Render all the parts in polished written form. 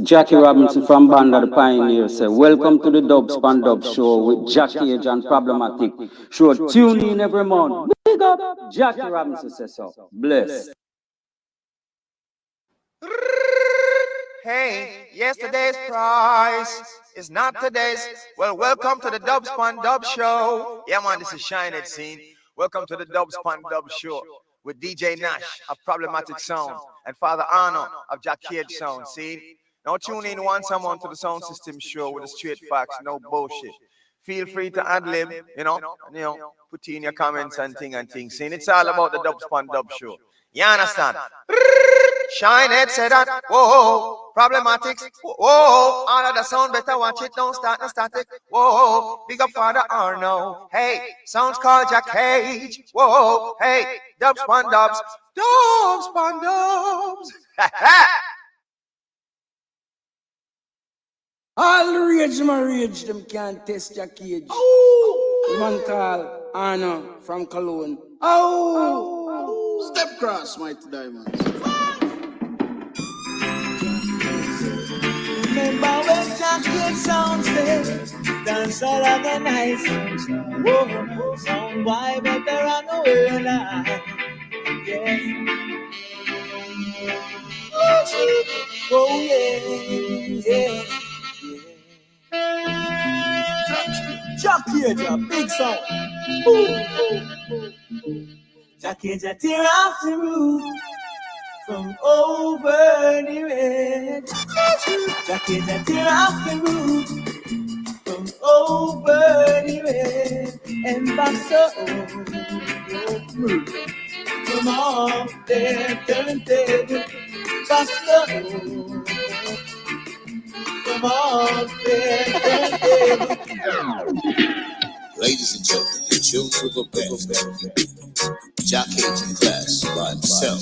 Jackie Robinson from Band of the Pioneers say, welcome to the Dubs PON DUBS show with Jahcage and Problematix. Sure, tune in every month. Big up, Jackie Robinson says so. Bless. Hey, yesterday's prize is not today's. Well, welcome to the Dubs PON DUBS show. Yeah, man, this is Jahcage Scene. Welcome to the Dubs PON DUBS show with DJ Nash of Problematix Sound and Father Arno of Jahcage Sound. See? Now tune in once a month to the Sound System show with the straight facts, no bullshit. Feel free to ad-lib, put in your comments and things. See, it's all about the Dubs PON DUBS show. You understand? Jahcage said that, whoa, Problematix, whoa, all of the sound better watch it, don't start no static, whoa, big up Father Arno, hey, sounds called Jahcage, whoa, hey, Dubs PON DUBS, Dubs PON DUBS, all rage, my rage, them can't test Jahcage. The man called Arno from Cologne. Oh, step cross, mighty diamonds. Remember when Jahcage Sound said, dance all of the nice. Whoa, sound why better on the way line. Yes. Oh, yeah. Jahcage, a big sound. Jahcage, a tear off the roof from over the red. Jahcage, a tear off the roof from over the red. And back so from off their turntable. Back so from off their turntable. Ladies and gentlemen, the children of the best. Jahcage in class by himself.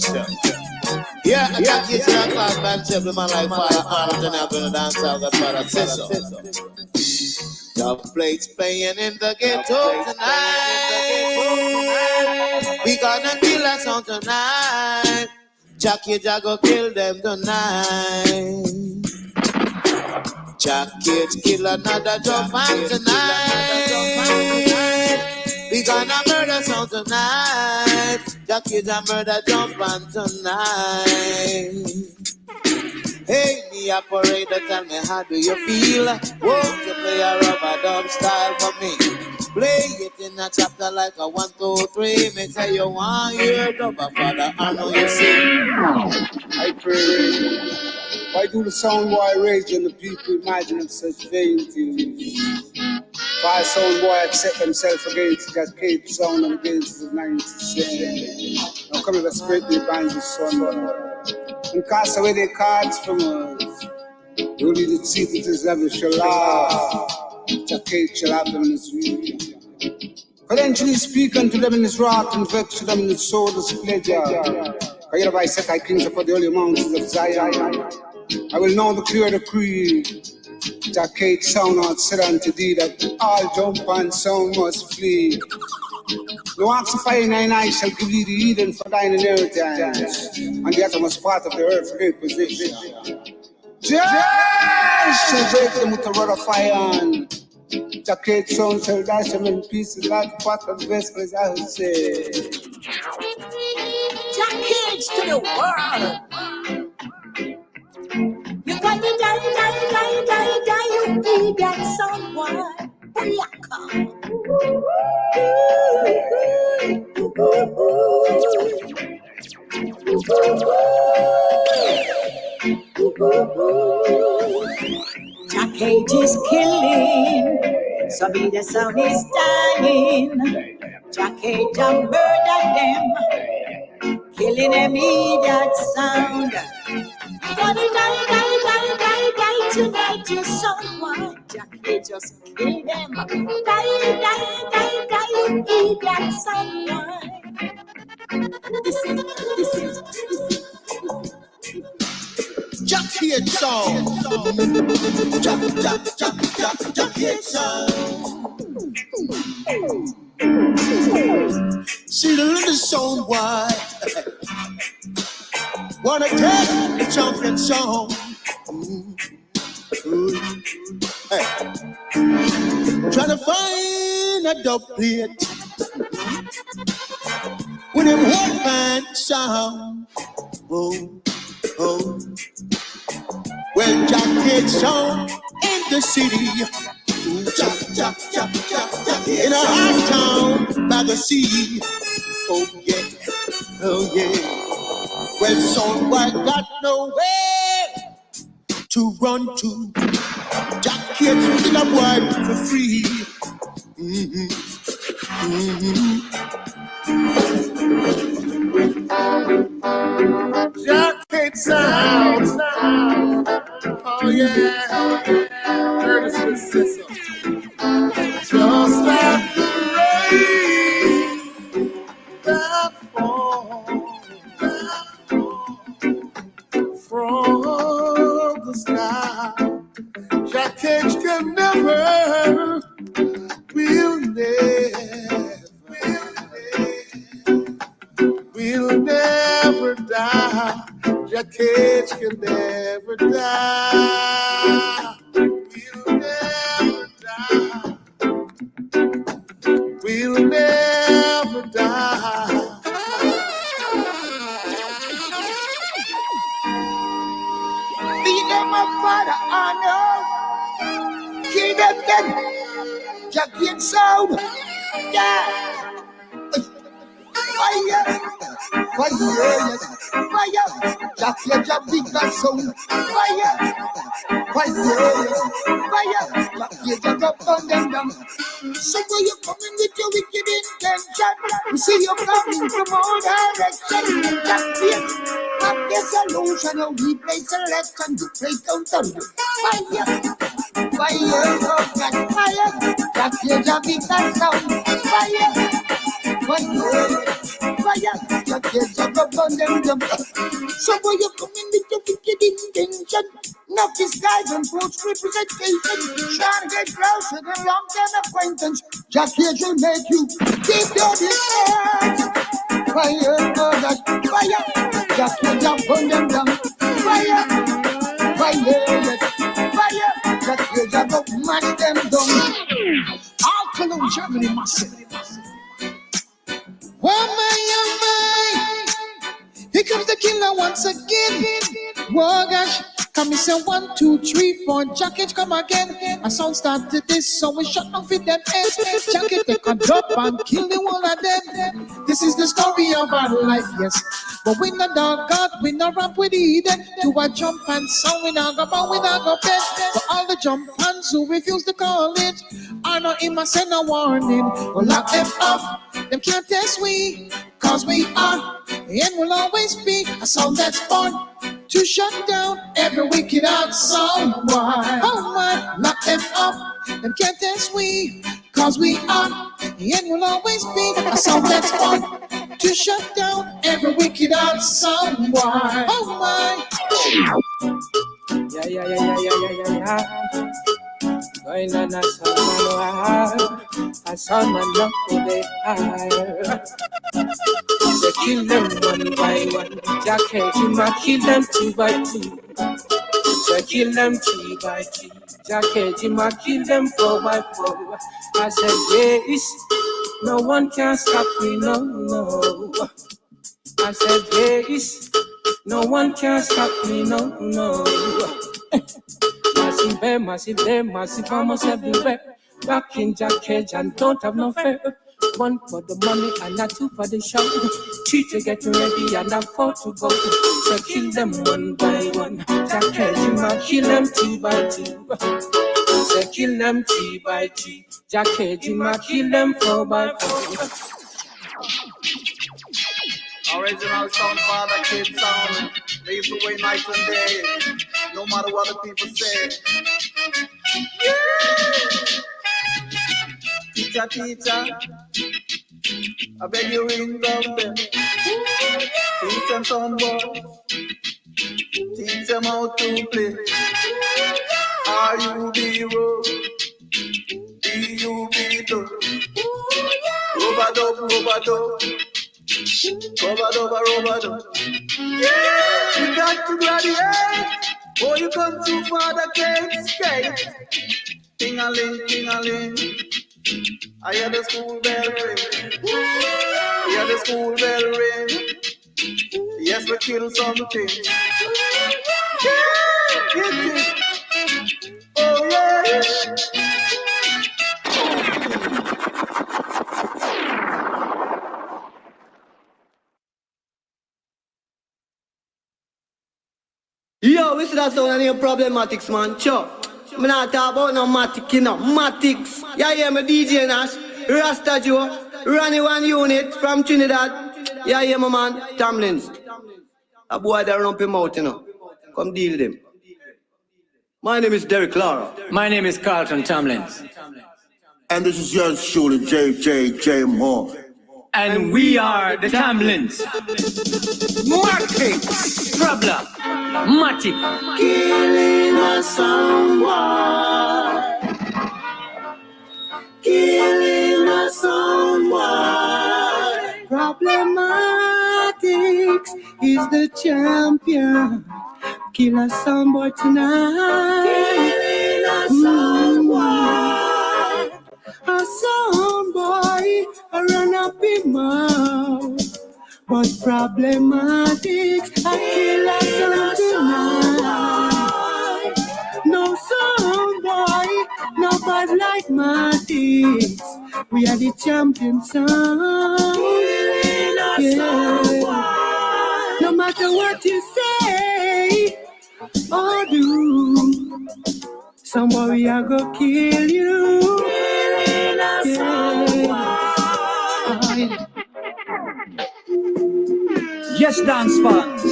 Yeah, Jahcage in a class by himself. The man like Father Arnold and I've been dance out the Father says so. Dubplates playing in the ghetto tonight. We gonna kill a song tonight. Jahcage go kill them tonight. Jahcage kill another drum man tonight. We gonna murder sound tonight. Jahcage a murder jump on tonight. Hey, me operator, tell me how do you feel? Won't you play a rubber dub style for me? Play it in a chapter like a 1, 2, 3. Me say you want your dubber, Father, I know you see. I pray. Why do the sound boy rage and the people imagine such vain things? Why sound boy accept himself against Jahcage Sound and against the 90s? Now come here, spread the banjo son. And cast away their cards from us. You only did see that this level shall laugh. Jahcage shall have them in his region. Potentially speak unto them in his wrath and vex to them in his soul's pleasure. For hereby set thy kings upon the holy mountains of Zion. I will now declare the creed. Jahcage Sound hath said unto thee that all jump and sound must flee. No axe of fire in thine eyes shall give thee the Eden for thine inheritance, and the uttermost part of the earth for their possession. Just shall break them with a rod of iron. Jahcage Sound shall dash them in pieces like pot of vessels, I will say. Jahcage to the world. You got to die, you be that someone. Jahcage is killing, so be the sound is dying. Jahcage a murder them, killing them idiot sound. Gonna die tonight, you someone. Jahcage just kill them. Die, you idiot someone. This is Jahcage Sound. Jahcage Sound. See the little sound wide. Wanna take the champion song. Trying to find a dubplate with them headband sound. Oh, oh. Well, Jahcage Sound in the city. In a hot town by the sea. Oh yeah, oh yeah. Well, someone got nowhere to run to. Jahcage in a boy for free. Jahcage Sound. Oh yeah. Curtis and Sissa. Just like the rain that falls from the sky. Jahcage can never, will never die. Jahcage can never die. We'll never die. We'll never die. Lead them up, Father, honor. Kill them, Jahcage Sound. Yeah. Fire, fire, fire. Jahcage big that sound. Fire, fire. Jahcage go burn them down. So when you coming with your wicked intention, we see you coming from all directions. Jahcage, not the solution. No replay selection. You play counter. Fire, fire, oh God, fire. Jahcage big that sound. Fire. Fire, Jahcage go burn them down. So when you coming with your wicked intention, not disguise and false representation, trying to get close with a long-term acquaintance, Jahcage will make you keep your distance. Fire, oh God, fire, Jahcage burn them down. Fire, Jahcage go mash them down. All Cologne, Germany, my city. Oh my, here comes the killer once again. Whoa, gosh, come and say 1, 2, 3, 4. Jahcage come again. A sound started this, so we shut off with them ends. Jahcage they can drop and kill the one of them. This is the story of our life, yes. But we not dog God, we not rap with Eden. Do a jump and sound, we not go bow, we not go bed. For all the jump hands who refuse to call it, I know him a send a warning. We'll lock them up, them can't test we, cause we are, and will always be a sound that's born to shut down every wicked out someone. Oh my, lock them up, them can't test we, cause we are, and will always be a sound that's born to shut down every wicked out someone. Oh my. Yeah. Going on a sound man love for the higher. Say kill them one by one. Jahcage might kill them 2 by 2. Say kill them 3 by 3. Jahcage might kill them 4 by 4. I said yes, no one can stop me, no. I said yes, no one can stop me, no. Massive, almost everywhere. Back in Jahcage and don't have no fear. 1 for the money and not 2 for the show. 3 to get ready and not 4 to go. So kill them 1 by 1. Jahcage might kill them 2 by 2. So kill them 3 by 3. Jahcage might kill them 4 by 4. Original sound, Father, Kid sound. They used to wait night and day, no matter what the people say. Yeah. Teacher, I beg you ring up them. Teach them some boys. Teach them how to play. R-U-B-O, D-U-B-Do. Rubber-dub. Yeah, you got to gladiate, or you come too far, the can't escape. Ting-a-ling, ting-a-ling. I hear the school bell ring. I hear the school bell ring. Yes, we kill something. Get it. Oh, yeah. Yo, we see that sound and your Problematix, man. Sure. I'm not talking about no Matic, you know. Matix. Yeah, yeah, my DJ Nash. Rasta Joe. Ronnie One Unit from Trinidad. Yeah, yeah, my man. Tamlins. A boy that rump him out, you know. Come deal with him. My name is Derek Lara. My name is Carlton Tamlins. And this is yours truly, J Moore. And we are the Tamlins. Matix. Problematix. Killing a someone. Killing a someone. Problematix is the champion. Kill a soundboy tonight. Killing a soundboy. A soundboy, I run up in mouth. But Problematix, I kill a sound tonight. No soundboy, no bad like Matix. We are the champion sound. Yeah. No matter what you say or do, somebody I go kill you. Yes, dance fans.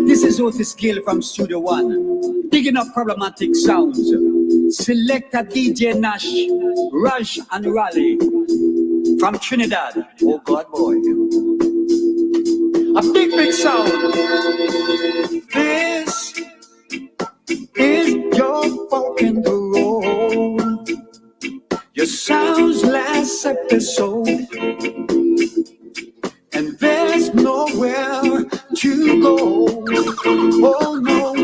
This is Otis Gill from Studio One. Digging up Problematix Sound. Selector DJ Nash, Rush and Raleigh from Trinidad. Oh God, boy. A big sound. This is your folk in the road. Your sound's last episode. And there's nowhere to go. Oh no,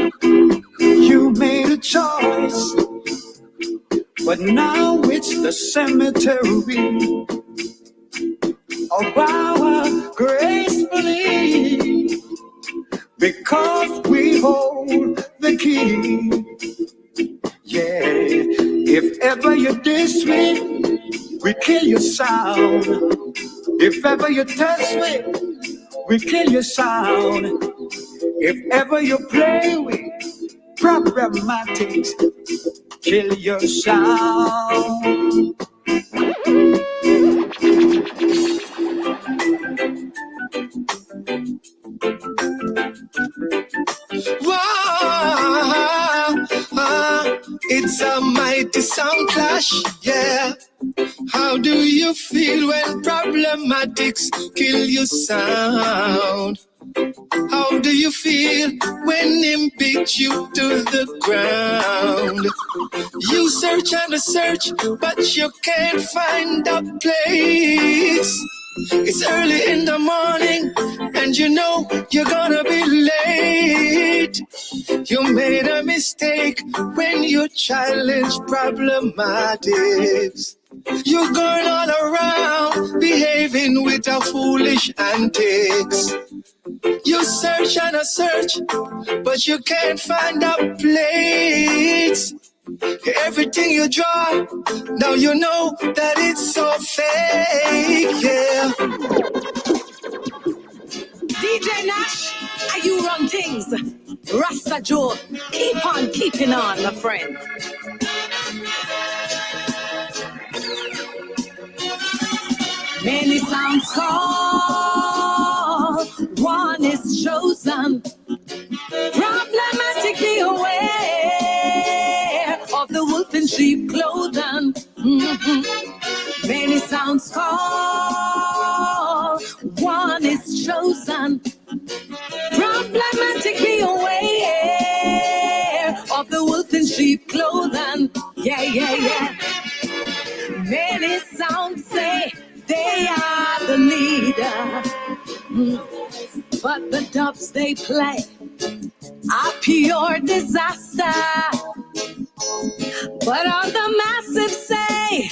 you made a choice. But now it's the cemetery of our gracefully. Because we hold the key. Yeah, if ever you diss me, we kill your sound. If ever you test me, we kill your sound. If ever you play with Problematix, kill your sound. It's a mighty Soundclash, yeah. How do you feel when Problematix kill your sound? How do you feel when him beat you to the ground? You search and search, but you can't find a place. It's early in the morning, and you know you're gonna be late. You made a mistake when you challenged Problematix. You're going all around, behaving with a foolish antics. You search and search, but you can't find a place. Everything you draw, now you know that it's so fake, yeah. DJ Nash, are you run things? Rasta Joe, keep on keeping on, my friend. Many sounds call, one is chosen. Problematic, be aware of the wolf in sheep clothing. Many sounds call, one is chosen. Problematic, be aware of the wolf in sheep clothing. Yeah, yeah, yeah. Many sounds say they are the leader, but the dubs they play are pure disaster. But all the massive say,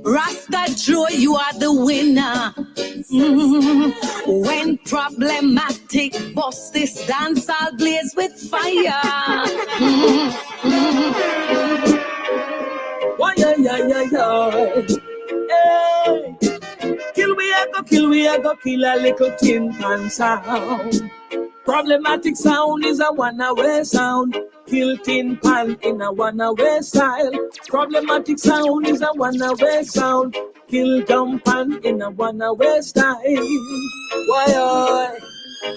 Rasta Joe, you are the winner. When Problematic bust this dance, I'll blaze with fire. Why, yeah. Hey. Kill we a go kill a little Kingpin sound. Problematic sound is a one-away sound. Kill Kingpin in a one-away style. Problematic sound is a one-away sound. Kill Kingpin in a one-away style. Why,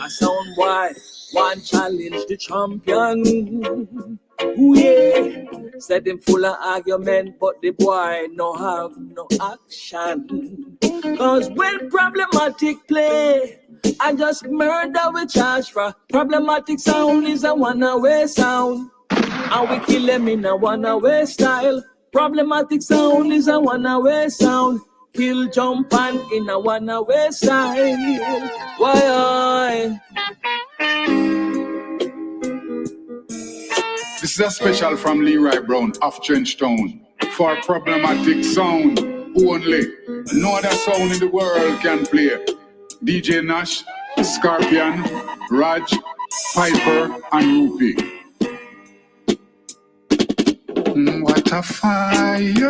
a sound boy, one challenge the champion. Ooh yeah, said him full of argument, but the boy no have no action. Cause when Problematic play, I just murder we charge for. Problematic sound is a one-away sound, and we kill them in a one-away style. Problematic sound is a one-away sound. Kill Kingpin in a one-away style. Why? This is a special from Leroy Brown of Trenchtown for Problematic Sound only. No other sound in the world can play. DJ Nash, Scorpion, Raj, Piper, and Rupi. What a fire, yeah,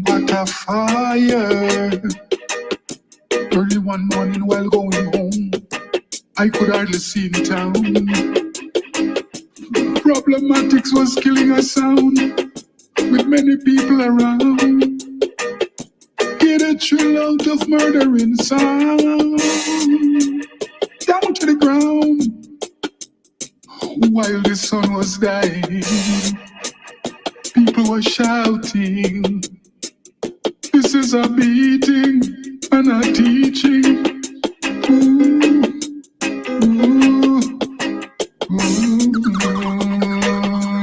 what a fire. Early one morning while going home, I could hardly see in town. Problematics was killing a sound with many people around. Get a chill out of murdering sound. Down to the ground while the sun was dying. People were shouting, this is a beating and a teaching. Ooh.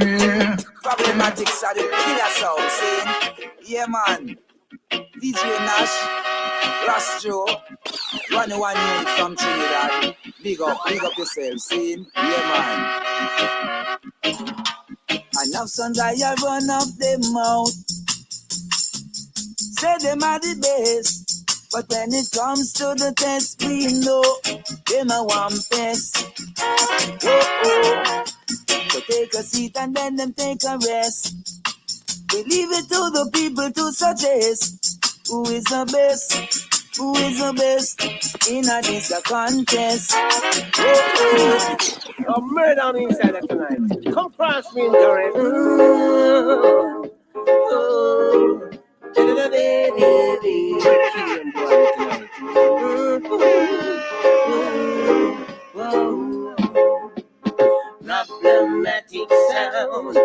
Yeah. Problematics are the killer sound, saying, yeah man, DJ Nash, Ras Joe, 101 unit from Trinidad, big up yourself, saying, yeah man. And now sons I run up them mouth, say them are the best. But when it comes to the test, we know them a one best. Oh. So take a seat and then them take a rest. We leave it to the people to suggest who is the best, who is the best in a this a contest. Oh. A murder on the inside of tonight. Come cross me in the red. Problematic sound,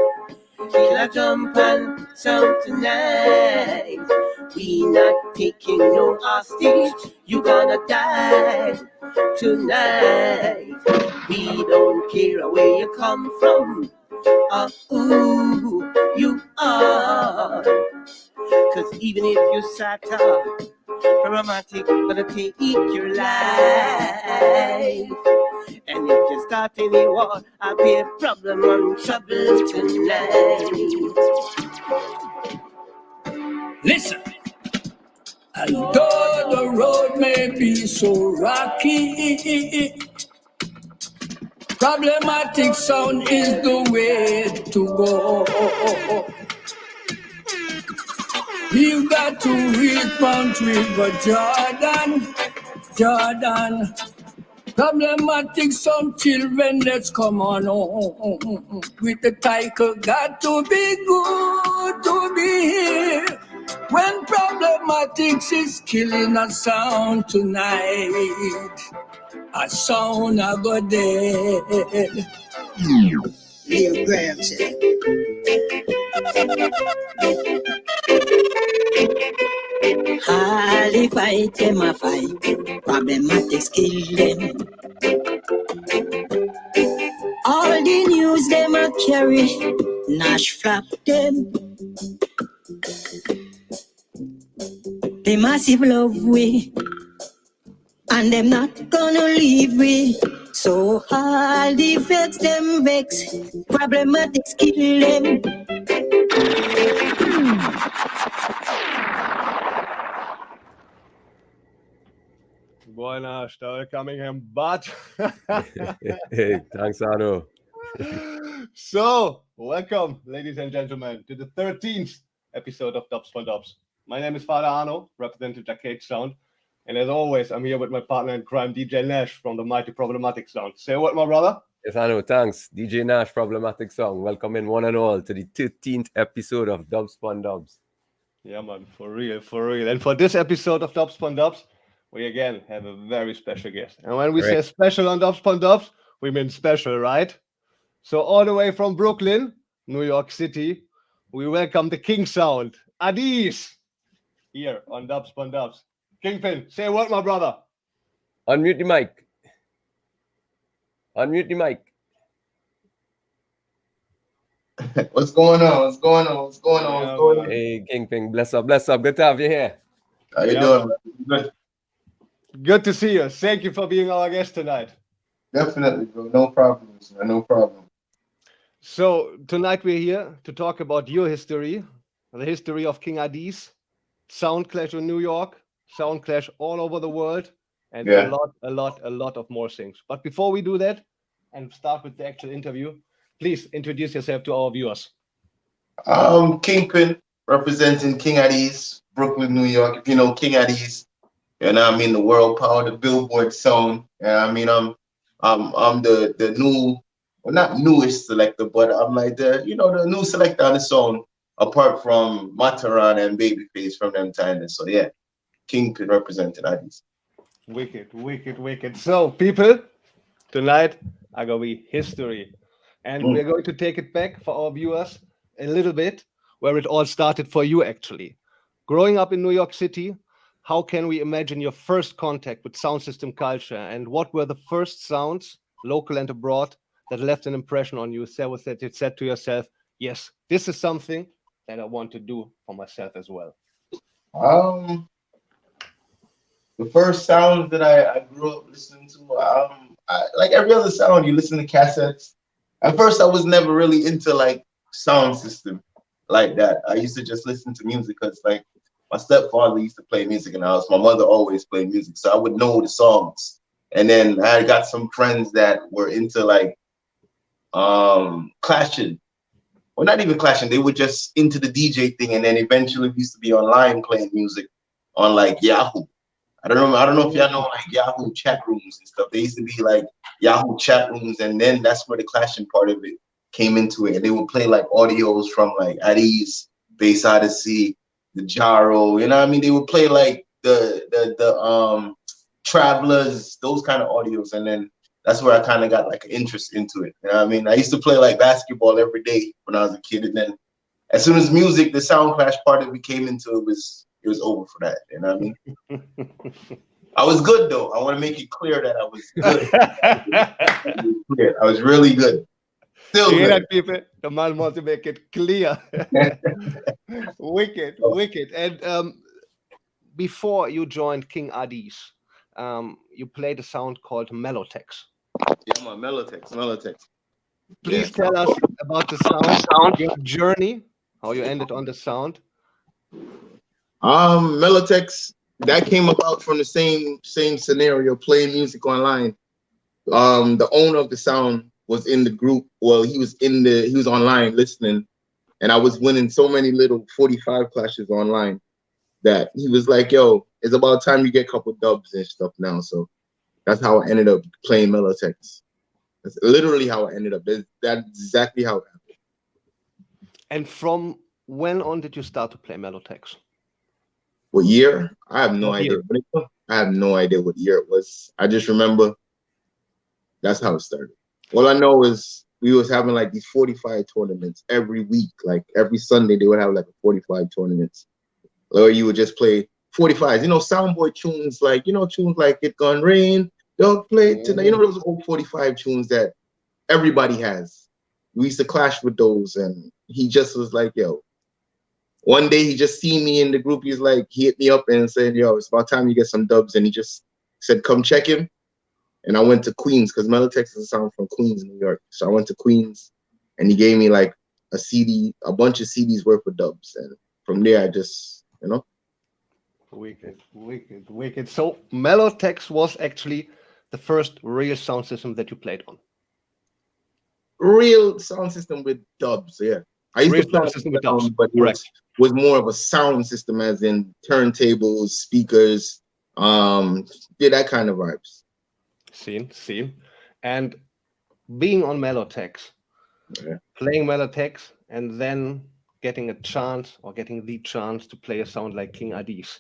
killer Kingpin sound tonight. We not taking no hostage. You gonna die tonight. We don't care where you come from or who you are. Cause even if you sat up, Problematic gonna take your life. And if you start any war, I'll be a problem and trouble tonight. Listen, although the road may be so rocky, Problematic sound is the way to go. We've got to reach Mount River Jordan. Problematic sound children, let's come on home. With the title, got to be good to be here. When Problematics is killing a sound tonight, a sound a go dead. Real Graham said. Hardly fight them a fight, Problematics kill them. All the news them a carry, Nash flap them. The massive love we, and them not gonna leave we. So all the vex them vex, problematics kill them. Buenas, coming him, but Hey, thanks, Arno. So, welcome, ladies and gentlemen, to the 13th episode of Dubs PON DUBS. My name is Father Arno, representing Jahcage Sound, and as always, I'm here with my partner in crime, DJ Nash from the mighty Problematix Sound. Say what, my brother? Yes, Arno, thanks. DJ Nash, Problematix Sound. Welcome in one and all to the 13th episode of Dubs PON DUBS. Yeah, man, for real, for real. And for this episode of Dubs PON DUBS, we again have a very special guest. And when we say special on Dubs PON DUBS, we mean special, right? So all the way from Brooklyn, New York City, we welcome the King Sound, Addies, here on Dubs PON DUBS. Kingpin, say what, my brother? Unmute the mic. Unmute the mic. What's going on? What's going on? What's going on? What's going on? Hey, Kingpin, bless up, bless up. Good to have you here. How you doing? Good. Good to see you. Thank you for being our guest tonight. Definitely, bro. No problems, man. No problem. So tonight we're here to talk about your history, the history of King Addies, Soundclash in New York, Soundclash all over the world, and a lot of more things. But before we do that and start with the actual interview, please introduce yourself to our viewers. Kingpin, representing King Addies, Brooklyn, New York. If you know King Addies, and I mean the world power, the Billboard sound. And I mean I'm the new, well, not newest selector, but I'm like the the new selector on the sound, apart from Mataran and Babyface from them times. So yeah, Kingpin representing Addies. Wicked, wicked, wicked. So people, tonight are gonna be history. And we're going to take it back for our viewers a little bit, where it all started for you, actually. Growing up in New York City, how can we imagine your first contact with sound system culture? And what were the first sounds, local and abroad, that left an impression on you? That you said to yourself, yes, this is something that I want to do for myself as well. The first sounds that I grew up listening to, like every other sound, you listen to cassettes. At first, I was never really into like sound system like that. I used to just listen to music because like my stepfather used to play music in the house. My mother always played music, so I would know the songs. And then I got some friends that were into like clashing, or not even clashing. They were just into the DJ thing, and then eventually we used to be online playing music on like Yahoo. I don't know if y'all know like Yahoo chat rooms and stuff. They used to be like Yahoo chat rooms, and then that's where the clashing part of it came into it. And they would play like audios from like Addies, Bass Odyssey, the Gyro, you know what I mean? They would play like the Travelers, those kind of audios, and then that's where I kind of got like an interest into it. You know what I mean? I used to play like basketball every day when I was a kid, and then as soon as music, the Soundclash part of it came into it, it was over for that. You know what I mean? I was good though. I want to make it clear that I was good. I was really good. Still good. That, people? The man wants to make it clear. Wicked, wicked. And before you joined King Addies, you played a sound called Problematix. Yeah, my Problematix. Please tell us about the sound, your journey, how you ended on the sound. Problematix, that came about from the same scenario, playing music online. The owner of the sound was in the group. Well, he was online listening, and I was winning so many little 45 clashes online that he was like, yo, it's about time you get a couple dubs and stuff now. So that's how I ended up playing Problematix. That's literally how I ended up. That's exactly how it happened. And from when on did you start to play Problematix? What year? I have no idea. I have no idea what year it was. I just remember that's how it started. All I know is we was having like these 45 tournaments every week. Like every Sunday they would have like a 45 tournaments. Or you would just play 45s. You know, soundboy tunes like, tunes like It Gonna Rain, Dubplate, tonight. You know, those old 45 tunes that everybody has. We used to clash with those, and he just was like, yo. One day he just seen me in the group. He hit me up and said, yo, it's about time you get some dubs. And he just said, come check him. and I went to Queens because Melotex is a sound from Queens, New York. So I went to Queens, and he gave me like a CD, a bunch of CDs worth of dubs, and from there I just, you know. Wicked, wicked, wicked. So Melotex was actually the first real sound system that you played on. Real sound system with dubs, yeah. I used Real to play sound system with dubs, but it correct. was more of a sound system, as in turntables, speakers, that kind of vibes. Seen. And being on Melotex, playing Melotex, and then getting a chance or getting the chance to play a sound like King Addies.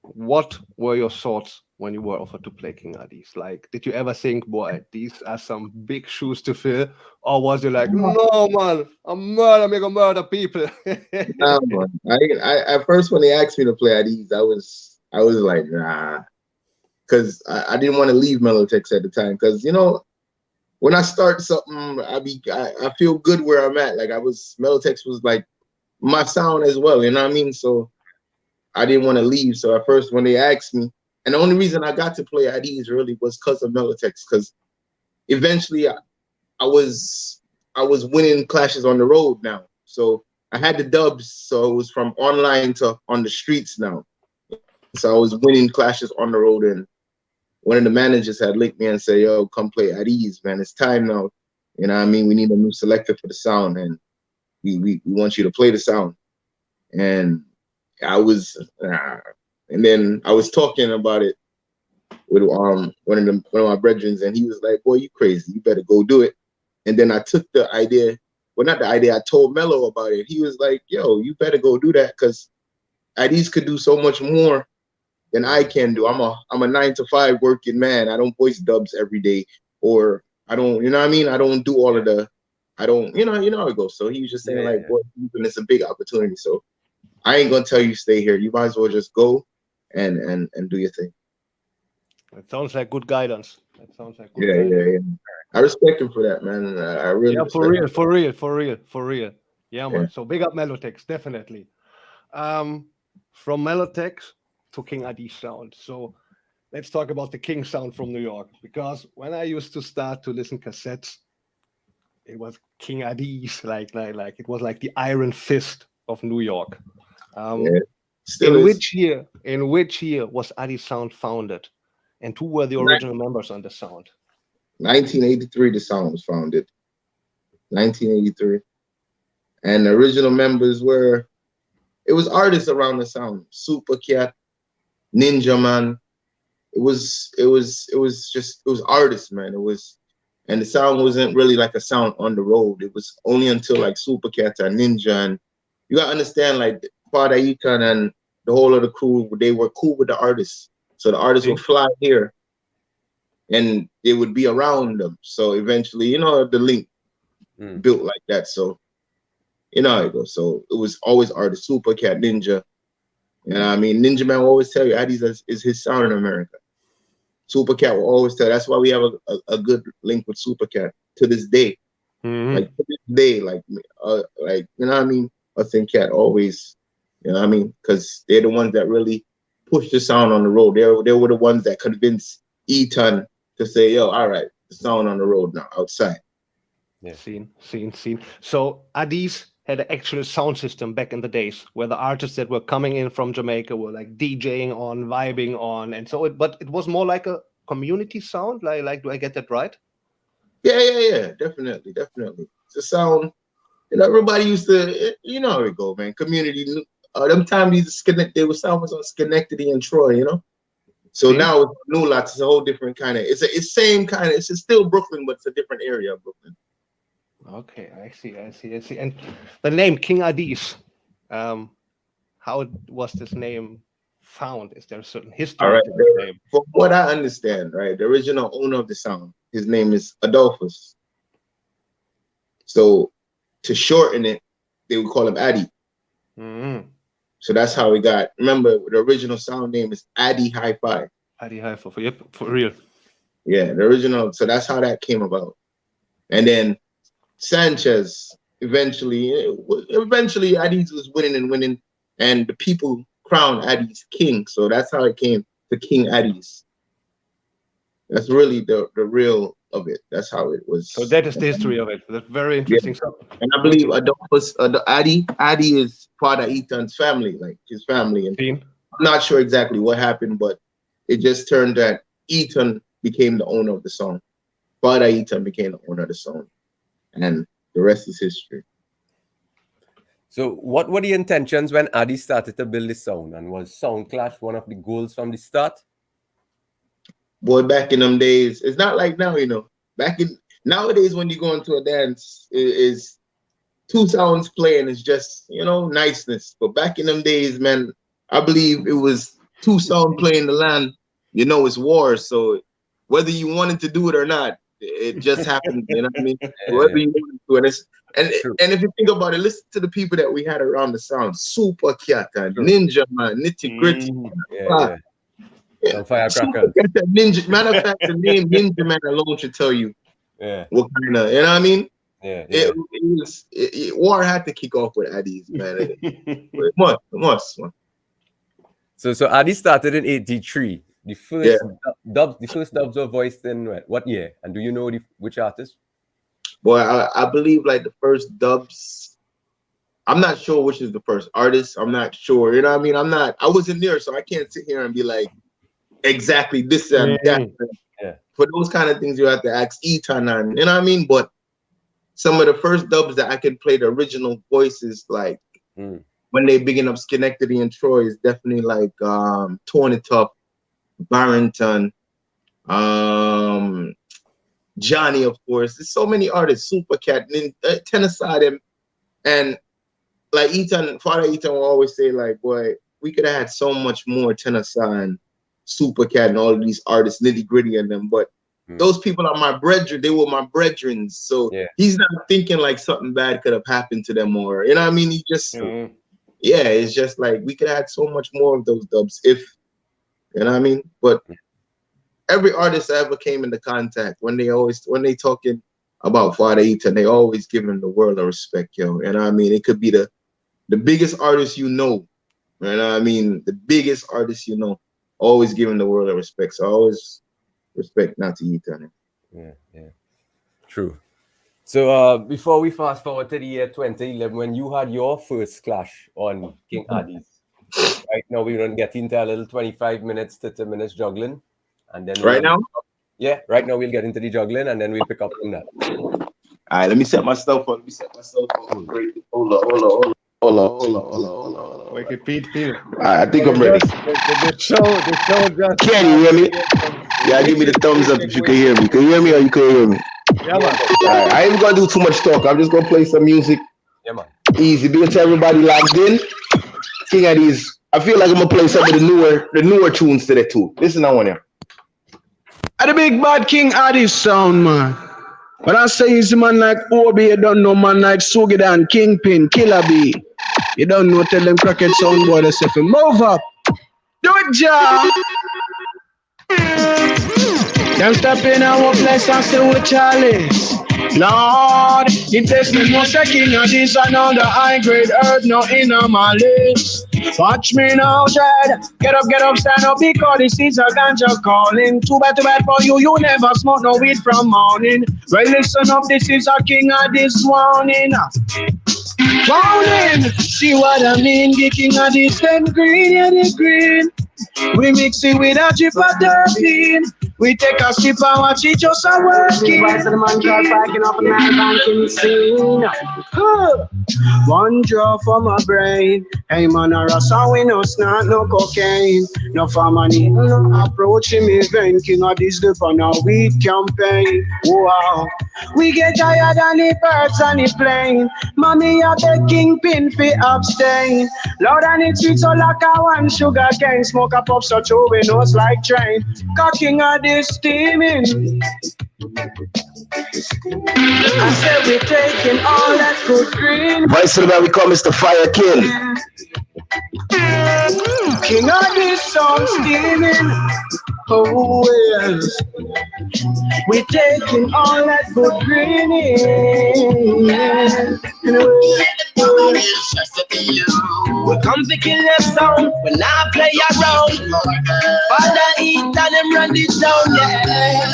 What were your thoughts when you were offered to play King Addies? Like, did you ever think, boy, these are some big shoes to fill? Or was you like, no, man, I'm gonna murder people? Nah, man. I at first when they asked me to play Addies, I was like, nah, because I didn't want to leave Melotex at the time. Because you know, when I start something, I feel good where I'm at. Like Melotex was like my sound as well. You know what I mean? So I didn't want to leave. So at first when they asked me, and the only reason I got to play Addies really was because of Melotex. Because eventually I was winning clashes on the road now. So I had the dubs, so it was from online to on the streets now. So I was winning clashes on the road, and one of the managers had linked me and said, yo, come play Addies, man. It's time now. You know what I mean? We need a new selector for the sound, and we want you to play the sound. And I was, and then I was talking about it with one of my brethren, and he was like, boy, you crazy. You better go do it. And then I took the idea, well, not the idea, I told Mello about it. He was like, yo, you better go do that, because Addies could do so much more than I can do. I'm a 9-to-5 working man. I don't voice dubs every day, or I don't, you know what I mean? I don't do all of the, I don't, you know how it goes. So he was just saying like, boy, it's a big opportunity. So I ain't gonna tell you stay here. You might as well just go and do your thing. It sounds like good guidance. That sounds like good Yeah. I respect him for that, man. I really for real. Yeah, man. So big up Melotex, definitely. From Melotex to King Addies Sound. So let's talk about the King sound from New York, because when I used to start to listen cassettes, it was King Addies, like it was like the Iron Fist of New York. In which year was Addies Sound founded, and who were the original members on the sound? 1983, the sound was founded. 1983, and the original members were, it was artists around the sound, Super Cat, Ninja Man. It was artists, man. It was, and the sound wasn't really like a sound on the road. It was only until like Super Cat and Ninja, and you gotta understand, like Father Eaton and the whole of the crew, they were cool with the artists. So the artists would fly here, and they would be around them. So eventually, you know, the link built like that. So you know how it goes. So it was always artists, Super Cat, Ninja. You know what I mean? Ninja Man will always tell you Addies is his sound in America. Super Cat will always tell. That's why we have a good link with Super Cat to this day. Like to this day, like you know what I mean? Us and Cat always, you know what I mean? Because they're the ones that really pushed the sound on the road. They were the ones that convinced Eaton to say, yo, all right, the sound on the road now, outside. Yeah. Seen. So Addies had an actual sound system back in the days where the artists that were coming in from Jamaica were like DJing on, vibing on, and so but it was more like a community sound. Like, do I get that right? Yeah, definitely. It's a sound, you know, everybody used to, you know how it go, man. Community, them time they were sound was on Schenectady and Troy, you know. So now it's New Lots, it's a whole different kind of, it's same kind of, it's still Brooklyn, but it's a different area of Brooklyn. Okay, I see. And the name King Addies, how was this name found? Is there a certain history to the name? From what I understand, right, the original owner of the sound, his name is Adolphus. So to shorten it, they would call him Addy. So that's how we got. Remember, the original sound name is Addy Hi-Fi. Addy Hi-Fi, yep, for real. Yeah, the original. So that's how that came about. And then Sanchez eventually Addies was winning, and the people crowned Addies king. So that's how it came to King Addies. That's really the real of it. That's how it was. So that is the history of it. That's very interesting. Yeah. And I believe Addy is part of Ethan's family, like his family. And I'm not sure exactly what happened, but it just turned that Ethan became the owner of the song. Father Ethan became the owner of the song. And the rest is history. So what were the intentions when Addy started to build this sound? And was Soundclash one of the goals from the start? Boy, back in them days, it's not like now, nowadays when you go into a dance, is two sounds playing is just, niceness. But back in them days, man, I believe it was two sound playing the land, it's war. So whether you wanted to do it or not, it just happened, you know what I mean? Whether you wanted to do it. And if you think about it, listen to the people that we had around the sound. Super Cat, Ninja Man, Nitty Gritty. Firecrackers. Ninja. Matter of fact, the name Ninja Man alone should tell you what kind of, you know what I mean? War had to kick off with Addies, man. It must. So Addy started in '83. The first dubs were voiced in what year? And do you know which artist? Boy, I believe like the first dubs. I'm not sure which is the first artist. I'm not sure. You know what I mean? I wasn't there, so I can't sit here and be like exactly this and that. For those kind of things, you have to ask Ethan and you know what I mean? But some of the first dubs that I can play the original voices, like when they begin up Schenectady and Troy, is definitely like Tony Tuff, Barrington, Johnny, of course. There's so many artists, Supercat, Tennessee, and like Father Ethan will always say, like, boy, we could have had so much more Tennessee and Supercat and all of these artists, Nitty Gritty and them, but those people are my brethren. They were my brethren. So he's not thinking like something bad could have happened to them or, you know what I mean? He just, it's just like we could have had so much more of those dubs if, you know what I mean? But every artist I ever came into contact, when they talking about Father Ethan, they always give him the world of respect, yo. You know what I mean? It could be the biggest artist you know. You know what I mean? The biggest artist you know, always give him the world of respect. So I always respect Natty Ethan. Yeah. True. So before we fast forward to the year 2011, when you had your first clash on King Addies, right now we're going to get into a little 25 minutes, 30 minutes juggling. And then right now we'll get into the juggling and then we'll pick up from that. All right, let me set myself up. Hold on. Wake it, Pete. I think I'm ready. The show just... Can you hear me? Yeah, give me the thumbs up if you can hear me. Can you hear me or you can hear me? Yeah, man. All right, I ain't gonna do too much talk. I'm just gonna play some music. Yeah, man. Easy. Big to everybody logged in. King Addies. I feel like I'm gonna play some of the newer tunes today too. Listen, I want here. The big bad King Addies Sound, man. When I say it's a man like Obi, you don't know man like Sugidan, Kingpin, Killer B. You don't know, tell them Crackhead Sound boy they say, move up. Do it, Jah. Can't stop in our place and stay with Charlie. Lord, it takes me more second of this and all the high grade herb no in my list. Watch me now, Chad. Get up, stand up, because this is a ganja calling. Too bad for you, you never smoke no weed from morning. Well, listen up, this is a King Addies warning. Warning, see what I mean? The King Addies them green, yeah, the green. We mix it with a drip of terpene. We take a sip and watch it just a working. Why the man just backing up and banking scene? One draw for my brain. Hey man, a rasta we no snort, no cocaine. No farmer need no approach him event. King Addies DUBS on a weed campaign. Wow, we get tired and the birds and the plane. Mommy a beg Kingpin fi abstain. Lord and it sweet so like a one sugar cane. Smoke a pop so true we nose like train. Cause King Addies steaming. I said we're taking all that good green. Vice to the man we call Mr. Fire King. King Addies Sound steaming. Oh yes. We're taking all that good green in. We come to kill them sound, we not play around. Father eat and them run this down, yeah.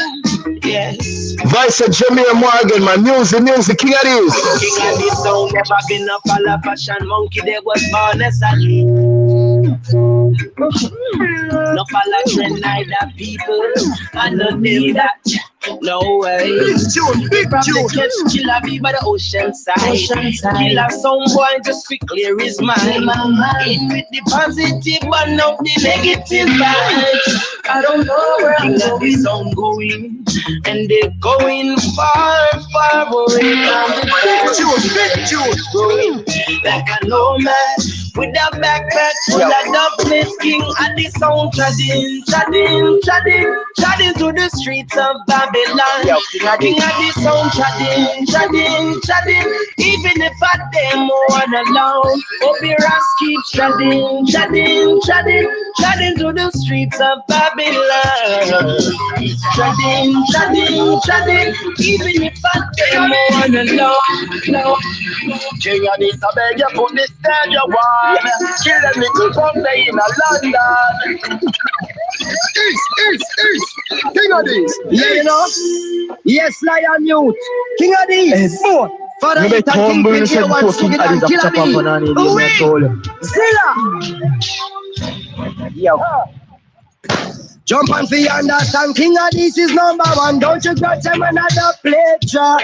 Yes. Vice of Jameer Morgan, my music, King Addies. King Addies Sound, never been up a la fashion monkey, they was born as a no follow trend neither people, I don't need that. No way. Big Probably catch killer be by the ocean side. Killer some boy just to clear his mind. In with the positive and out the negative vibes. I don't know where King Addies Sound going, and they're going far, far away from the big tune, growing like a nomad with a backpack full of dubplates. King Addies Sound treading to the streets of Babylon. King Addies Sound treading. Even if I them one alone, Operas keep treading to the streets of Babylon. Treading. Even if I them one alone. King Addies, I beg you put this down your wall. Kill them little Sunday in London. East. King Addies. Yeah, you know. Yes, Lion Youth. King Addies. Father, you make Kingpin say before King Addies a chop up on an idiot. Yo. Jump and feel understand, King Addies is number one. Don't you grudge them another play track.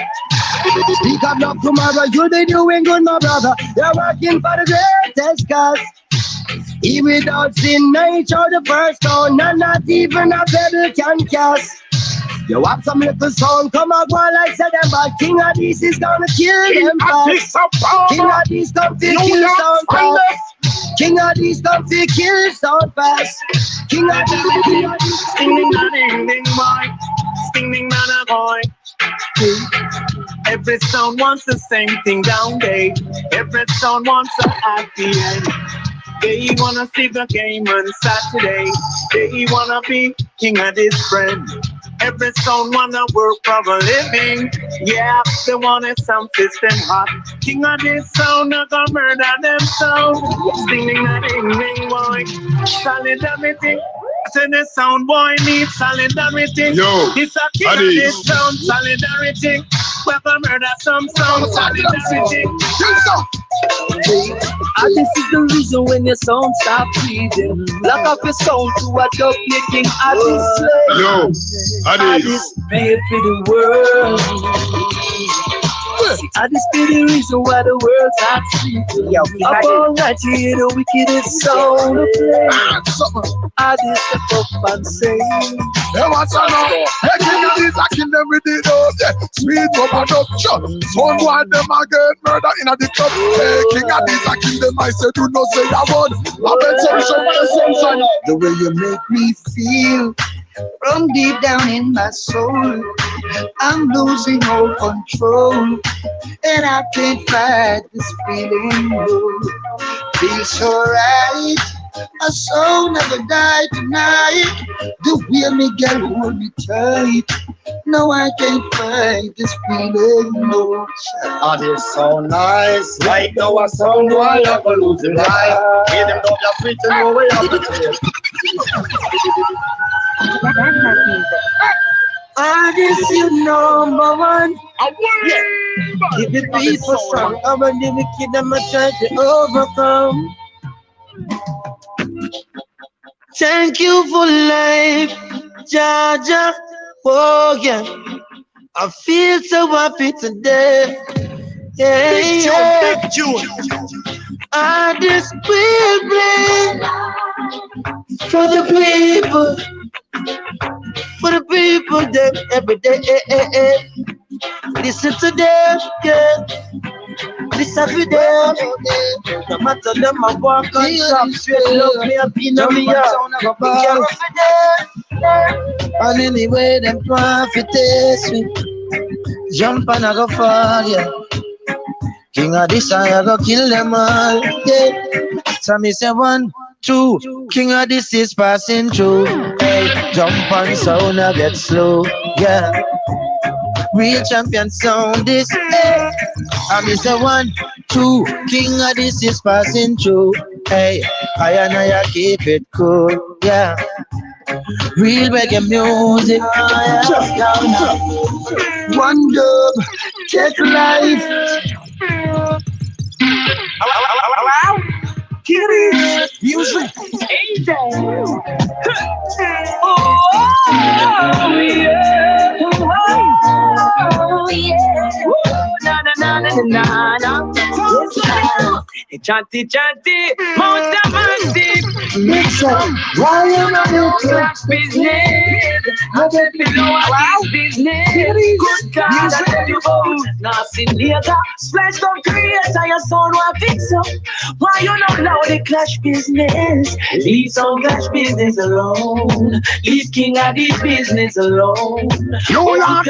Speak up love tomorrow, you'll be doing good, my brother. You're working for the greatest cause. He without sin, nature the first stone, and not even a pebble can cast. You have some little sound, come on, go on like say them, but King Addies is gonna kill them fast. King Addies come to kill sound fast. King Addies come to kill sound fast. King Addies, stinging boy, stinging man boy. Every sound wants the same thing down there. Every sound wants a happy end. They wanna see the game on Saturday. They wanna be King Addies' friend. Every sound wanna work for a living. Yeah, they want a sound system hot. King Addies Sound, not gonna murder them sound. Singing a ding boy, solidarity. Say the sound boy needs solidarity. Yo, it's a King Addies Sound, solidarity. We're gonna murder some sound, solidarity. And this is the reason when your sound stop breathing. Lock up your sound to a dub King Addies. Yo, Addies pay for the world. Addies be the reason why the world's not sleeping. Up all night to hear the wickedest sound of play. Addies step up and say, hey, what's up now? Hey, King Addies, I kill them with the dub. Yeah, sweet up and up, shut. Son boy, them again, murder in the club. Hey, King Addies, I kill them, I say, do not say a word. I bet some. The way you make me feel from deep down in my soul, I'm losing all control, and I can't fight this feeling. Feels so right, my soul never died tonight. The way me girl hold me tight, no I can't fight this feeling. No, Addies so nice, right now I sound while I'm losing life. Give them don't have free to know where I'm Addies, you number one. Give the people strong. I'm a the wicked, I'm a try to overcome. Thank you for life, Jaja. Oh yeah, I feel so happy today. Yeah. Addies will play for the people. For the people them every day, listen to them, yeah. Listen to them, no matter them I walk on top, straight love me and be no me up. And anyway them profit test me, jump and I go fall, yeah. King Addies, I go kill them all, yeah. So me say 1, 2, King Addies is passing through. Hey, jump on sound, I get slow, yeah. Real champion sound this, hey. I me say 1, True, King Addies is passing through. Hey, I and I keep it cool. Yeah, real reggae music. One dub, take life. King Addies music. Easy. Oh, yeah. Oh, yeah. Na na na na na na. Chanty, most massive. Mix up, why am I Clash business. I said below our business. Good God, I tell you both. Nothing later. Splash don't create, I sound what fix up. Why you not know the clash business? Leave some clash business alone. Leave King Addies business alone. You like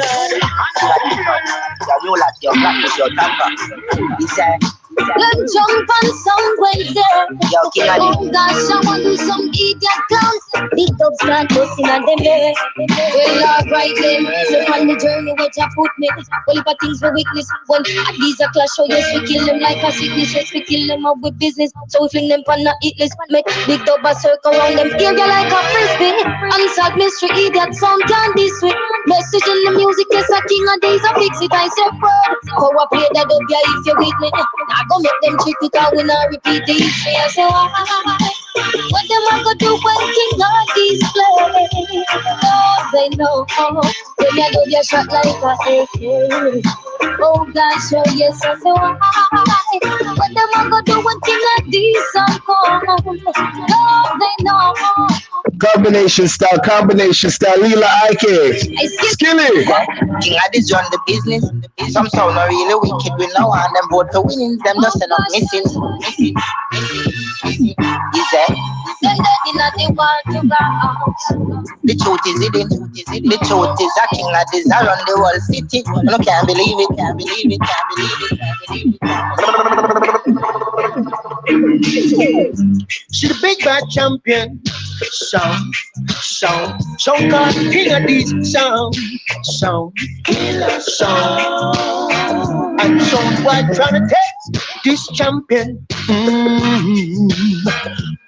you like your practice, your temper. He said, Let's jump on some Wednesday. Yo, King Oh Addies. gosh, I want to do some idiot clowns. Big dubs start busting at them there. Well, alright then. So on the journey where you put me. Well, if I things for weakness. When these are clash, oh yes, we kill them like a sickness. Yes, we kill them up with business. So we fling them on the hit list. Make big dub a circle around them. Area like a frisbee. Unsolved mystery, idiot sound can't be sweet. Message in the music, yes, a King Addies, I fix it, I say word. How I play that dub, yeah, if you with me. I go make them trick it out when I repeat the history. I say why? What them I go do when King Addies play? Oh, they know. When you do your shot like a AK. Oh gosh, oh yes, I say why? What them I go do when King Addies song come? Oh, they know. combination style, Lila Ike. Skilly. King Addies run the business. Some sound are really wicked. We know and them vote for winning. Them just enough missing. Is that? The truth is hidden. The truth is a King Addies around the whole city. You can't believe it. She the big bad champion. Sound called King Addies Sound, killer sound. And sound white trying to test this champion.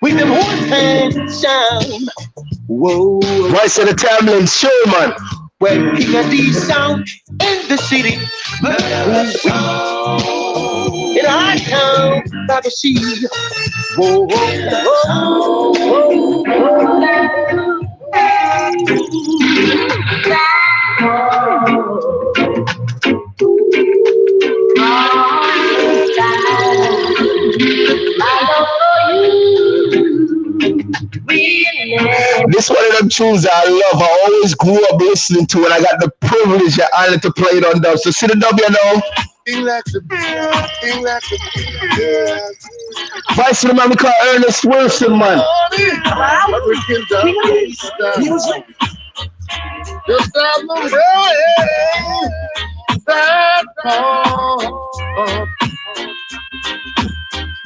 With them whole hand sound. Whoa. Voice of the Tamlin show, man. Well, King Addies Sound in the city. In our town, by the sea. Whoa, This one of them tunes that I love. I always grew up listening to, and I got the privilege and honor to play it on dub. So see the dub, you know. Vice to the man we call Ernest Wilson, man. Just down the way that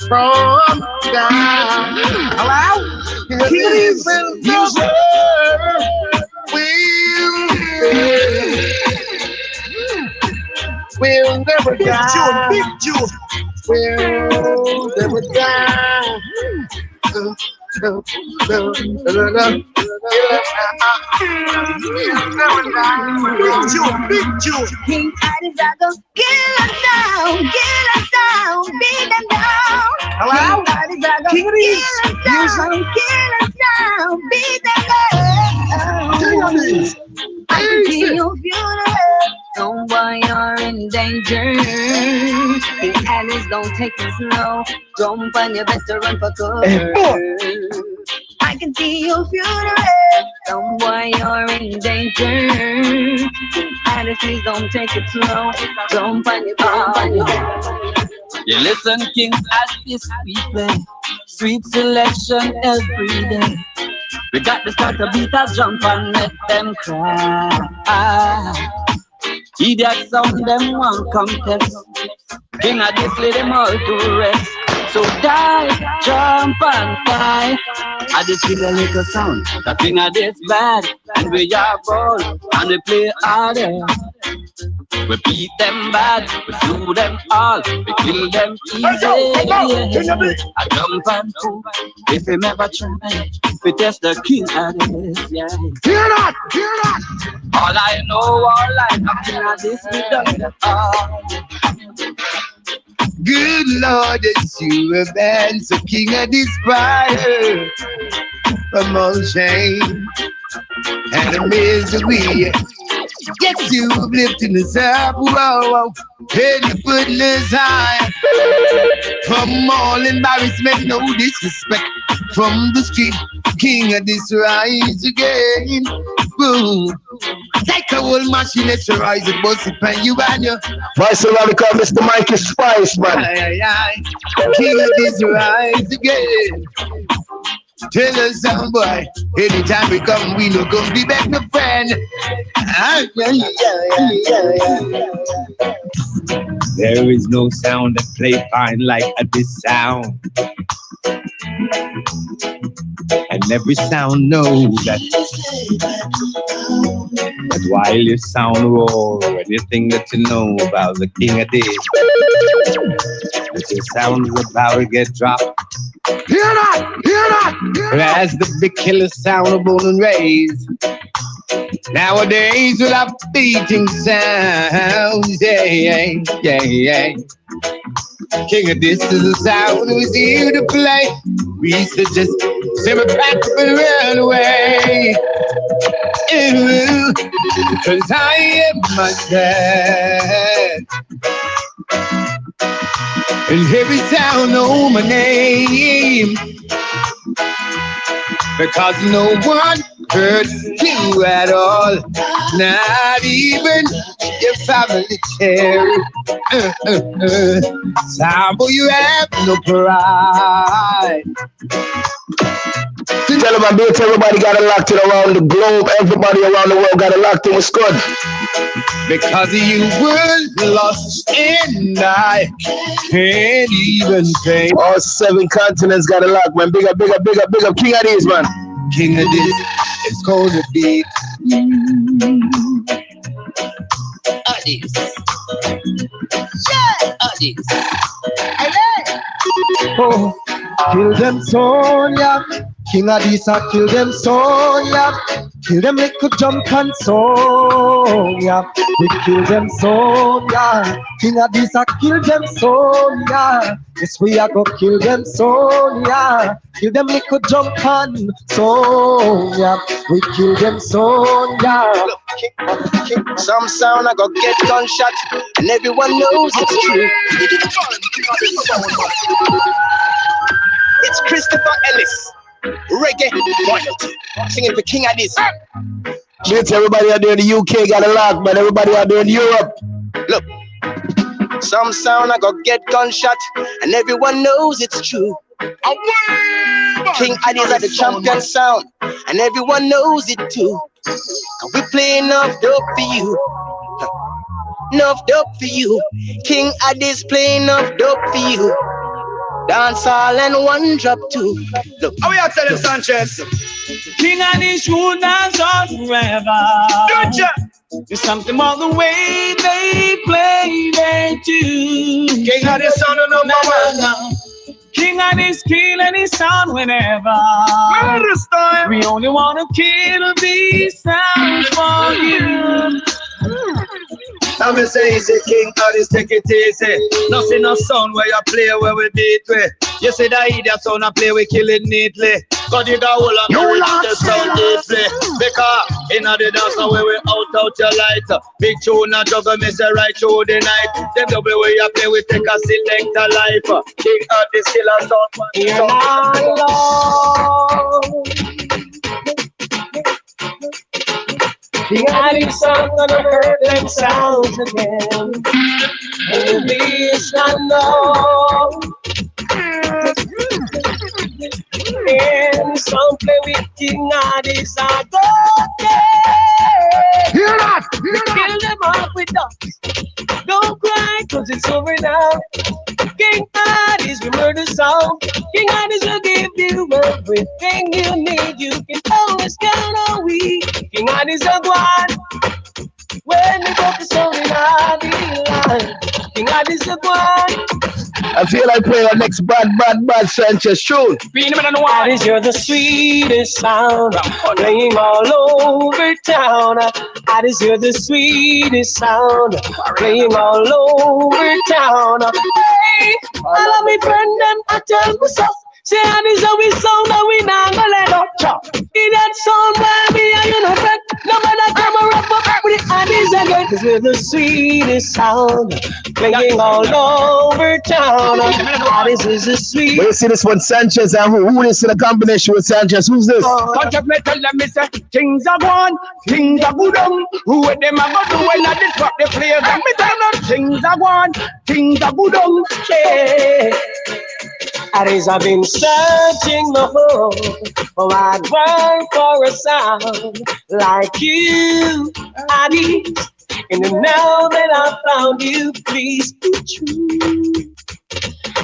from down. Hello? We'll never die. Big Jew. We'll never die. Big Jew. King Addies, I go kill us down, beat them down. Hello? King Addies. Kill us down, beat them down. King Addies. I can see you beautiful. Don't worry, you're in danger. King Addies, don't take it slow. Jump and you better run for cover. I can see you beautiful. Don't worry, you're in danger. King Addies, please don't take it slow. Jump and you You listen, King Addies, we play sweet selection every day. We got to start to beat a jump and let them cry. Idiot sound them one contest. King Addies lay them all to rest. So die, jump and die. I just feel a little sound. The King Addies bad, and we are bold, and we play harder. We beat them bad, we do them all, we kill them easy. I jump and fool, if him ever try, we test the King Addies. Yeah. Hear that! Hear that! All I know, all I know, King Addies, we done it all. Good Lord, it's you have been so King Addies fire from all shame and the misery. Yes, you have lifted us up, whoa, and you putting us high from all embarrassment, no disrespect from the street. King Addies rise again. Boom. Like a old machine, it's a rise and bust it pan you and you. Vice Radical, Mr. Mikey Spice, man. Aye, aye, aye. King Addies rise again. Tell us, some boy, anytime we come, we no come be back no friend. There is no sound that play fine like this sound. And every sound knows that while your sound roar, anything that you know about the King Addies, that your sound is about to get dropped. Hear that! Hear that! Hear that! As the big killer sound of born and raised. Nowadays we'll have beating sounds. Yeah, yeah, yeah, yeah. King Addies is a sound who's here to play. We used to just simmer back up and run away. Ooh, because I am my dad. And every sound know my name, because no one hurts you at all, not even your family cherry. Sambo, you have no pride. Tell them about it, everybody got it locked in around the globe. Everybody around the world got it locked in. What's good? Because you were lost and I can't even pay. All 7 continents got it locked, man. Big up, big up, big up, big up. King Addies, man. King Addies is gonna be Addies. Yeah, Addies. Oh, kill them Sonia. King Addies, I kill them Sonia. Kill them little jump and Sonia. We kill them Sonia. King Addies, I kill them Sonia. Yes, we are gonna kill them Sonia. Kill them little jump and Sonia. We kill them Sonia. Some sound I go get gunshot, and everyone knows it's true. It's Christopher Ellis, reggae royalty, singing for King Addies. It's everybody out there in the UK got it locked, man. Everybody out there in Europe. Look, some sound I go get gunshot, and everyone knows it's true. King Addies are the champion sound, and everyone knows it too. We play enough dope for you, enough dope for you. King Addies play enough dope for you. Dance all and one drop too. Look, how we are telling Sanchez? King Addies should dance on forever. It's something about the way they play their tune. King Addies sound number one. King Addies kill any sound whenever. We only want to kill these sounds for you. I'm going to say easy, King Addies, take it easy. Nothing no sound where you play where we beat with. You see that idiot sound I play, we kill it neatly. Cause you got all of me the sound deeply. Because in the dance now where we out your light. Big tune and juggle me say right through the night. Them double way you play, we take a select a life. King Addies still a King Addies sound gonna hurt them sounds again. And this I know. And some play with King Addies I go there. Hear that! We kill them off with dubs. Don't cry, cause it's over now. King Addies, we murder sound. King Addies will give you everything you need. You can always count on we. King Addies are one. When we got the sound in Addies. Addies the one. I feel like playing our next bad Sanchez tune. Addies, you're the sweetest sound, playing all over town. Addies, you're the sweetest sound, playing all over town. Hey, I love me friend them, I tell me so. Say Addies how we sound and we not gonna let up chop. In that sound baby and you know friend, no matter come and wrap up with the Addies again. Cause we're the sweetest sound, playing all over town. Addies is the sweet. When you see this one, Sanchez, and who is in a combination with Sanchez? Who's this? Contemplate, tell them, me say, things are gone, things are good on. Who with them are going to when I disrupt the players? And me tell them, things are gone, things are good on. Yeah. Addies, I've been searching the whole wide world for a sound like you, Addies. And now that I found you, please be true.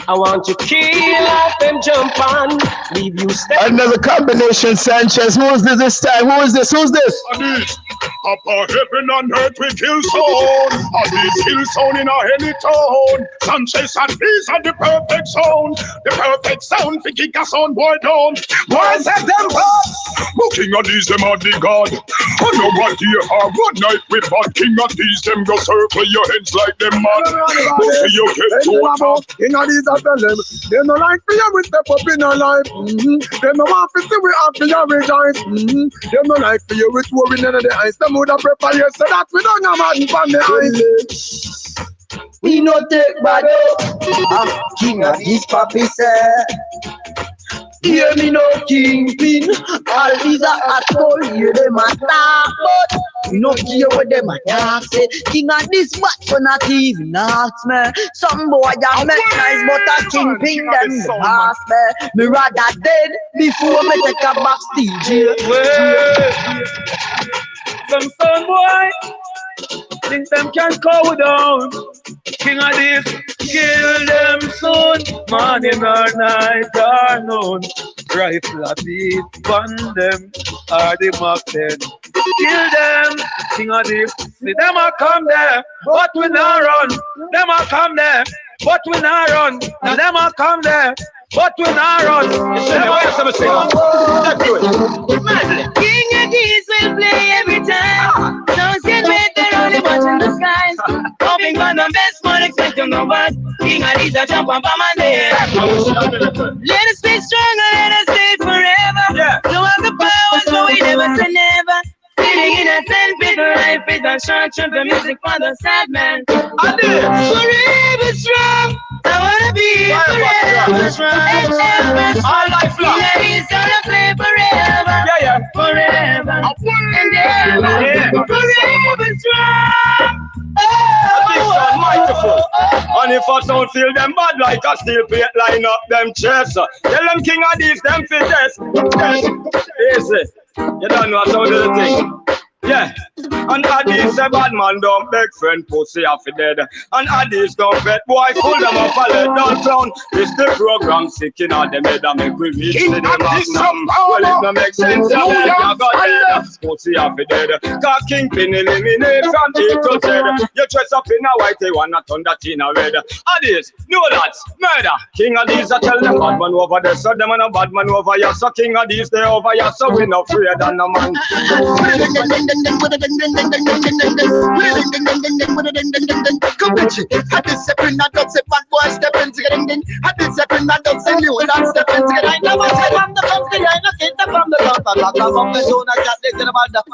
I want to kill off and jump on, leave you standing. Another combination, Sanchez. Who is this this time? Who is this? Who's this? Addies, upper heaven and earth we kill sound. Addies kill sound in any town. Sanchez and these are the perfect sound. The perfect sound for kick a sound boy down. Boy set them up. King Addies them are the god. And nobody have one night with bad King Addies them go circle your heads like them mad. But you get too fast. King Addies I tell them, they no like me with step up in our life. They no want to see we happy and rejoice. They no like for you with worrying in the eyes. Them would have prepared you so that we don't have man from the eyes. We no take bad up. King Addies papi say. Hear me no Kingpin. All these are at all. Hear them a talk, but we no care what them a talk. Say King Addies but for not even ask me. Some boy a make nice, but a Kingpin them the pass me. Me rather dead before me take a backstage. Some son boy think them can go down. King Addies kill them soon. Morning or night or noon. Rifle a beat on them or the Mach 10. Kill them, King Addies. See them a come there, but we not run. Them a come there, but we not run. And them a come there, but we not run. King Addies will play every time. Sounds get better, only watching the skies. Hoping for the best, but expecting the worst. King Addies a jump up on my name. Let us be stronger, let us stay forever. No other powers, but we never say never. Sitting in a 10-feet life with a short trip of music for the sad man. Forever strong, I wanna be forever strong. All life long. King Addies gonna play forever, forever and ever, forever strong. Addiction microphone. And if I don't feel them bad like a steel plate, line up them chests. Tell them King Addies them fittest. Easy. You don't know how to do the thing. Yeah, and Addies a bad man don't beg friend pussy off dead. And Addies don't bet boy full them up a let down clown. It's the program sick in all them head and make we reach to them magnum. Well it no make sense you got dead. Pussy off dead. Cause Kingpin eliminate from A to Z. You dress up in a white they wanna turn that in a red. Addies, no lads, murder. King Addies a tell them bad man over there. So them and a bad man over here. So King Addies they over here. So we no afraid of no man. Come with you. I discipline that does it, bad boy stepping together. I discipline that does it, you that stepping together. I never said I'm the first thing, I know it from the top. I got from the zone, I got this in about the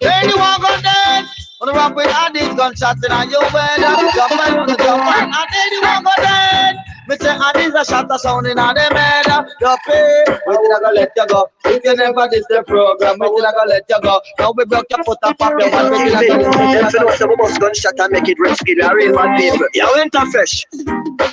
anyone go dance? On the rock with Addies gunshots in your bed. Jump on the jump and anyone go dance? Me say Addies a shot a sound in a them head. You pay, we did not let you go. If you never did the program, we did not let you go. Now we broke your foot and pop your one. We did not let you go. So we must gunshot and make it risky. We are real bad people. You went a fish.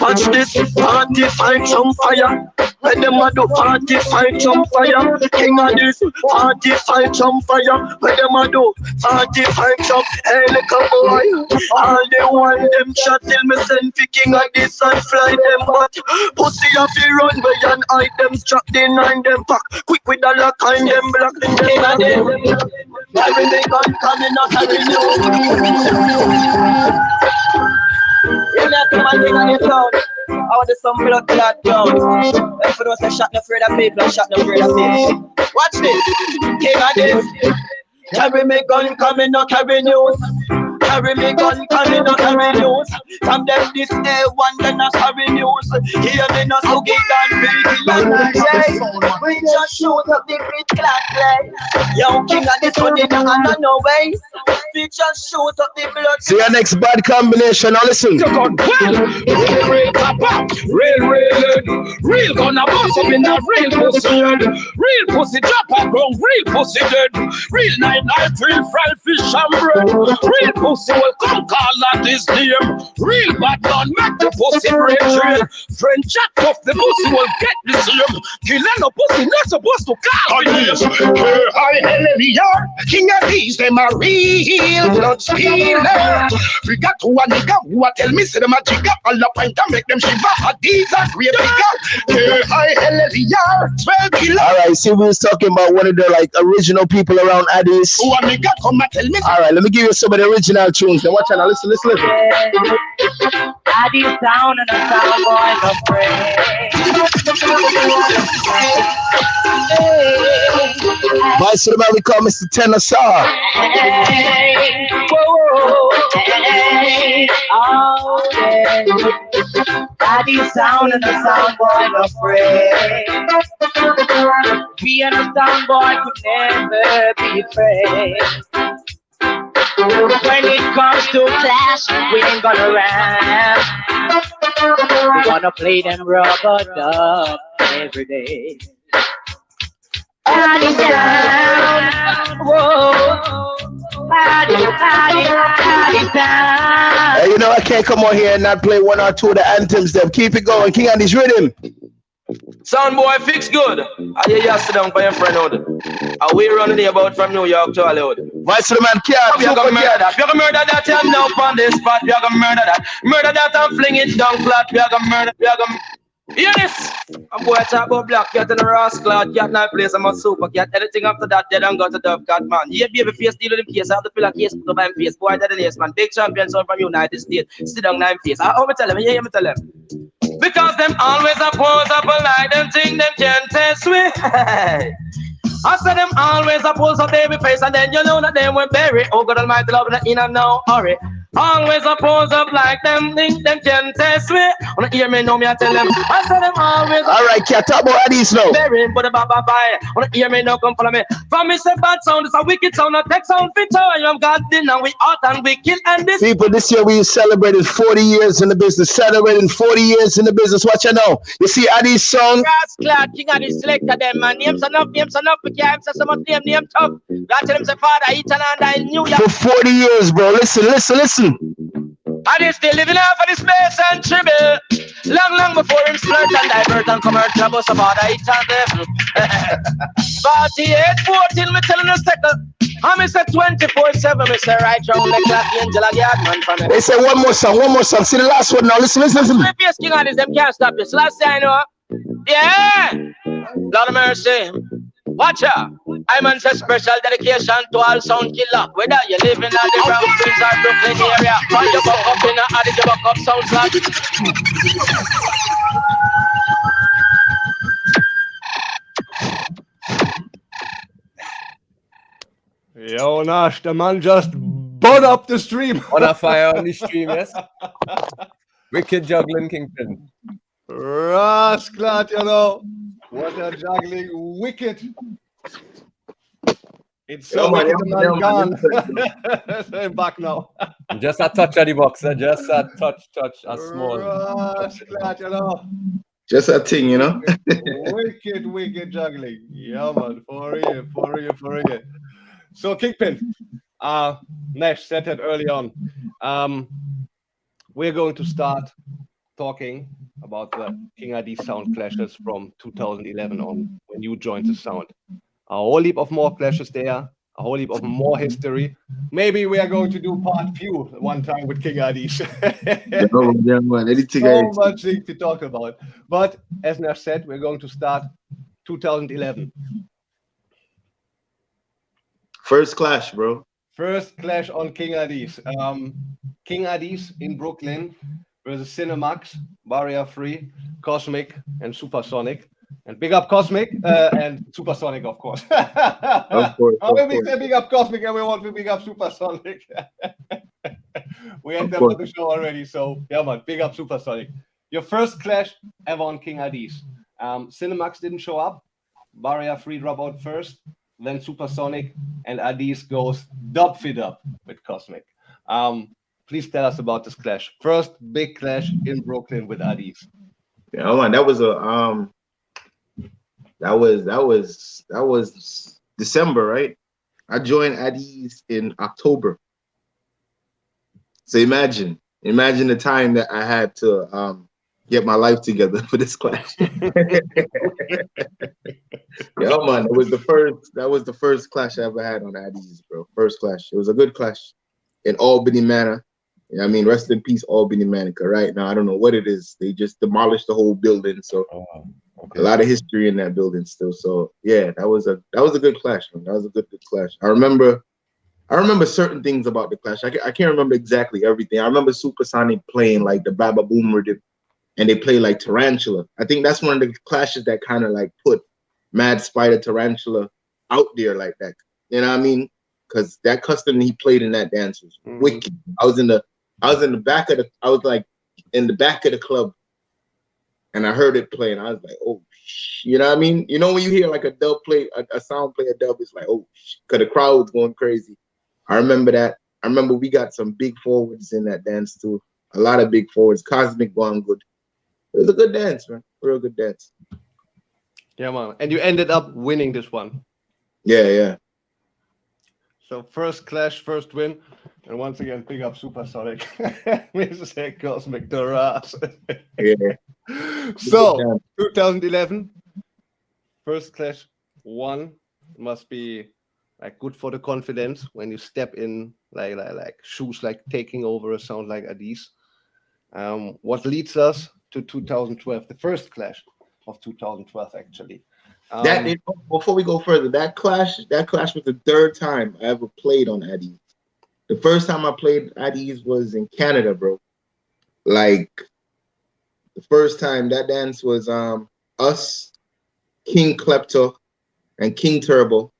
Watch this party fight some fire. When them a do party fight some fire. King Addies party fight some fire. When them a do party fight some. Hey little boy, all they want them shot till me send for King Addies and fly them. But pussy off the runway and hide them strap the 9 them pack. Quick with the lock and them block them. Carry me gun coming out carry you. man, King Addies Sound. I want to some blood clot down. If you don't say shot no afraid of people, shot no afraid of people. Watch this, King Addies. Carry me gun, coming no carry news. Carry me gun, coming no carry news. From them this A1, then I carry news. Hear me no so get down, big and say. We just shoot up the big class play. Yo, King Addies one in the no way. We just shoot up the blood. See your next bad combination. Now listen. Real papa, real gonna bust up in that real pussy head. Real pussy drop a ground, real pussy dead. Real night, real fried fish and bread. Real pussy will come call at this name. Real bad man make the pussy break trail. French chat off the pussy will get the same. Killing the pussy not supposed to call me. Hallelujah, King Addies, them a real blood spiller. We got to a nigga who a tell me say them a jigger. All the point to make them shiver. These are great nigga. Hallelujah, 12 killer. All right, see, we was talking about one of the like original people around Addies. Who a nigga come and tell me. All right, let me give you some of the original tunes. Now watch out, now listen. Addies Sound and a sound boy no afraid. Vice to the man we call Mr. Tenor Saw. Addies Sound and a sound boy no afraid. We and a sound boy could never be afraid. When it comes to clash, we ain't gonna rap. We gonna play them rubber dub every day. Addies Sound, whoa. Addies Sound. Hey, you know I can't come on here and not play one or two of the anthems. Them keep it going. King Addies rhythm. Sound boy fix good. I hear you sit down for your friend out. Are we running here about from New York to Hollywood? Vice to the man can't. We are gonna murder that. We are gonna murder that. You know on this spot. We are gonna murder that. Murder that and fling it down flat. We are gonna murder. We are gonna. Hear this. I'm boy talk about black cat and a rascal cat. Now place I'm a super cat. Anything after that, they don't go to Dub cat man. Yeah, baby face deal with him case. I have to fill a case put up face. Boy, that is man. Big champion son from United States. Sit down nine face. I over tell him. Yeah, me tell him. Because them always oppose up a lie. Them think them can't test me. I said them always oppose a baby face, and then you know that they will bury. Oh God Almighty, love in a no hurry. Always oppose up like them, think them can test me. Wanna hear me, know me, I tell them. I said them always. All right, can't talk about Addies now. Bury, but the baba bye. Wanna hear me, no come follow me. From me say bad sound, it's a wicked sound, a tech sound fit. I am God dinner, we out and we kill and this. People, this year we celebrated 40 years in the business. Celebrating 40 years in the business. Watch you know. You see Addies Sound. Rascal, King Addies selector them, man. Names enough, we can't say so much name tough. God tell them say father, each and I knew ya. For 40 years, bro. Listen. And he's still living off of the space and tribble. Long before him splurt and divert and commercial about each and them. 48, 14, me telling a second. I say 24/7, me say right round the clock, angel of God, man, from me. They say one more song. See the last one now. Listen. The face King Addies, them can't stop this. Last thing I know. Yeah! Lord of mercy. Watch out. I man say special dedication to all sound killer. Whether you live in the Brown Queens or Brooklyn area, or you buck up in the Addies, you buck up Soundclash. Yo, Nash, the man just burn up the stream. On a fire on the stream, yes. Wicked juggling Kingpin. Rascal, you know. What a juggling wicked. It's so wicked, the man gone. I'm back now. Just a touch of the boxer, just a touch, a small. Rascal, you know. Just a thing, you know. wicked juggling. Yeah, man, for you. So, Kingpin, Nash said that early on. We're going to start talking about the King Addies Sound clashes from 2011 on, when you joined the Sound. A whole heap of more clashes there, a whole heap of more history. Maybe we are going to do part few one time with King Addies. So much things to talk about. But as Nash said, we're going to start 2011. First clash, bro. First clash on King Addies. King Addies in Brooklyn versus Cinemax, Barrier Free, Cosmic, and Supersonic. And big up Cosmic and Supersonic, of course. Of course, When we say big up Cosmic, everyone will big up Supersonic. We had them on the show already, so yeah, man, big up Supersonic. Your first clash ever on King Addies. Cinemax didn't show up. Barrier Free drop out first, then Supersonic, and Addies goes dub with Cosmic. Please tell us about this clash. First big clash in Brooklyn with Addies. Yeah, man, that was a that was December, right? I joined Addies in October. So imagine the time that I had to get my life together for this clash. Yeah, man, that was the first clash I ever had on Addies, bro. First clash. It was a good clash in Albany Manor. Yeah, I mean, rest in peace, Albany Manica. Right now, I don't know what it is. They just demolished the whole building, so a lot of history in that building still. So yeah, that was a good clash, man. That was a good clash. I remember certain things about the clash. I can't remember exactly everything. I remember Supersonic playing like the Baba Boom rhythm, and they play like Tarantula. I think that's one of the clashes that kind of like put Mad Spider Tarantula out there like that. You know what I mean? Because that custom he played in that dance was wicked. I was in the back of the club, and I heard it playing. I was like, oh, you know what I mean? You know when you hear like a dub play, a sound play a dub, it's like, oh, because the crowd was going crazy. I remember that. I remember we got some big forwards in that dance too. A lot of big forwards. Cosmic going good. It was a good dance, man. Real good dance. Yeah, man. And you ended up winning this one. Yeah. So first clash, first win. And once again, big up Supersonic. Mrs. Cosmic Doras. Yeah. So 2011, first clash won. Must be like good for the confidence when you step in like shoes like taking over a sound like Addies. What leads us to 2012, the first clash of 2012 actually. Before we go further, that clash was the third time I ever played on Addies. The first time I played Addies was in Canada, bro. Like the first time that dance was us, King Klepto, and King Turbo.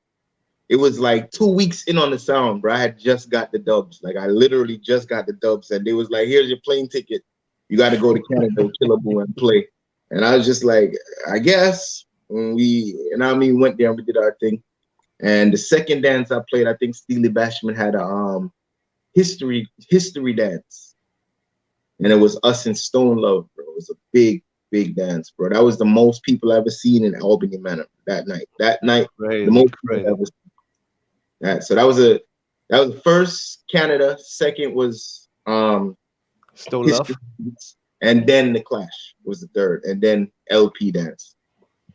It was like 2 weeks in on the sound, bro. I had just got the dubs. Like I literally just got the dubs, and they was like, "Here's your plane ticket. You got to go to Canada, Killaboo, and play." And I was just like, "I guess." And we went there and we did our thing. And the second dance I played, I think Steely Bashman had a history dance, and it was us and Stone Love, bro. It was a big dance, bro. That was the most people I ever seen in Albany Manor that night. The most people I ever seen. So that was the first Canada. Second was Stone Love, and then the Clash was the third, and then LP dance.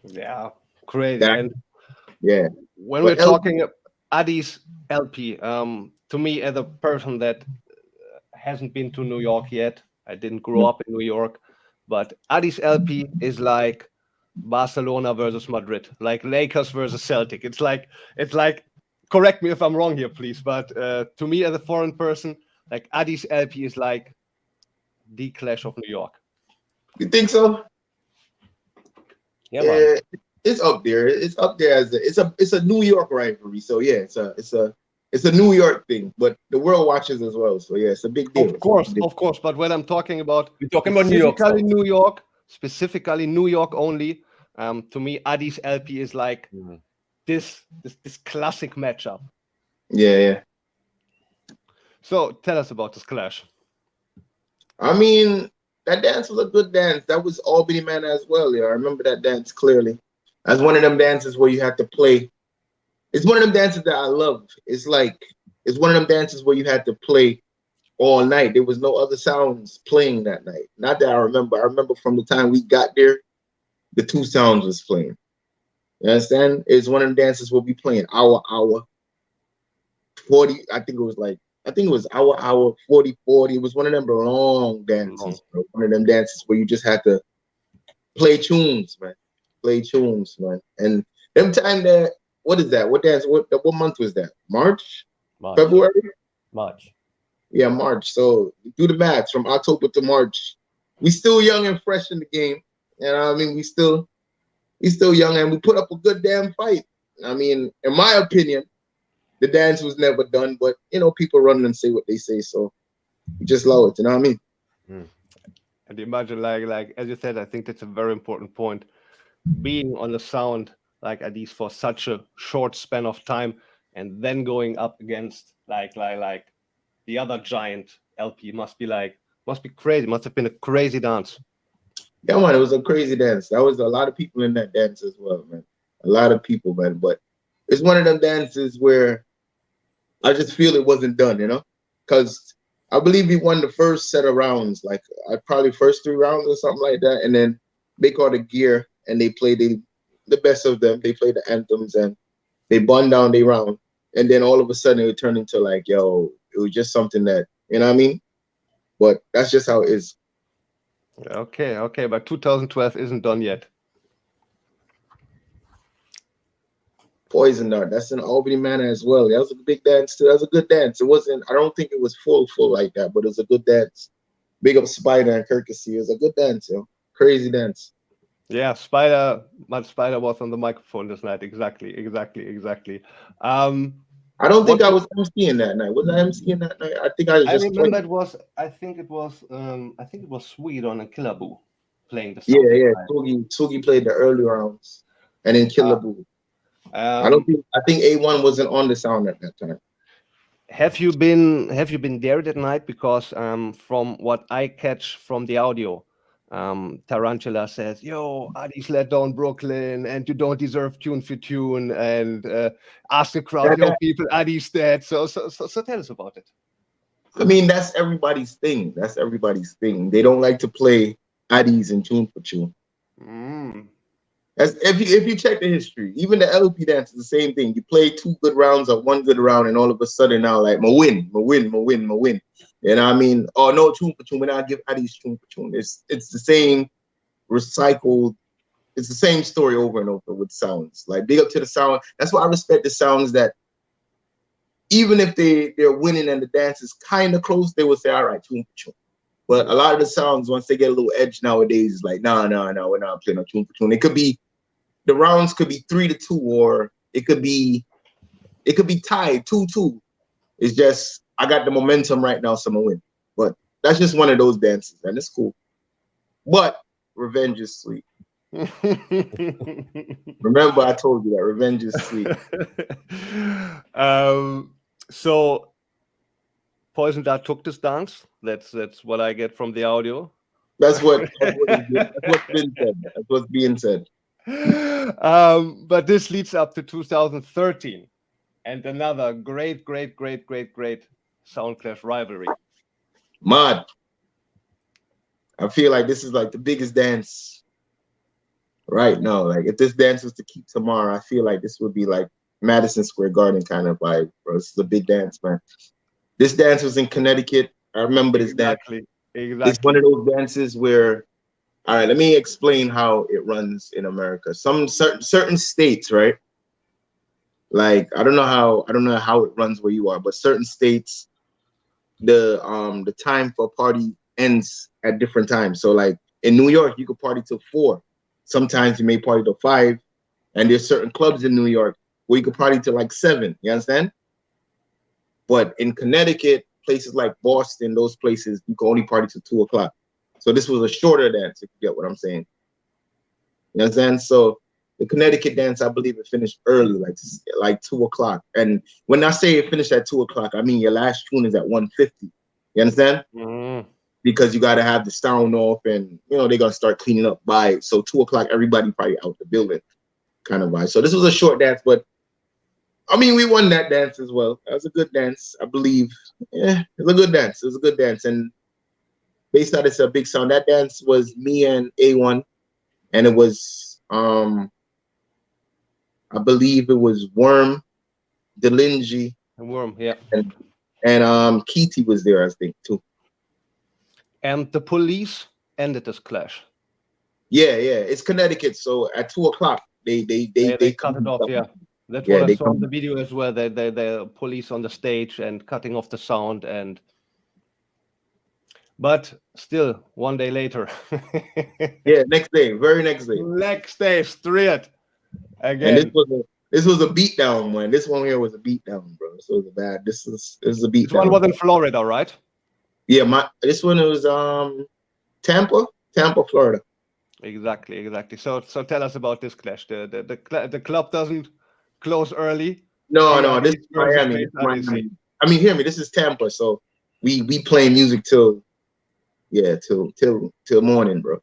Yeah, great. Yeah. When we're talking Addies LP, to me as a person that hasn't been to New York yet, I didn't grow up in New York, but Addies LP is like Barcelona versus Madrid, like Lakers versus Celtic. It's like, correct me if I'm wrong here, please, but to me as a foreign person, like Addies LP is like the Clash of New York. You think so? Yeah, it's up there. It's up there as it's a New York rivalry. So yeah, it's a New York thing, but the world watches as well. So yeah, it's a big deal. Of course. But when I'm talking about, New York, specifically New York only. To me, Addies LP is like this classic matchup. Yeah. So tell us about this clash. I mean, that dance was a good dance. That was Albany Man as well. Yeah, I remember that dance clearly. That's one of them dances where you have to play. It's one of them dances that I love. It's one of them dances where you had to play all night. There was no other sounds playing that night. Not that I remember. I remember from the time we got there, the two sounds was playing. You understand? It's one of them dances we'll be playing hour 40. I think it was hour 40. It was one of them long dances, bro. One of them dances where you just had to play tunes, man. And them time that, what is that? What dance? What month was that? March? March. February? March. Yeah, March. So do the math from October to March. We still young and fresh in the game. You know what I mean? We still young and we put up a good damn fight. I mean, in my opinion, the dance was never done, but you know, people run and say what they say, so we just love it, you know what I mean? And imagine like as you said, I think that's a very important point. Being on the sound like at least for such a short span of time and then going up against like the other giant LP must be crazy. Must have been a crazy dance. Yeah, man, it was a crazy dance. That was a lot of people in that dance as well, man. A lot of people, man. But it's one of them dances where I just feel it wasn't done, you know? Because I believe we won the first set of rounds, like probably first 3 rounds or something like that. And then they called the gear and they played the best of them. They played the anthems and they bun down the round. And then all of a sudden it turned into like, yo, it was just something that, you know what I mean? But that's just how it is. Okay, but 2012 isn't done yet. Poison Dart, that's in Albany Manor as well. That was a big dance too. That was a good dance. It wasn't, I don't think it was full like that, but it was a good dance. Big up Spider and Kirkesy. It was a good dance, yo. Crazy dance. Yeah, Spider was on the microphone this night. Exactly. I don't think I was emceeing that night. Was I emceeing that night? I think I was just. I remember it was. I think it was Sweden and Killaboo playing the sound. Yeah. Sugi played the early rounds, and then Killaboo. I think A1 wasn't on the sound at that time. Have you been there that night? Because from what I catch from the audio, Tarantula says, "Yo, Addies let down Brooklyn, and you don't deserve tune for tune." And ask the crowd, "Yo, people, Addies dead." So tell us about it. I mean, that's everybody's thing. They don't like to play Addies and tune for tune. As if you check the history, even the LP dance is the same thing. You play 2 good rounds or 1 good round, and all of a sudden now like ma win. You know what I mean? Oh no, tune for tune. When I give Addies tune for tune, it's the same recycled. It's the same story over and over with sounds. Like big up to the sound. That's why I respect the sounds that even if they're winning and the dance is kind of close, they will say, all right, tune for tune. But a lot of the sounds, once they get a little edge nowadays, is like, no, we're not playing a tune for tune. It could be, the rounds could be 3-2, or it could be tied 2-2. It's just, I got the momentum right now, so I'm gonna win. But that's just one of those dances, and it's cool. But revenge is sweet. Remember, I told you that revenge is sweet. So Poison Dart took this dance. That's what I get from the audio. That's what's being said. But this leads up to 2013 and another great Soundclash rivalry. Mad. I feel like this is like the biggest dance right now. Like if this dance was to keep tomorrow, I feel like this would be like Madison Square Garden kind of vibe, bro. This is a big dance, man. This dance was in Connecticut. I remember this dance. Exactly. It's one of those dances where, all right, let me explain how it runs in America. Some certain states, right? Like I don't know how it runs where you are, but certain states, the time for a party ends at different times. So like in New York, you could party till 4. Sometimes you may party till 5, and there's certain clubs in New York where you could party till like 7. You understand? But in Connecticut, places like Boston, those places, you can only party till 2 o'clock. So this was a shorter dance, if you get what I'm saying. You understand? So the Connecticut dance, I believe it finished early, like 2 o'clock. And when I say it finished at 2 o'clock, I mean your last tune is at 1:50. You understand? Because you got to have the sound off, and you know they're gonna start cleaning up by 2 o'clock. Everybody probably out the building, kind of vibe. So this was a short dance, but I mean we won that dance as well. That was a good dance, I believe. Yeah, it was a good dance. It was a good dance, and based on it's a big sound. That dance was me and A1, and it was I believe it was Worm, Delingy, and Worm, yeah, and Keity was there, I think, too. And the police ended this clash. Yeah, it's Connecticut. So at 2 o'clock, they cut it off. Yeah, that's what I saw in the video as well. The police on the stage and cutting off the sound, and but still 1 day later. Yeah, next day, very next day. Next day, straight And again. this was a beatdown one. This one here was a beatdown, bro. This was a bad. This is a beatdown. This one was in Florida, right? Yeah, this one was Tampa, Florida. Exactly. So tell us about this clash. The club doesn't close early. No, this is Miami. I mean, hear me. This is Tampa, so we playing music till morning, bro.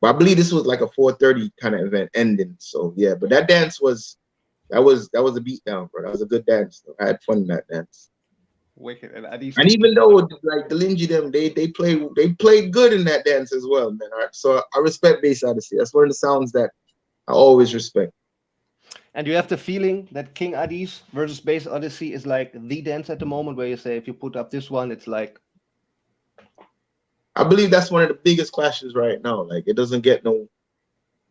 But I believe this was like a 4:30 kind of event ending. So yeah, but that dance was a beatdown, bro. That was a good dance. Though. I had fun in that dance. Wicked. And even though like the Lingy them, they played good in that dance as well, man. All right? So I respect Bass Odyssey. That's one of the sounds that I always respect. And you have the feeling that King Addies versus Bass Odyssey is like the dance at the moment, where you say if you put up this one, it's like. I believe that's one of the biggest clashes right now. Like it doesn't get no.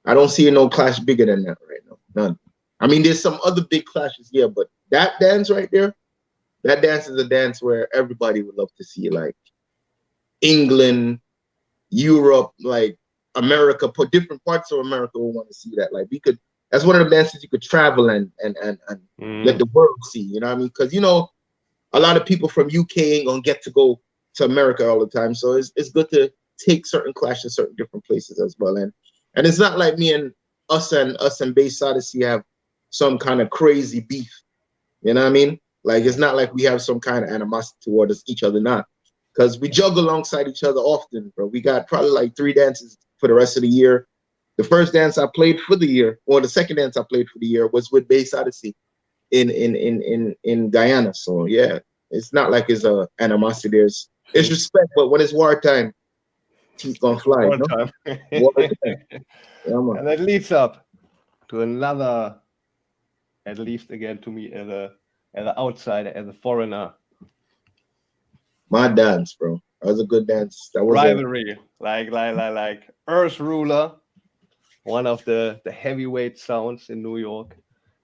I don't see no clash bigger than that right now. None. I mean, there's some other big clashes, yeah, but that dance right there. That dance is a dance where everybody would love to see, like England, Europe, like America, put different parts of America will want to see that. Like that's one of the dances you could travel and let the world see. You know what I mean? Because a lot of people from UK ain't gonna get to go to America all the time, so it's good to take certain clashes certain different places as well. And it's not like me and us and Bass Odyssey have some kind of crazy beef. You know what I mean? Like, it's not like we have some kind of animosity towards each other, not. Because we juggle alongside each other often, bro. We got probably like 3 dances for the rest of the year. The first dance I played for the year, or the second dance I played for the year, was with Bass Odyssey in Guyana. So yeah, it's not like it's a animosity. It's respect, but when it's wartime, teeth gonna fly. Wartime. Yeah, man. And that leads up to another, at least again to me as an outsider, as a foreigner. My dance, bro. That was a good dance. That was rivalry, like Earth Ruler, one of the heavyweight sounds in New York,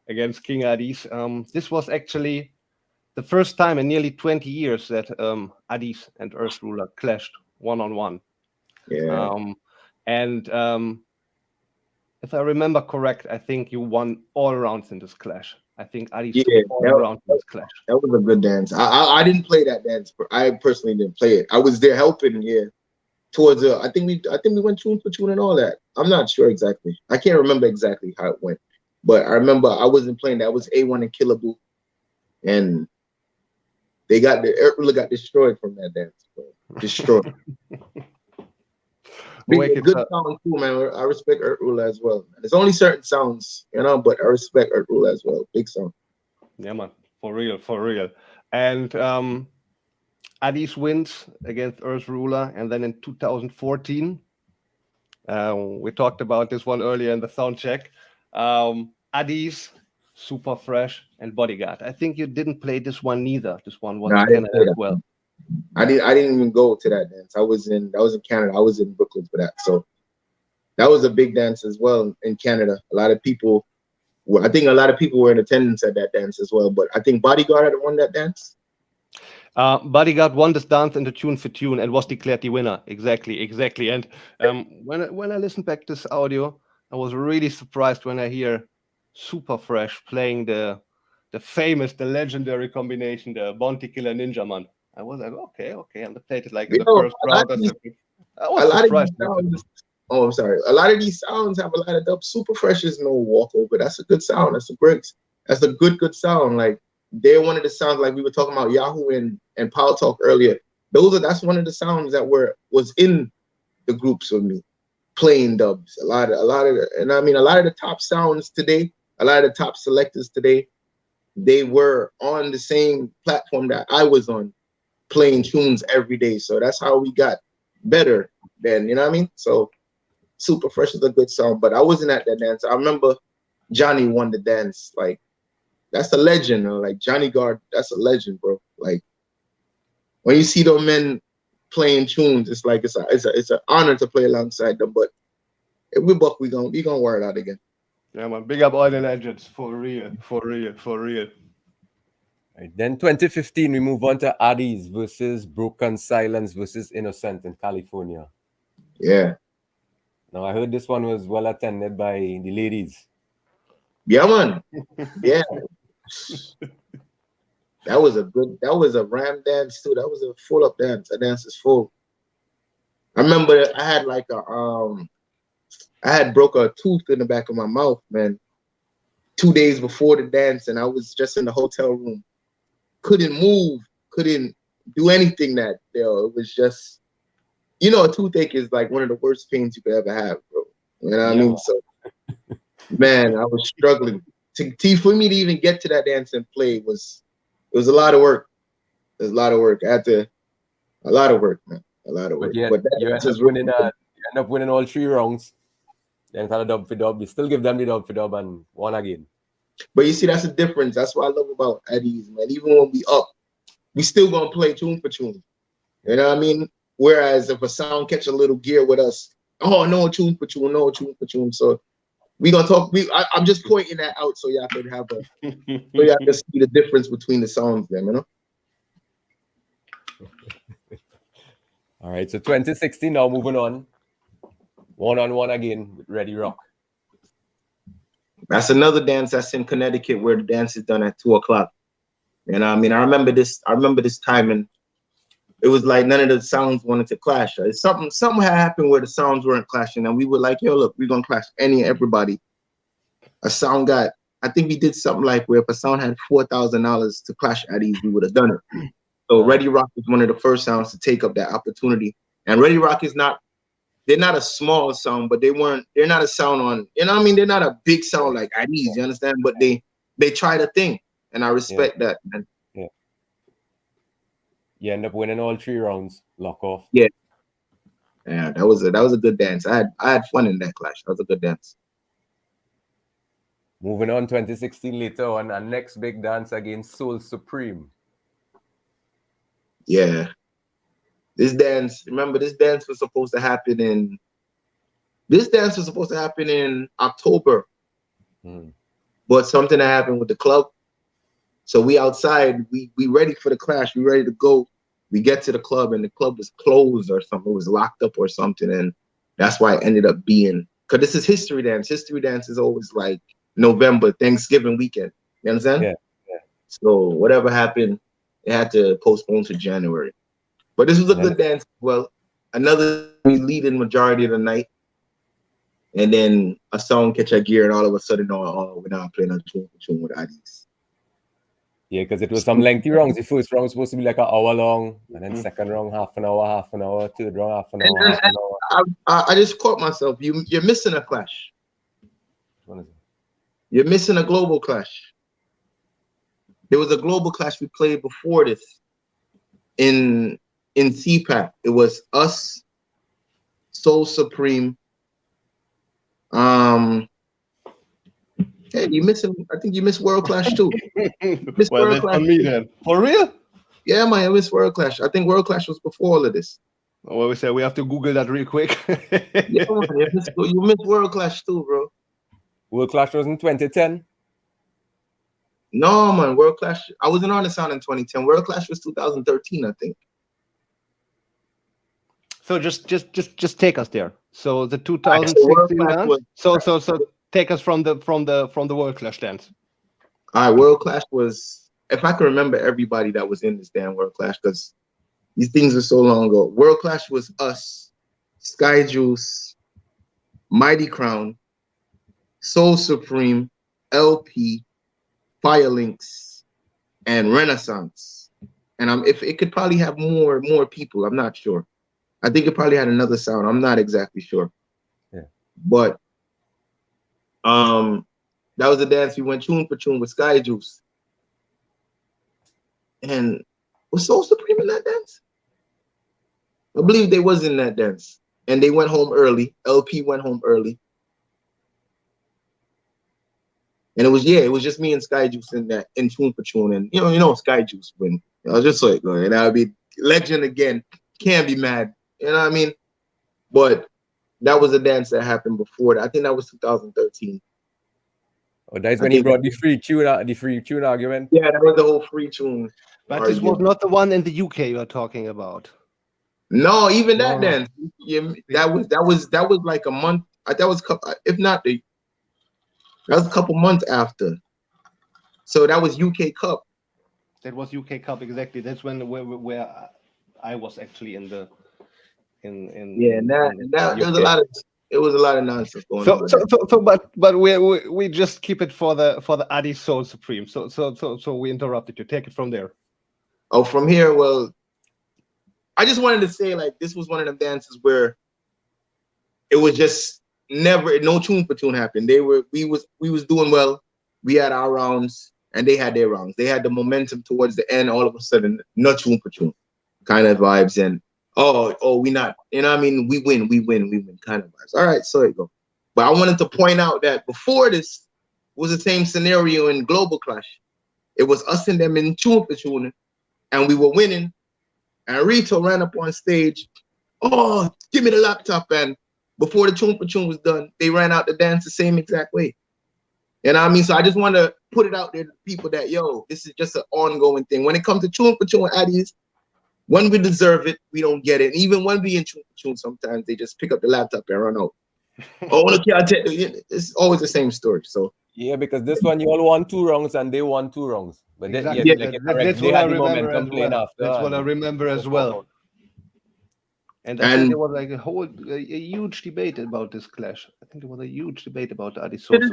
against King Addies. This was actually the first time in nearly 20 years that Addies and Earth Ruler clashed one-on-one. Yeah. If I remember correct, I think you won all rounds in this clash. I think Addies Yeah, took all rounds in this clash. That was a good dance. I didn't play that dance, but I personally didn't play it. I was there helping, yeah. Towards I think we went tune for tune and all that. I'm not sure exactly. I can't remember exactly how it went, but I remember I wasn't playing. That was A1 and Killer Boo, and Earth Ruler got destroyed from that dance, bro. Destroyed. Good sound too, man. I respect Earth Ruler as well. There's only certain sounds, but I respect Earth Ruler as well. Big sound. Yeah, man. For real. And Addies wins against Earth Ruler, and then in 2014, we talked about this one earlier in the sound check. Addies, Super Fresh, and Bodyguard. I think you didn't play this one neither. This one was in Canada as well. I didn't even go to that dance. I was in Canada. I was in Brooklyn for that. So that was a big dance as well in Canada. I think a lot of people were in attendance at that dance as well. But I think Bodyguard had won that dance. Bodyguard won this dance in the tune for tune and was declared the winner. Exactly. And when I listened back to this audio, I was really surprised when I hear Super Fresh playing the famous, the legendary combination, the Bounty Killer Ninja Man. I was like, okay, and they played it like in the first round. I was surprised. I'm sorry. A lot of these sounds have a lot of dubs. Super Fresh is no walkover. That's a good sound. That's a good sound. Like, they're one of the sounds, like we were talking about Yahoo and Power Talk earlier. That's one of the sounds that was in the groups with me playing dubs. A lot of the top sounds today, a lot of the top selectors today, they were on the same platform that I was on, playing tunes every day. So that's how we got better then, you know what I mean? So Super Fresh is a good song, but I wasn't at that dance. I remember Johnny won the dance. Like, that's a legend, like Johnny Guard, that's a legend, bro. Like, when you see those men playing tunes, it's like it's an honor to play alongside them. But if we buck, we gonna wear it out again. Yeah, man. Big up all the legends, for real. Right. Then 2015, we move on to Addies versus Broken Silence versus Innocent in California. Yeah. Now I heard this one was well attended by the ladies. Yeah, man. Yeah. That was a ram dance too. That was a full up dance. That dance is full. I remember I had like I had broke a tooth in the back of my mouth, man. 2 days before the dance, and I was just in the hotel room. Couldn't move, couldn't do anything that day. It was just, a toothache is like one of the worst pains you could ever have, bro. You know what I mean? So, man, I was struggling. For me to even get to that dance and play it was a lot of work. It was a lot of work. A lot of work, man. A lot of work. But you end up winning all 3 rounds. Then for the dub for dub, you still give them the dub for dub and one again. But you see, that's the difference. That's what I love about Addies, man. Even when we up, we still gonna play tune for tune. You know what I mean? Whereas if a sound catch a little gear with us, oh, no tune for tune, no tune for tune. So we gonna talk. I'm just pointing that out so y'all can have so y'all can see the difference between the songs, them, you know. All right, so 2016 now, moving on. One-on-one again with Ready Rock. That's another dance that's in Connecticut where the dance is done at 2 o'clock. And I mean, I remember this time, and it was like none of the sounds wanted to clash. Something had happened where the sounds weren't clashing, and we were like, yo, look, we're gonna clash everybody. A sound got, I think we did something like where if a sound had $4,000 to clash Addies, we would have done it. So Ready Rock was one of the first sounds to take up that opportunity. And Ready Rock is not, they're not a small sound, but they're not a sound on, you know what I mean? They're not a big sound like Addies, you understand? But they tried a thing, and I respect that, man. Yeah. You end up winning all 3 rounds, lock off. Yeah. Yeah, that was a good dance. I had fun in that clash. That was a good dance. Moving on, 2016 later on, our next big dance against Soul Supreme. Yeah. This dance was supposed to happen in October. But something happened with the club. So we outside, we ready for the clash, we ready to go. We get to the club and the club was closed or something. It was locked up or something. And that's why it ended up being, because this is History Dance. History Dance is always like November, Thanksgiving weekend. You understand? Yeah. So whatever happened, it had to postpone to January. But this was a good dance. Well, another leading majority of the night. And then a song catch a gear, and all of a sudden, we're not playing a tune with Addies. Yeah, because it was some lengthy rounds. The first round was supposed to be like an hour long, and then second round half an hour, third round half an hour. I just caught myself. You're missing a clash. What is it? You're missing a global clash. There was a global clash we played before this in CPAC. It was us, Soul Supreme. Hey, you missing? I think you missed World Clash too. Well, that's on me then. For real? Yeah, man, I missed World Clash. I think World Clash was before all of this. Well, we say we have to Google that real quick. Yeah, man, you missed World Clash too, bro. World Clash was in 2010. No, man, World Clash. I wasn't on the sound in 2010. World Clash was 2013, I think. So just take us there. So the 2016 dance. So take us from the World Clash dance. All right, World Clash was, if I can remember everybody that was in this damn World Clash, because these things are so long ago. World Clash was us, Sky Juice, Mighty Crown, Soul Supreme, LP, Firelinks, and Renaissance. And if it could probably have more people, I'm not sure. I think it probably had another sound. I'm not exactly sure. Yeah. But that was a dance we went tune for tune with Sky Juice. And was Soul Supreme in that dance? I believe they was in that dance. And they went home early. LP went home early. And it was just me and Sky Juice in tune for tune. And you know Sky Juice when I was just like, and I'll be legend again. Can't be mad. You know what I mean? But that was a dance that happened before that. I think that was 2013. Oh, that's when he brought the free tune argument. Yeah, that was the whole free tune. But this was not the one in the UK you're talking about. No, even that No. then. Yeah, that was like a month. That was if not that was a couple months after. So that was UK Cup. That was UK Cup, exactly. That's when where I was actually in the there was a lot of nonsense going on. But we just keep it for the Addies Soul Supreme. So we interrupted you. Take it from there. Oh, from here, well, I just wanted to say, like, this was one of them dances where it was just no tune for tune happened. We was doing well. We had our rounds and they had their rounds. They had the momentum towards the end. All of a sudden, no tune for tune kind of vibes. And we not, you know what I mean? We win kind of vibes. All right, so you go. But I wanted to point out that before this was the same scenario in Global Clash. It was us and them in tune for tune, and we were winning. And Rito ran up on stage, oh, give me the laptop. And before the tune for tune was done, they ran out the dance the same exact way. You know what I mean? So I just want to put it out there to people that, yo, this is just an ongoing thing. When it comes to tune for tune Addies, when we deserve it, we don't get it. And even when we in tune for tune, sometimes they just pick up the laptop and run out. It's always the same story. So yeah, because this one you all won 2 rounds and they won 2 rounds. But exactly. That's what I remember as well. That's what I remember as well. And I think there was like a huge debate about this clash. I think there was a huge debate about the Addies Soul. To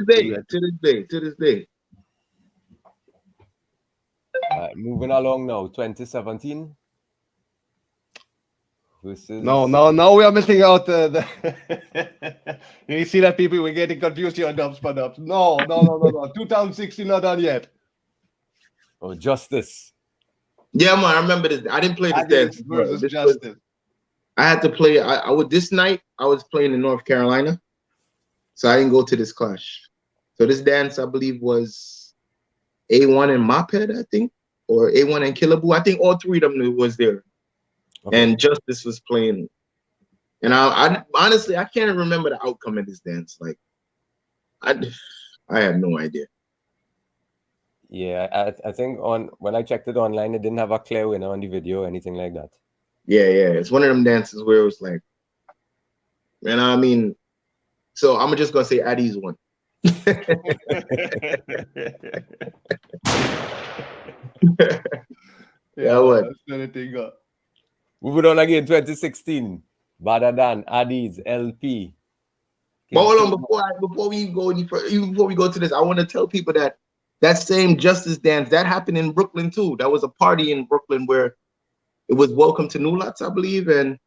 this day. Moving along now, 2017. No, we are missing out the you see that, people? We're getting confused here on Dubs PON DUBS. No. 2016 not done yet. Oh, Justice. Yeah, man, I remember this. I didn't play this dance. Versus Justice. I had to play. I would this night. I was playing in North Carolina, so I didn't go to this clash. So this dance, I believe, was A1 and Moped, I think, or A1 and Killaboo. I think all 3 of them was there. Okay. And Justice was playing. And I honestly, I can't remember the outcome of this dance. Like, I have no idea. Yeah, I think when I checked it online, it didn't have a clear winner on the video or anything like that. Yeah. It's one of them dances where it was like, man, I mean, so I'm just gonna say Addies won. Yeah, what? Moving on again, 2016. Better Than Addies LP. But hold on, before we go any further, even before we go to this, I want to tell people that same Justice dance that happened in Brooklyn too. That was a party in Brooklyn where it was Welcome to New Lots, I believe. And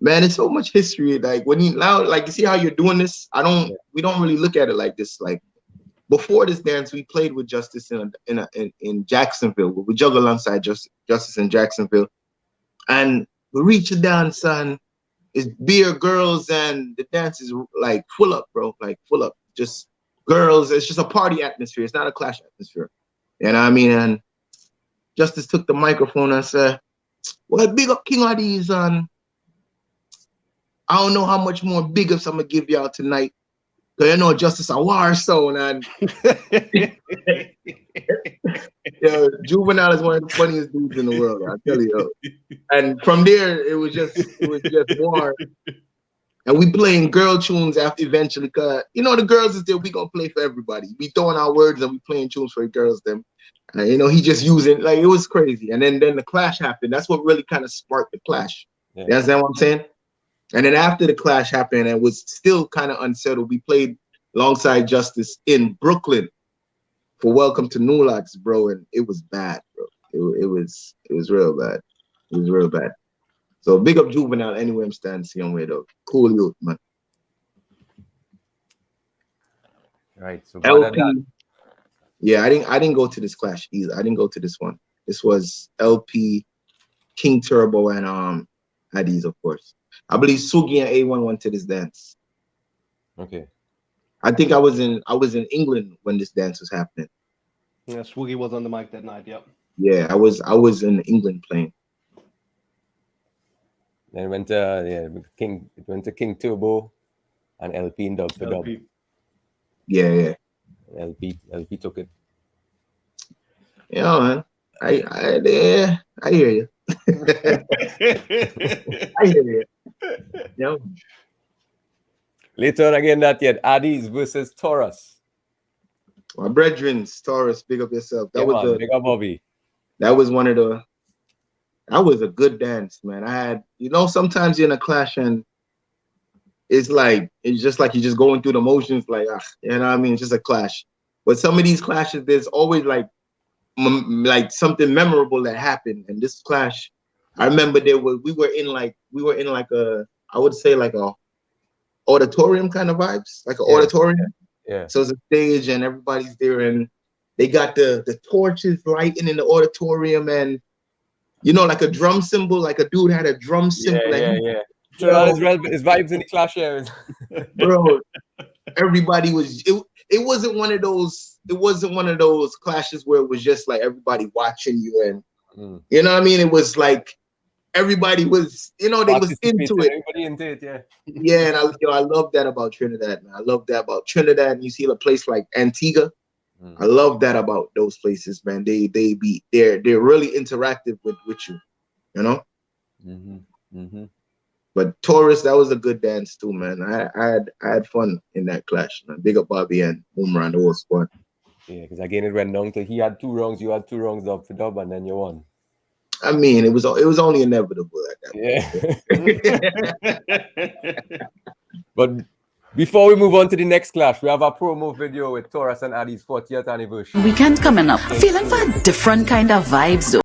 man, it's so much history. Like when you now, like you see how you're doing this. We don't really look at it like this. Like before this dance, we played with Justice in Jacksonville. We juggled alongside Justice in Jacksonville, and we reach the dance, son. It's beer, girls, and the dance is like full up, bro. Like full up, just girls. It's just a party atmosphere. It's not a clash atmosphere. You know what I mean? And Justice took the microphone and said, "Well, big up King Addies, and I don't know how much more big ups I'm gonna give y'all tonight. Cause you know Justice a war sound, and yo, Juvenile is one of the funniest dudes in the world, I tell you. And from there, it was just war. And we playing girl tunes after eventually, cause you know the girls is there. We gonna play for everybody. We throwing our words and we playing tunes for the girls. Them, and you know he just using like it was crazy. And then the clash happened. That's what really kind of sparked the clash. Yeah. You understand what I'm saying? And then after the clash happened and was still kind of unsettled, we played alongside Justice in Brooklyn for Welcome to New Lots, bro, and it was bad, bro. It was real bad. It was real bad. So big up Juvenile anywhere I'm standing, see him way though. Cool youth, man. Right. So LP, yeah, I didn't go to this clash either. I didn't go to this one. This was LP, King Turbo, and Addies, of course. I believe Sugi and A1 went to this dance. Okay. I think I was in England when this dance was happening. Yeah, Swoogie was on the mic that night. Yep. Yeah, I was in England playing. Then it went to King Turbo and LP in Dub for Dub. Yeah. LP took it. Yeah, man. I hear you. I hear you. Yeah. Later on again that yet, Addies versus Taurus. My brethren's Taurus, big up yourself. That Yeah, was man, big up Bobby. That was one of the. That was a good dance, man. I had, sometimes you're in a clash and it's just like you're just going through the motions, like, you know what I mean? It's just a clash. But some of these clashes, there's always like something memorable that happened. And this clash, I remember we were in like a, I would say like a auditorium kind of vibes, like an auditorium. Yeah. So it's a stage and everybody's there and they got the torches lighting in the auditorium and like a drum cymbal, like a dude had a drum cymbal. Yeah. His vibes in the clash areas. Bro, everybody was it wasn't one of those clashes where it was just like everybody watching you and you know what I mean? It was like everybody was, they was into it. Everybody into it, yeah. Yeah, and I love that about Trinidad, man. I love that about Trinidad. And you see a place like Antigua. I love that about those places, man. They're really interactive with you, you know. But Taurus, that was a good dance too, man. I had fun in that clash, man. Big up Bobby and Umran, the whole squad. Yeah, because again it went down to he had 2 rounds, you had 2 rounds dub for dub, and then you won. I mean, it was only inevitable at that point. Yeah. But before we move on to the next clash, we have a promo video with Taurus and Addies 40th anniversary. Weekend coming up. Feeling for a different kind of vibes though.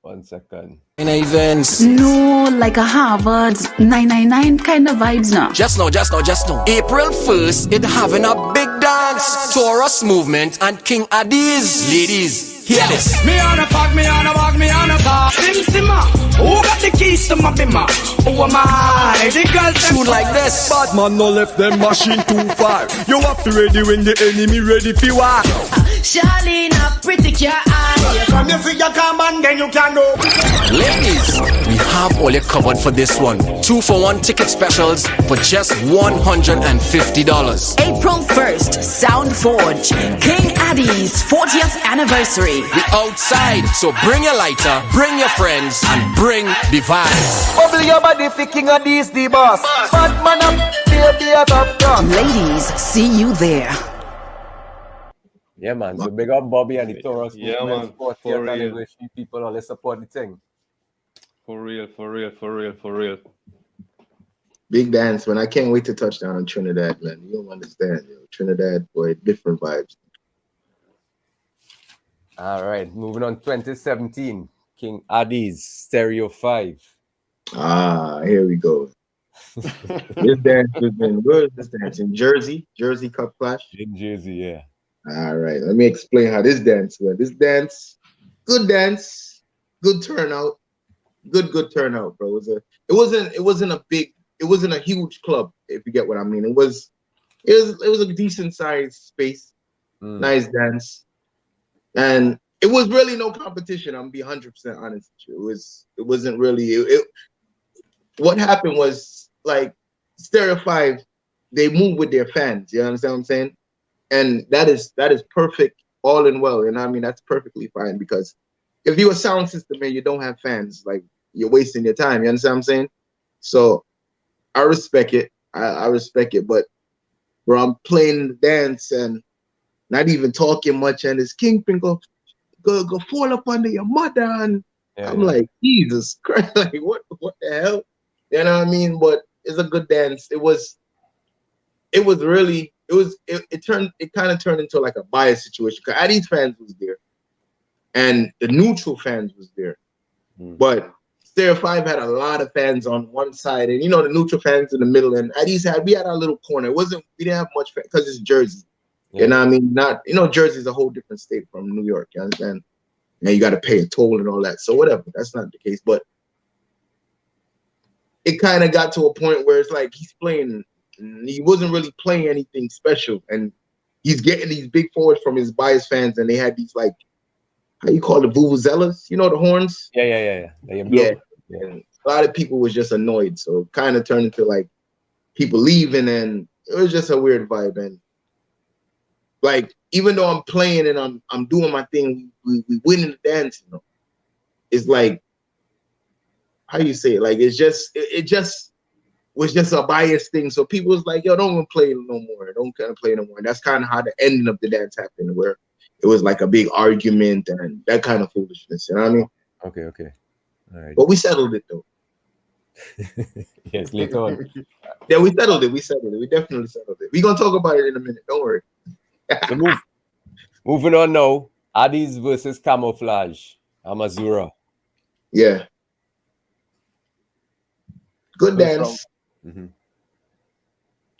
One second. In events. No, like a Harvard 999 kind of vibes now. Just know. April 1st, it having a big dance. Taurus Movement and King Addies. Ladies, hear this. Me on a car. Simmer. Who got the keys to my bimmer? Who am I? The girls tune like this. Bad man no left them machine too far. You have to ready when the enemy ready for war. Charlene, a pretty cat. Come you figure come and then you can go. Ladies, we have all you covered for this one. 2-for-1 ticket specials for just $150. April 1st, Sound Forge, King Addies 40th anniversary. We outside, so bring your lighter, bring your friends, and bring the vibes. Bubble your body for King Addies the boss. Bad man up, baby up top. Ladies, see you there. Yeah, man. So big up Bobby and the Taurus. Yeah, man. For real. People all support the thing. For real. Big dance, man. I can't wait to touch down on Trinidad, man. You don't understand, yo. Trinidad, boy, different vibes. All right, moving on. 2017, King Addies Stereo 5. Here we go. This dance has been, where is this dance? In Jersey Cup Clash? In Jersey, yeah. All right, let me explain how this dance went. This dance, good turnout, good turnout, bro. It wasn't a huge club, if you get what I mean. It was a decent sized space, nice dance, and it was really no competition. I'm gonna be 100% honest with you. It wasn't really. What happened was like Stereo 5, they move with their fans. You understand what I'm saying? And that is perfect, all in well. And I mean, that's perfectly fine, because if you're a sound system and you don't have fans, like, you're wasting your time. You understand what I'm saying? So I respect it. I respect it. But bro, I'm playing the dance and not even talking much, and this Kingpin go fall up under your mother, and I'm like, Jesus Christ, like what the hell? You know what I mean? But it's a good dance. It kind of turned into like a bias situation, because Addies fans was there and the neutral fans was there. But Stereo 5 had a lot of fans on one side, and the neutral fans in the middle, and Addies we had our little corner. We didn't have much fans because it's Jersey. You know what I mean? Jersey's a whole different state from New York, you understand? And you got to pay a toll and all that. So whatever, that's not the case. But it kind of got to a point where it's like he's playing. He wasn't really playing anything special, and he's getting these big forwards from his bias fans, and they had these, like, how you call it, vuvuzelas? The horns? Yeah. Yeah. a lot of people was just annoyed. So it kind of turned into like people leaving, and it was just a weird vibe. And like, even though I'm playing and I'm doing my thing, we winning the dance, you know. It's like, how you say it? Like, it just was just a biased thing. So people was like, yo, don't even play no more. Don't kind of play no more. And that's kind of how the ending of the dance happened, where it was like a big argument and that kind of foolishness. You know what I mean? Okay. All right. But we settled it though. Yes, later on. Yeah, we settled it. We definitely settled it. We're gonna talk about it in a minute. Don't worry. So moving on now. Addies versus Camouflage. Amazura. Yeah. Good dance.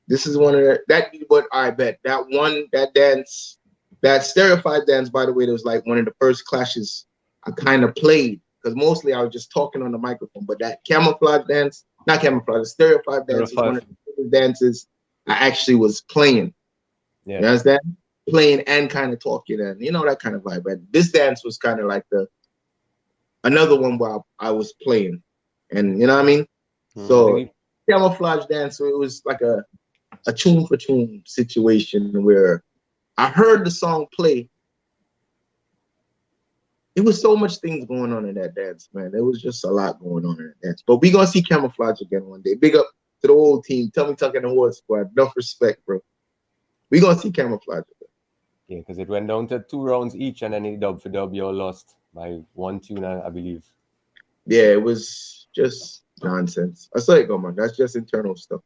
This is one of that. But I bet that dance, that Stereotype dance, by the way, that was like one of the first clashes I kind of played, because mostly I was just talking on the microphone. But that Camouflage dance, not Camouflage, the Stereotype dance was one of the first dances I actually was playing. Yeah. You understand? Playing and kind of talking, and you know, that kind of vibe. But this dance was kind of like another one where I was playing, and you know what I mean. So Camouflage dance, so it was like a tune for tune situation where I heard the song play. It was so much things going on in that dance, man. There was just a lot going on in that dance. But we're gonna see Camouflage again one day. Big up to the whole team. Tell me Tuck and the Horse Squad. Enough respect, bro. We're gonna see Camouflage again. Yeah, because it went down to 2 rounds each, and then in dub for dub, you all lost by 1 tune, I believe. Yeah, it was just nonsense. I saw it go, man. That's just internal stuff.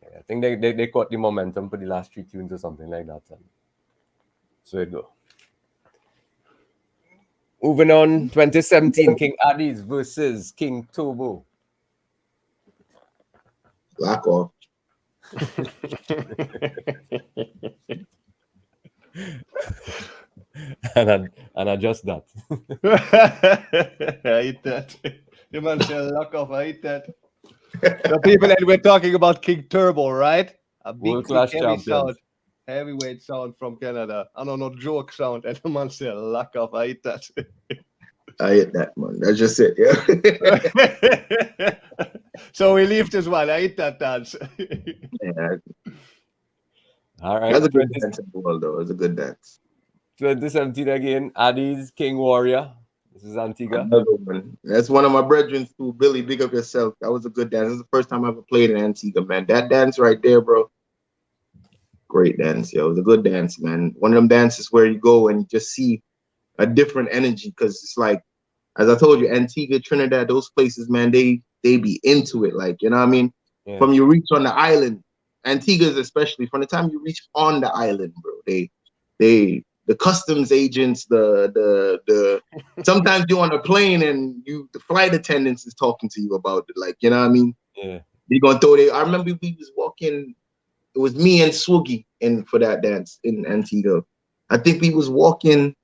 Yeah, I think they caught the momentum for the last 3 tunes or something like that. So it go. Moving on, 2017, King Addies versus King Turbo. Lock off. and I just that. I hate that. The man said lock off. I hate that. So people, and we're talking about King Turbo, right? A big World-class champion. Heavyweight sound from Canada. I don't know, joke sound. And the man said lock off. I hate that. I hate that, man. That's just it, yeah. So we leave this one. I hate that dance. Yeah. All right. That's a good dance in the world, though. It's a good dance. 2017 again, Addies, King Warrior. This is Antigua. Another one. That's one of my brethren too. Billy, big up yourself. That was a good dance. This is the first time I ever played in Antigua, man. That dance right there, bro. Great dance, yo. It was a good dance, man. One of them dances where you go and you just see a different energy, because it's like, as I told you, Antigua, Trinidad, those places, man, they be into it. Like, you know what I mean? Yeah. From you reach on the island, Antigua's especially, from the time you reach on the island, bro, the customs agents, the sometimes you're on a plane and the flight attendants is talking to you about it, like, you know what I mean? Yeah. You're gonna throw it. I remember we was walking, it was me and Swoogie for that dance in Antigua. I think we was walking,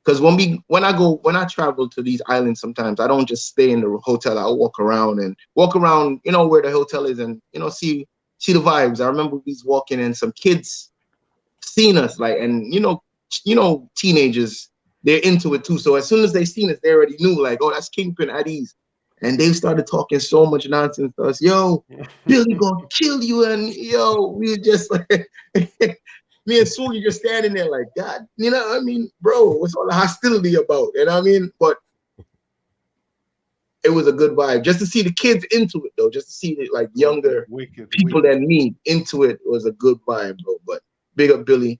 because when I travel to these islands, sometimes I don't just stay in the hotel. I'll walk around, you know, where the hotel is, and you know, see the vibes. I remember we was walking and some kids seen us, like, and you know, teenagers, they're into it too. So as soon as they seen us, they already knew, like, oh, that's Kingpin Addies. And they started talking so much nonsense to us. Yo, Billy gonna kill you. And yo, we were just like, me and Swoogie just standing there like, God, you know what I mean? Bro, what's all the hostility about? You know what I mean? But it was a good vibe. Just to see the kids into it, though, just to see the, like, younger people than me into it was a good vibe, bro. But big up Billy.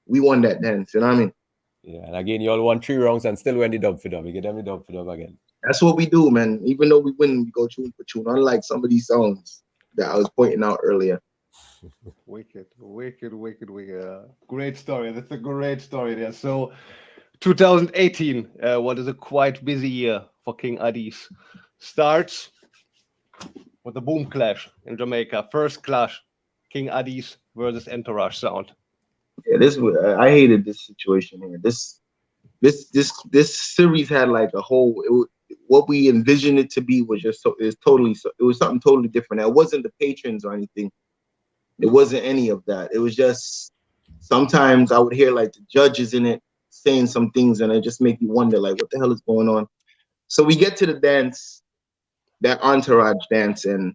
We won that dance, you know what I mean? Yeah, and again, you all won 3 rounds and still win the dub for dub. You get them the dub for dub again. That's what we do, man. Even though we win, we go tune for tune. Unlike some of these songs that I was pointing out earlier. Wicked. Great story. That's a great story there. So 2018, what is a quite busy year for King Addies. Starts with the boom clash in Jamaica. First clash, King Addies versus Entourage Sound. Yeah, I hated this situation here. This series had like a whole. What we envisioned it to be was just it was something totally different. It wasn't the patrons or anything. It wasn't any of that. It was just sometimes I would hear like the judges in it saying some things, and it just made me wonder, like, what the hell is going on? So we get to the dance, that entourage dance, and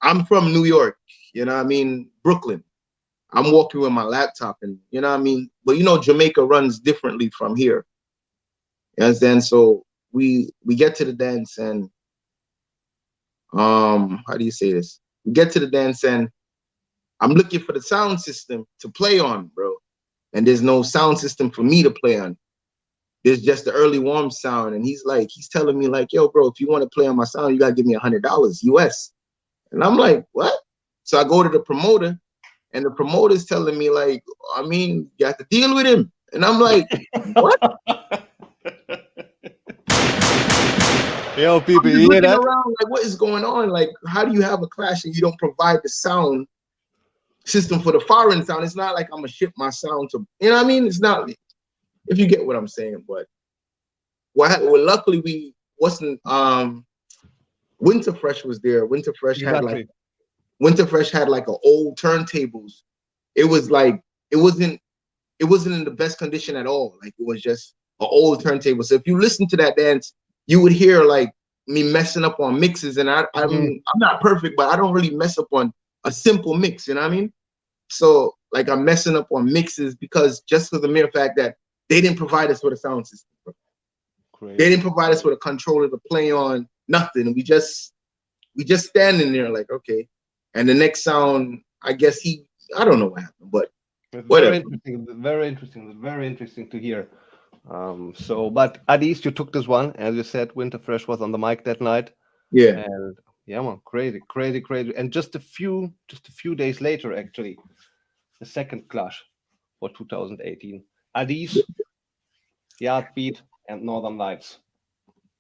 I'm from New York, you know what I mean, Brooklyn. I'm walking with my laptop, and you know what I mean, but you know Jamaica runs differently from here. You understand? So we get to the dance, and how do you say this? We get to the dance, and I'm looking for the sound system to play on, bro. And there's no sound system for me to play on. There's just the early warm sound. And he's telling me like, yo, bro, if you want to play on my sound, you gotta give me $100 US. And I'm like, what? So I go to the promoter, and the promoter's telling me like, I mean, you have to deal with him. And I'm like, what? Yo, people, you hear that? Around, like, what is going on? Like, how do you have a clash and you don't provide the sound system for the foreign sound? It's not like I'm gonna ship my sound to, you know what I mean? It's not, if you get what I'm saying. But well, luckily we wasn't. Winter Fresh was there. Winter Fresh had like an old turntables. It was like it wasn't in the best condition at all. Like it was just an old turntable. So if you listen to that dance, you would hear like me messing up on mixes. And I'm not perfect, but I don't really mess up on a simple mix. You know what I mean? So like I'm messing up on mixes because just for the mere fact that they didn't provide us with a sound system. They didn't provide us with a controller to play on, nothing. We just standing there like, okay. And the next sound, I guess I don't know what happened, but whatever. Very interesting to hear. But Addies, you took this one, as you said, Winter Fresh was on the mic that night. Yeah. And yeah, man, crazy. And just a few days later, actually, the second clash for 2018. Addies, Yardbeat, and Northern Lights.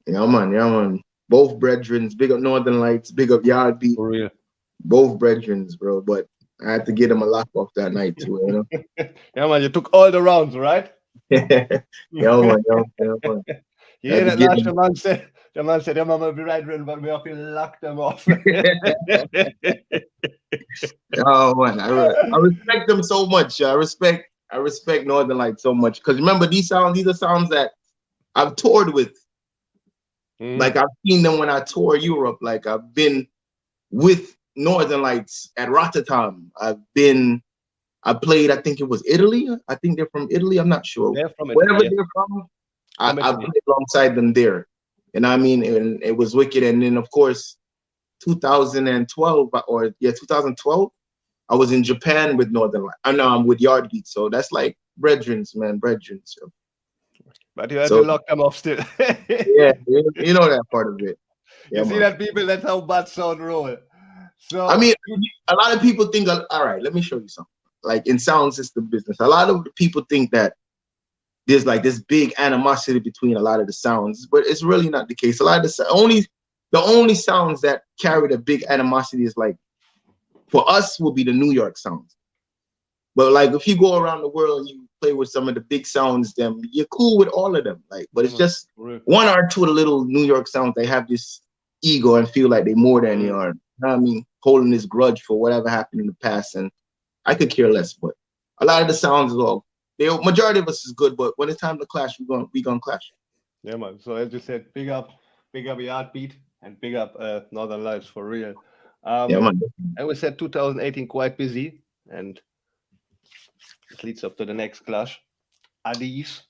Yeah, man. Both brethrens, big up Northern Lights, big up Yardbeat. For real. Both brethrens, bro. But I had to get him a laugh off that night too, you know. Yeah, man, you took all the rounds, right? Yeah, man. You hear that last the man said, yeah, man, will be right, but we have to lock them off. Oh man, I respect them so much. I respect Northern Lights so much. Because remember, these are sounds that I've toured with. Like I've seen them when I tour Europe. Like I've been with Northern Lights at Rotterdam. I played, I think it was Italy. I think they're from Italy. I'm not sure. They're from Italy. Wherever they're from, I played alongside them there. And I mean, and it was wicked. And then of course, 2012, I was in Japan with Northern Lights. I know I'm with Yardbeat. So that's like brethrens, man, brethrens. So. But you had to lock them off still. Yeah, you know that part of it. Yeah, you see that, people? That's how bad sound roll. So I mean, a lot of people think, all right, let me show you something. Like in sound system business, a lot of people think that there's like this big animosity between a lot of the sounds, but it's really not the case. A lot of the only sounds that carry the big animosity is like, for us, will be the New York sounds. But like if you go around the world and you play with some of the big sounds, then you're cool with all of them. Like, but it's just one or two of the little New York sounds. They have this ego and feel like they're more than you are. You know what I mean? Holding this grudge for whatever happened in the past, and I could care less. But a lot of the sounds, majority of us is good. But when it's time to clash, we gonna clash. Yeah, man. So as you said, big up Yardbeat and big up Northern Lights for real. Yeah, man. And we said 2018 quite busy, and it leads up to the next clash. Addies.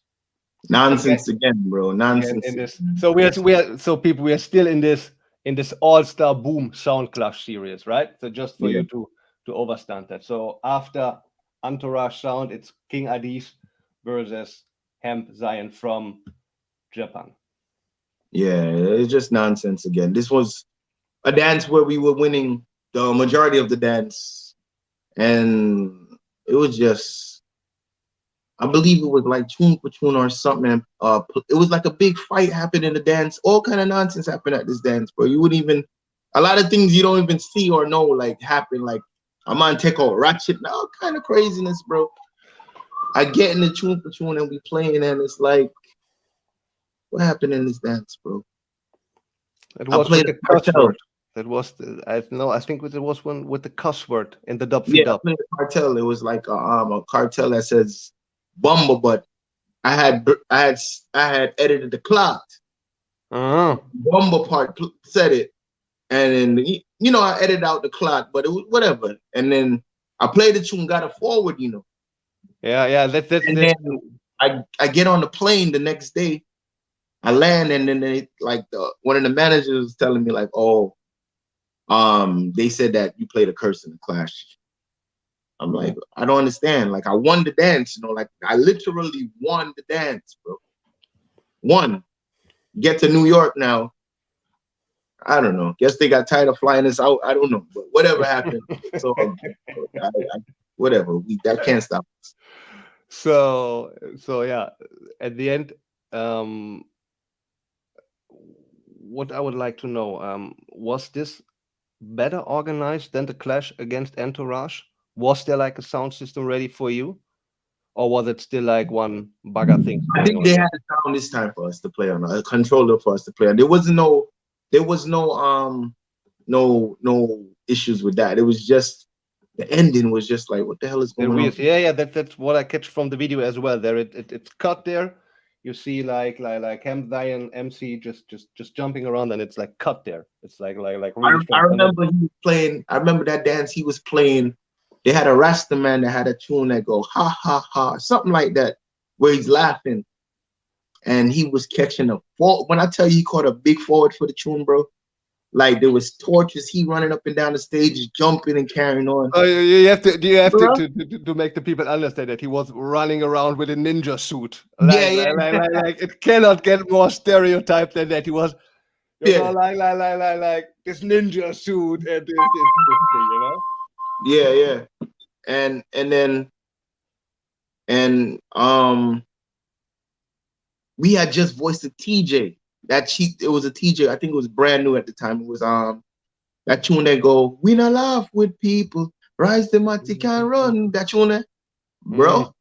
Nonsense again, bro. Nonsense. In this. So we are still in this all-star boom Soundclash series, right? So just for you to overstand that. So after Entourage Sound, it's King Addies versus Hemp Zion from Japan. Yeah, it's just nonsense again. This was a dance where we were winning the majority of the dance, and it was just, I believe it was like tune for tune or something. It was like a big fight happened in the dance. All kind of nonsense happened at this dance, bro. You wouldn't even, a lot of things you don't even see or know like happen. Like a man take out ratchet, all kind of craziness, bro. I get in the tune for tune and we playing, and it's like, what happened in this dance, bro? It was with the cuss word. That was I think it was one with the cuss word in the dub. Yeah, I played the cartel. It was like a cartel that says Bumba, but I had edited the clock. Bumble part said it, and then you know I edited out the clot, but it was whatever. And then I played the tune, got it forward, you know. Yeah. That's then I get on the plane the next day. I land, and then they like one of the managers was telling me like, oh, they said that you played a curse in the clash. I'm like, I don't understand. Like I won the dance, you know, like I literally won the dance, bro. Won. Get to New York now. I don't know. Guess they got tired of flying us out. I don't know, but whatever happened. So whatever. That can't stop us. So yeah. At the end, what I would like to know, was this better organized than the clash against Entourage? Was there like a sound system ready for you, or was it still like one bugger thing? I think they had a sound this time for us to play on, a controller for us to play on. There was no issues with that. It was just the ending was just like, what the hell is going on? Yeah, that's what I catch from the video as well. There, it's cut there. You see like Hamzai and MC just jumping around, and it's like cut there. It's like really I remember he was playing. I remember that dance he was playing. They had a Rasta man that had a tune that go ha ha ha, something like that, where he's laughing, and he was catching a fault. When I tell you he caught a big forward for the tune, bro, like there was torches. He running up and down the stage, jumping and carrying on. Oh, you have to make the people understand that he was running around with a ninja suit. Like it cannot get more stereotyped than that. He was, you know, like this ninja suit and this thing, you know. Yeah. And we had just voiced a TJ. It was a TJ. I think it was brand new at the time. It was that tune that go, we not laugh with people, rise the matic and run. That tune, bro.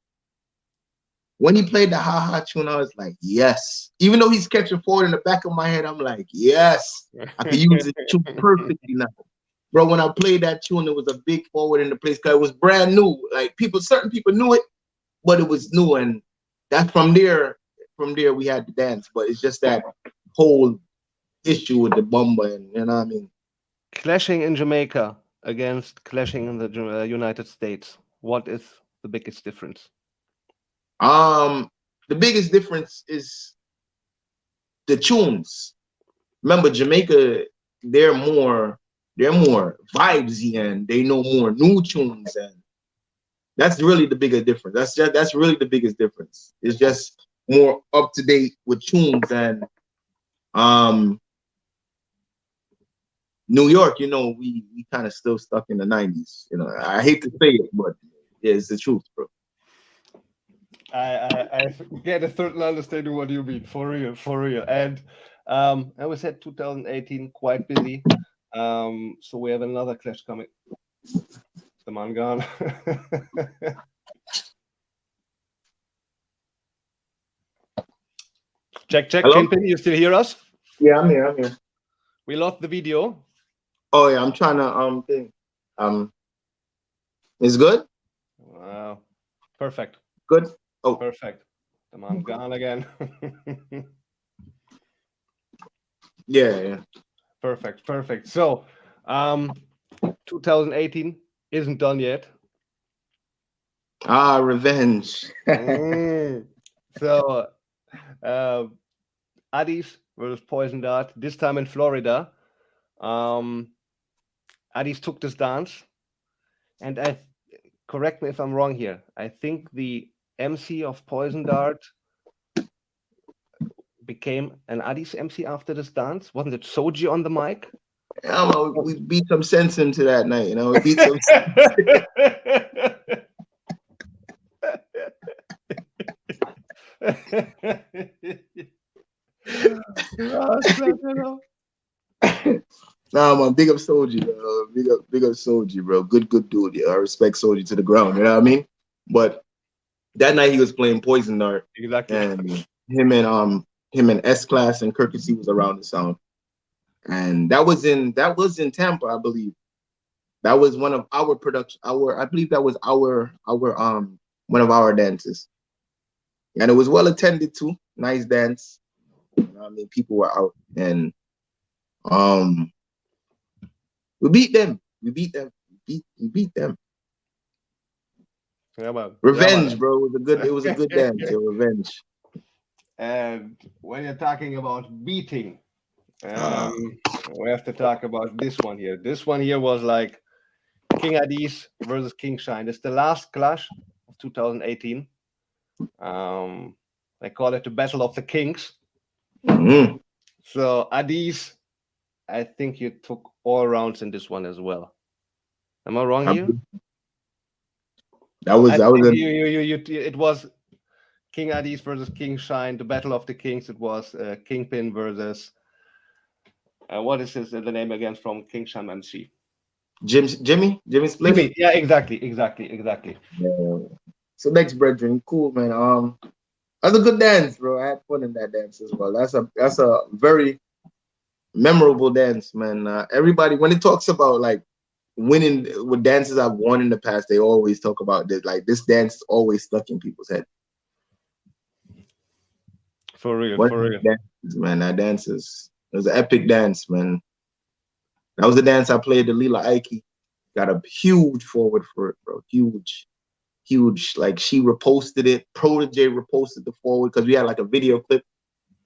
When he played the ha ha tune, I was like, yes. Even though he's catching forward in the back of my head, I'm like, yes. I can use it tune perfectly now. Bro, when I played that tune, it was a big forward in the place because it was brand new. Like certain people knew it, but it was new, and that's from there we had to dance. But it's just that whole issue with the bumba, and you know what I mean. Clashing in Jamaica against clashing in the United States. What is the biggest difference? The biggest difference is the tunes. Remember, Jamaica, they're more vibesy, and they know more new tunes, and that's really the bigger difference. That's really the biggest difference. It's just more up to date with tunes, and New York, you know, we kind of still stuck in the 90s. You know, I hate to say it, but yeah, it's the truth, bro. I get a certain understanding what you mean, for real. And I was at 2018 quite busy. So we have another clash coming. The man gone. Check. Hello? Kingpin, you still hear us? Yeah, I'm here. We lost the video. Oh yeah, I'm trying to think. It's good? Wow. Perfect. Good. Oh, perfect. The man gone again. Yeah. Perfect. So 2018 isn't done yet. Revenge. So Addies versus Poison Dart, this time in Florida. Addies took this dance, and correct me if I'm wrong here, I think the MC of Poison Dart became an Addies MC after this dance. Wasn't it Soji on the mic? Yeah, we beat some sense into that night, you know. We beat some Nah, man, big up Soji, big up Soji, bro. Good dude. Yeah, I respect Soji to the ground. You know what I mean? But that night he was playing Poison Dart. Exactly. And him and S Class and Courtesy was around the sound. And that was in Tampa, I believe. That was one of our production. I believe that was our one of our dances. And it was well attended too. Nice dance. I mean, people were out, and we beat them. We beat them. We beat them. Yeah, man. Revenge, Yeah, man. bro. It was a good dance. Yeah, revenge. And when you're talking about beating, we have to talk about this one here. This one here was like King Addies versus King Shine. It's the last clash of 2018. They call it the Battle of the Kings. Mm-hmm. So Addies, I think you took all rounds in this one as well. Am I wrong here? That was it was King Addies versus King Shine, the Battle of the Kings. It was Kingpin versus what is the name again from King Shine MC? Jimmy Split. Jimmy, yeah, exactly. Yeah. So next, brethren, cool, man. That's a good dance, bro. I had fun in that dance as well. That's a very memorable dance, man. Everybody, when it talks about like winning with dances I've won in the past, they always talk about this. Like this dance is always stuck in people's head. For real. Dances, man. That dance it was an epic dance, man. That was the dance I played. The Lila Ike got a huge forward for it, bro. Huge. Like she reposted it. Protege reposted the forward because we had like a video clip.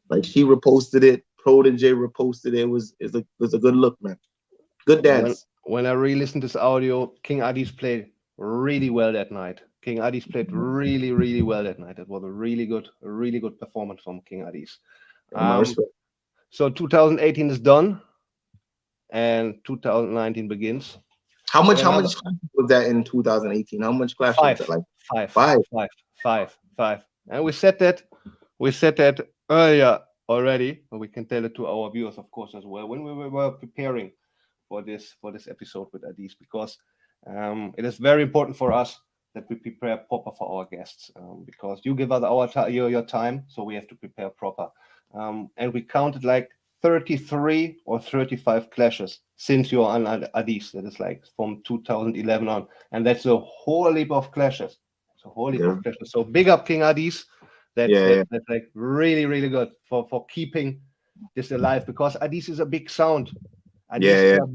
Like she reposted it. Protege reposted it. It was a good look, man. Good dance. When I re-listened to this audio, King Addies played really well that night. King Addies played really, really well that night. It was a really good performance from King Addies. So 2018 is done, and 2019 begins. How much was that in 2018? How much clash was that? Like five. And we said that earlier already, but we can tell it to our viewers, of course, as well, when we were preparing for this episode with Addies, because it is very important for us that we prepare proper for our guests, because you give us your time, so we have to prepare proper. And we counted like 33 or 35 clashes since you're on Addies. That is like from 2011 on, and that's a whole heap of clashes. So big up King Addies. That's like really, really good for keeping this alive, because Addies is a big sound. Addies is a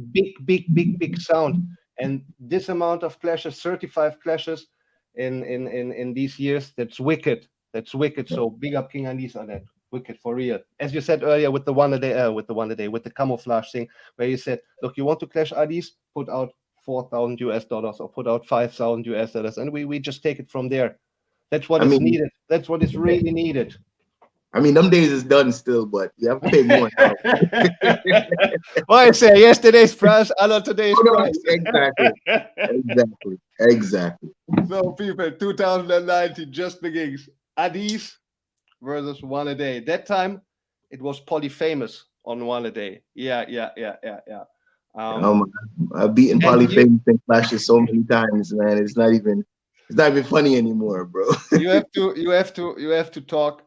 big sound, and this amount of clashes, 35 clashes in these years, that's wicked. So big up King Addies on that. Wicked, for real. As you said earlier with the camouflage thing, where you said, look, you want to clash Addies, put out $4,000 or put out $5,000, and we just take it from there. That's what is needed. That's what is really needed. I mean, them days is done still, but you have to pay more now. Well, I say yesterday's price, not today's price. Exactly. So, people, 2019 just begins. Addies versus One A Day. That time, it was Polyphamous on One A Day. Yeah. I've beaten Polyphamous and clashes so many times, man. It's not even funny anymore, bro. you have to talk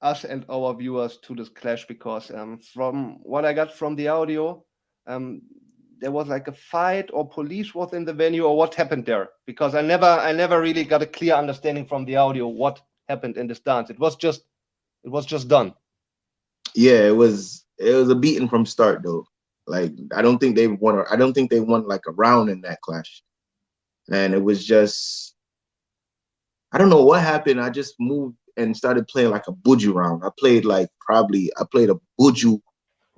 us and our viewers to this clash, because from what I got from the audio, there was like a fight, or police was in the venue, or what happened there, because I never really got a clear understanding from the audio what happened in this dance. It was just done. Yeah, it was a beating from start though. Like I don't think they won like a round in that clash, and it was just, I don't know what happened. I just moved and started playing like a buju round. I played a buju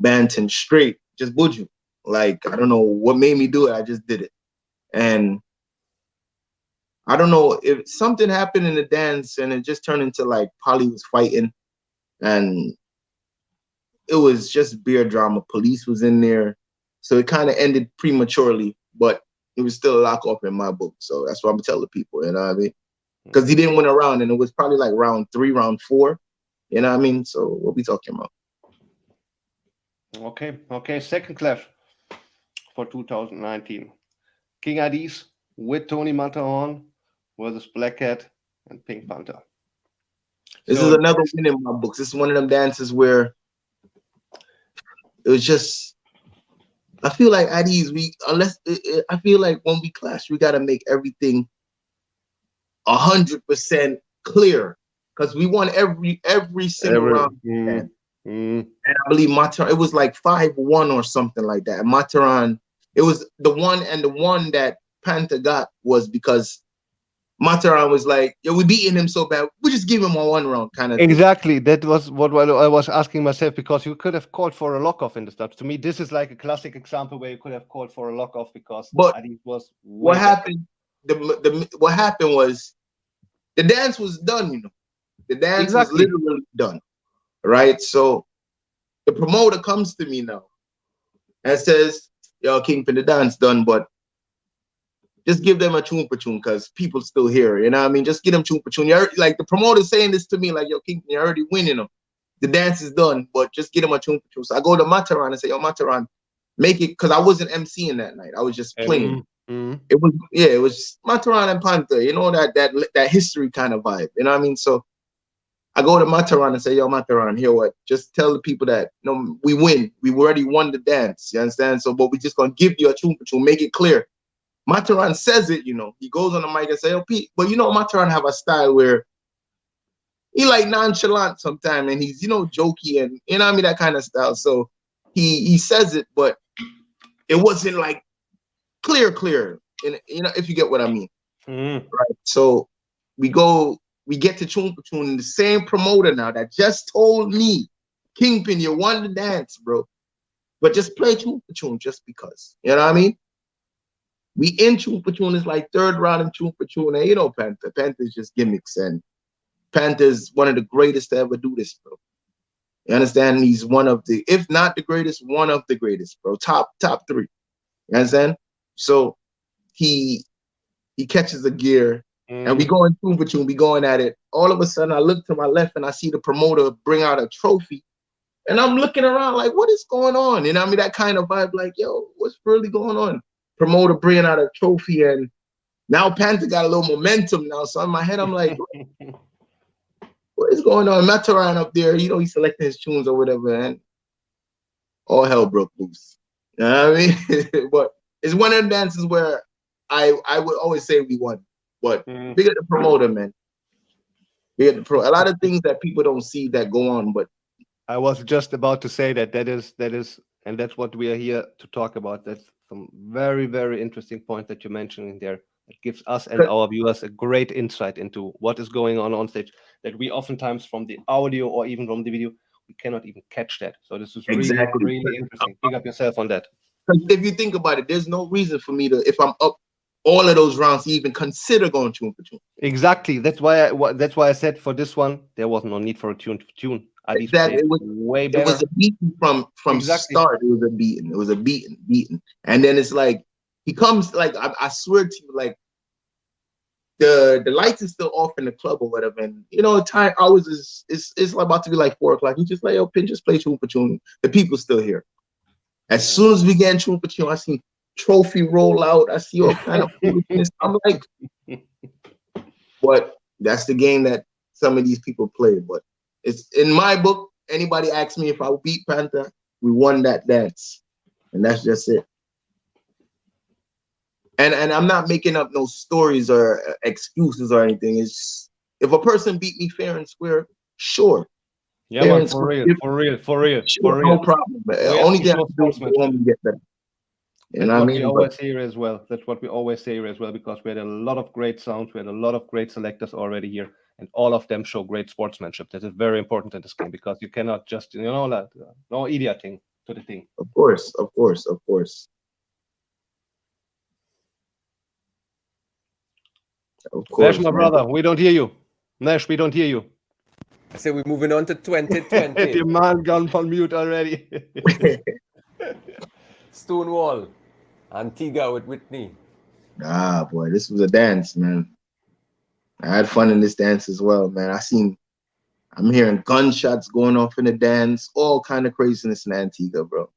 banton straight, just buju. Like I don't know what made me do it. I just did it, and I don't know if something happened in the dance, and it just turned into like Polly was fighting, and it was just beer drama. Police was in there, so it kind of ended prematurely, but it was still a lock off in my book. So that's what I'm telling people, you know what I mean? Because he didn't win a round, and it was probably like round 3, round 4, you know what I mean? So what we talking about? Okay. Second clash for 2019. King Addies with Tony Matterhorn versus Black Cat and Pink Panther. This is another win in my books. This is one of them dances where it was just, I feel like Addies, I feel like when we clash, we got to make everything 100% clear, because we won every single round. And I believe Mataran, it was like 5-1 or something like that. And Mataran, it was the one that Panther got was because Mataran was like, "Yo, we beating him so bad, we just give him a 1 round kind of Exactly. That was what I was asking myself, because you could have called for a lock off in the Dubs. To me, this is like a classic example where you could have called for a lock off because Addies was way what happened? What happened was the dance was done. You know, the dance was literally done, right? So the promoter comes to me now and says, "Yo, Kingpin, the dance done, but just give them a tune for tune because people still here. You know what I mean? Just give them tune for tune." You're, like the promoter's saying this to me, like, "Yo, Kingpin, you're already winning them. The dance is done, but just give them a tune for tune." So I go to Mataran and say, "Yo, Mataran, make it," because I wasn't MCing that night. I was just playing. It was Mataran and Panther, you know, that history kind of vibe. You know what I mean? So I go to Mataran and say, "Yo, Mataran, hear what? Just tell the people that, you know, we win. We already won the dance. You understand? So, but we just gonna give you a tune for tune, make it clear." Mataran says it, you know. He goes on the mic and say, "Oh, Pete," but you know, Mataran have a style where he like nonchalant sometimes, and he's, you know, jokey and, you know what I mean, that kind of style. So he says it, but it wasn't like clear, and, you know, if you get what I mean. Right. So we get to tune for tune, and the same promoter now that just told me, "Kingpin, you won the dance, bro, but just play tune for tune just because." You know what I mean? We in tune for tune is like 3rd round in tune for tune, and you know Panther's just gimmicks, and Panther's one of the greatest to ever do this, bro. You understand? He's one of the, if not the greatest, one of the greatest, bro. Top 3. You understand? So he catches the gear, and we go in tune for tune, we going at it. All of a sudden, I look to my left and I see the promoter bring out a trophy, and I'm looking around like, what is going on? You know what I mean? That kind of vibe, like, yo, what's really going on? Promoter bringing out a trophy, and now Panther got a little momentum now. So in my head, I'm like, what is going on? Mataran up there, you know, he's selecting his tunes or whatever, and all hell broke loose. You know what I mean? But it's one of the dances where I would always say we won. But big at the promoter, man. Big at the pro. A lot of things that people don't see that go on, but I was just about to say that is, and that's what we are here to talk about. That's some very, very interesting points that you're mentioning there. It gives us and our viewers a great insight into what is going on stage, that we oftentimes from the audio or even from the video, we cannot even catch that. So this is really, really interesting. Pick up yourself on that. If you think about it, there's no reason for me to, if I'm up all of those rounds, to even consider going tune for tune. Exactly. That's why I said for this one, there was no need for a tune for tune. Exactly. It was way better. It was a beating from start. It was a beating. It was a beating. And then it's like he comes, like I swear to you, like the lights is still off in the club or whatever, and you know, time hours is it's about to be like 4 o'clock. He just like, "Yo, Pin, just play tune for tune." The people's still here. As soon as we get tune for tune, I see trophy roll out. I see all kind of foolishness. I'm like, but that's the game that some of these people play. But it's in my book. Anybody asks me if I beat Panther, we won that dance, and that's just it. And I'm not making up no stories or excuses or anything. It's if a person beat me fair and square, sure. Yeah, man, for real. Sure, no problem. But only thing I can do is go home and get better. You know what I mean? We always say as well. That's what we always say as well, because we had a lot of great sounds, we had a lot of great selectors already here, and all of them show great sportsmanship. That is very important in this game, because you cannot just, you know, like, no idioting to the thing. Of course. Nash, my brother, we don't hear you. Nash, we don't hear you. I say we're moving on to 2020. The man gone on mute already. Stonewall, Antigua with Whitney. Ah, boy, this was a dance, man. I had fun in this dance as well, man. I'm hearing gunshots going off in the dance, all kind of craziness in Antigua, bro.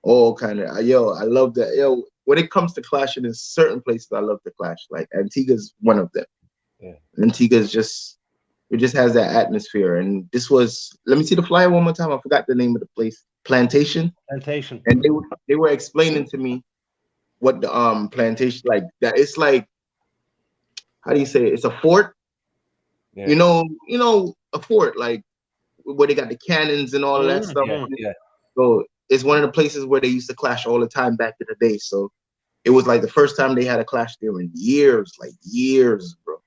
All kind of, I love that. Yo, when it comes to clashing, in certain places I love to clash. Like Antigua's one of them. Yeah. Antigua's just, it just has that atmosphere. And this was, let me see the flyer one more time. I forgot the name of the place. Plantation. And they were explaining to me what the plantation, like that. It's like, how do you say it? It's a fort. Yeah. You know, a fort, like where they got the cannons and all of that stuff. Yeah. So it's one of the places where they used to clash all the time back in the day. So it was like the first time they had a clash there in years, like years, bro.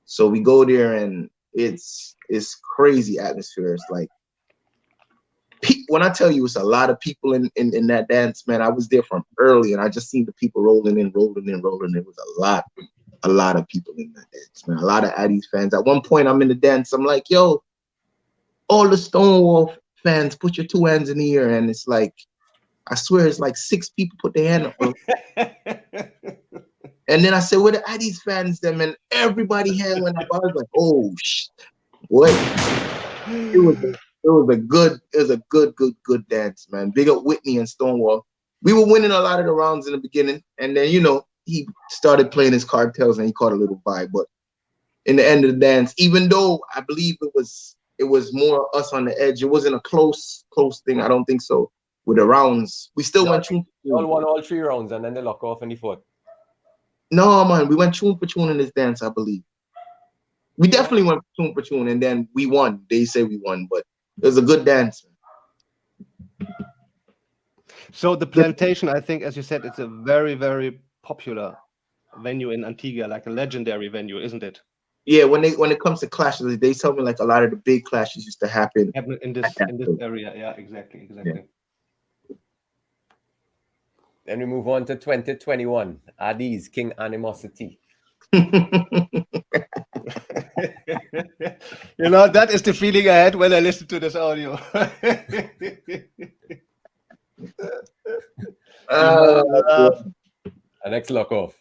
So we go there and it's crazy atmosphere. It's like, when I tell you it's a lot of people in that dance, man, I was there from early and I just seen the people rolling in. It was a lot of people in that dance, man. A lot of Addies fans. At one point I'm in the dance, I'm like, yo, all the Stonewall fans, put your 2 hands in the air. And it's like, I swear it's like 6 people put their hand up. And then I said, where the Addies fans them? And everybody hand went up. I was like, oh shit, what? It was a good dance, man. Big up Whitney and Stonewall. We were winning a lot of the rounds in the beginning, and then he started playing his cartels and he caught a little vibe. But in the end of the dance, even though I believe it was more us on the edge, it wasn't a close thing. I don't think so. With the rounds, we still went tune. We all won all 3 rounds, and then they lock off in the 4th. No, man, we went tune for tune in this dance, I believe. We definitely went tune for tune, and then we won. They say we won, but it was a good dance. So the Plantation, I think, as you said, it's a very, very popular venue in Antigua, like a legendary venue, isn't it? Yeah, when it comes to clashes, they tell me like a lot of the big clashes used to happen in this area. Yeah, exactly. Yeah. Then we move on to 2021. Addies, King Animosity. That is the feeling I had when I listened to this audio. Next lock off.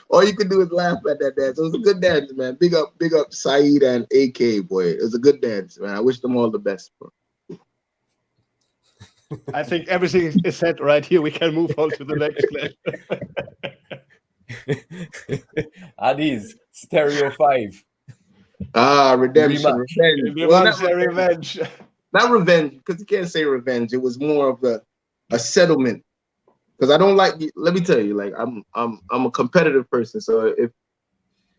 All you could do is laugh at that dance. It was a good dance, man. Big up Saeed and AK, boy. It was a good dance, man. I wish them all the best, bro. I think everything is said right here. We can move on to the next clash. Addies, Stereo 5. Redemption. Revenge. Revenge. Not revenge, because you can't say revenge. It was more of a settlement. Because I don't like. Let me tell you, like I'm a competitive person. So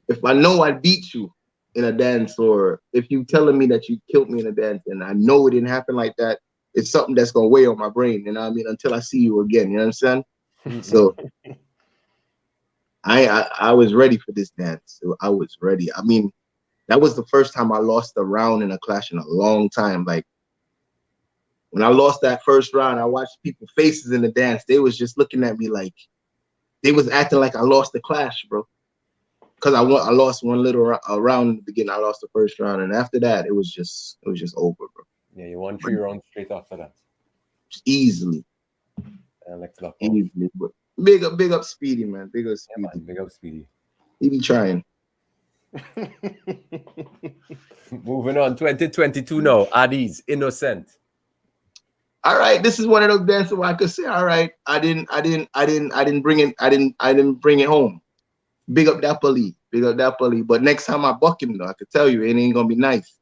if I know I beat you in a dance, or if you telling me that you killed me in a dance, and I know it didn't happen like that, it's something that's gonna weigh on my brain. You know what I mean? Until I see you again. You know what I'm saying? So I was ready for this dance. I was ready. I mean, that was the first time I lost a round in a clash in a long time. Like, when I lost that first round, I watched people's faces in the dance. They was just looking at me like they was acting like I lost the clash, bro. Because I lost one little round in the beginning. I lost the first round, and after that, it was just over, bro. Yeah, you won 3 rounds straight after that. Just easily. Easily. But big up Speedy, man. Big up Speedy. Yeah, man, big up Speedy. He be trying. Moving on, 2022 now. Addies, Innocent. All right, this is one of those dances where I could say, all right, I didn't bring it home. Big up Dubplate. But next time I buck him, though, I could tell you it ain't gonna be nice.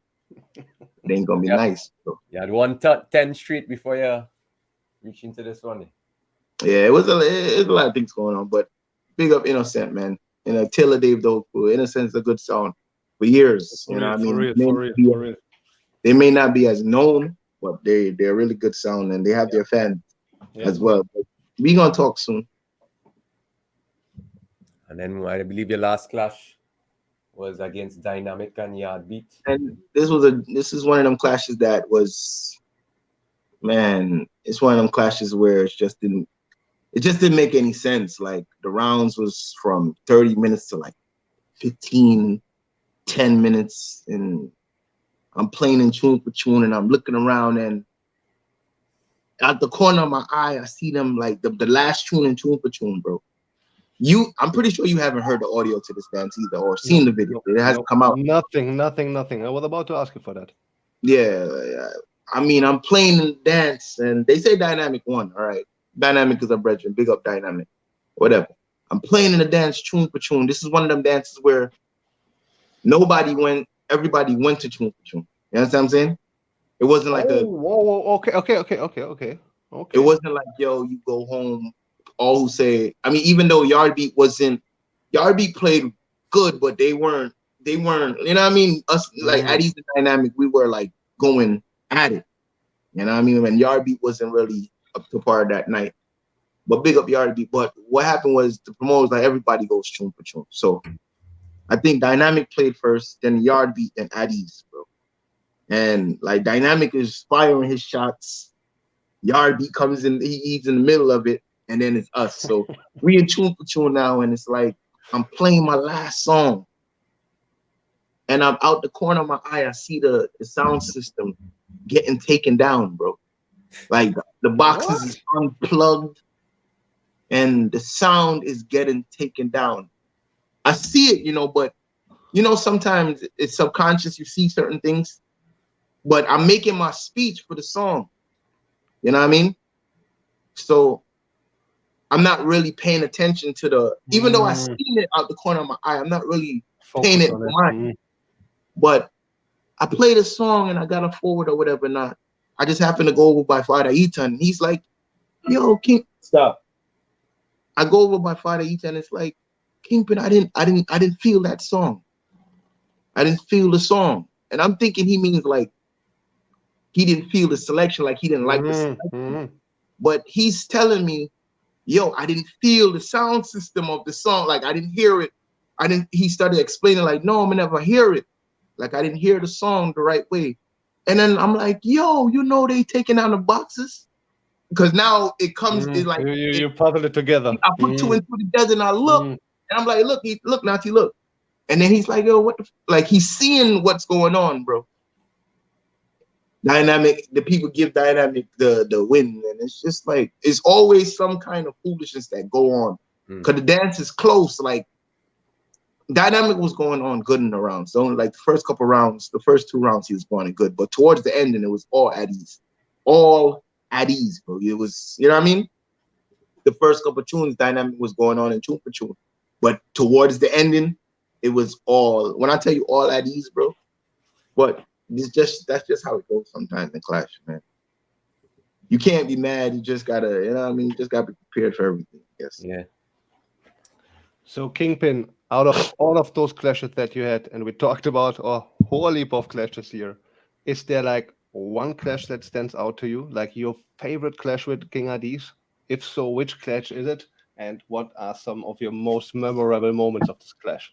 It ain't gonna be nice. Bro. You had 110 straight before you reach into this one. Yeah, it was a lot of things going on, but big up Innocent, man. Taylor Dave though, Innocent's a good sound for years. You know what I mean? For real. They may not be as known, but they're a really good sound, and they have their fans as well. But we gonna talk soon. And then I believe your last clash was against Dynamic and Yardbeat. And this is one of them clashes that was, man, it's one of them clashes where it just didn't make any sense. Like the rounds was from 30 minutes to like 10 minutes, and I'm playing in tune for tune, and I'm looking around, and out the corner of my eye, I see them like the last tune in tune for tune, bro. I'm pretty sure you haven't heard the audio to this dance either, or seen the video. It hasn't come out. Nothing. I was about to ask you for that. Yeah. I mean, I'm playing the dance, and they say Dynamic won. All right. Dynamic is a brethren. Big up Dynamic. Whatever. I'm playing in the dance tune for tune. This is one of them dances where everybody went to tune for tune. You know what I'm saying? It wasn't like okay. It wasn't like, yo, you go home, all who say, I mean, even though Yardbeat played good, but they weren't, you know what I mean? Us, like, Addies and Dynamic, we were, like, going at it. You know what I mean? When Yard Beat wasn't really up to par that night. But big up Yard Beat. But what happened was the promoters, like, everybody goes tune for tune. So I think Dynamic played first, then Yard Beat, then Addies, bro. And, like, Dynamic is firing his shots. Yard Beat comes in, he's in the middle of it, and then it's us. So we in tune for tune now, and it's like I'm playing my last song. And I'm out the corner of my eye, I see the sound system getting taken down, bro. Like the boxes is unplugged and the sound is getting taken down. I see it, you know, but you know, sometimes it's subconscious, you see certain things, but I'm making my speech for the song. You know what I mean? So I'm not really paying attention to the, even though I seen it out the corner of my eye, I'm not really paying it mind. But I played a song and I got a forward or whatever not. I just happened to go over by Father Eaton. And he's like, yo, King, stop. I go over by Father Eaton. It's like, Kingpin, I didn't feel that song. I didn't feel the song. And I'm thinking he means like he didn't feel the selection, like he didn't like the selection. But he's telling me, yo, I didn't feel the sound system of the song. Like I didn't hear it. He started explaining like, no, I'm gonna never hear it. Like I didn't hear the song the right way. And then I'm like, yo, you know they taking out the boxes? Because now it comes it's like you puzzle it together. I put two and two together and I look and I'm like, look, Nati, look. And then he's like, yo, what the like he's seeing what's going on, bro. Dynamic, the people give Dynamic the win, and it's just like it's always some kind of foolishness that go on. Because the dance is close, like Dynamic was going on good in the rounds. So like the first couple rounds, the first 2 rounds he was going good, but towards the end, and it was all at ease, bro. It was, you know what I mean? The first couple tunes, Dynamic was going on in tune for tune, but towards the ending, it was all. When I tell you all at ease, bro, but that's just how it goes sometimes in Clash, man. You can't be mad. You just gotta, you know what I mean? You just gotta be prepared for everything. Yes. Yeah. So Kingpin, out of all of those clashes that you had, and we talked about a whole heap of clashes here, is there like one clash that stands out to you, like your favorite clash with King Addies? If so, which clash is it, and what are some of your most memorable moments of this clash?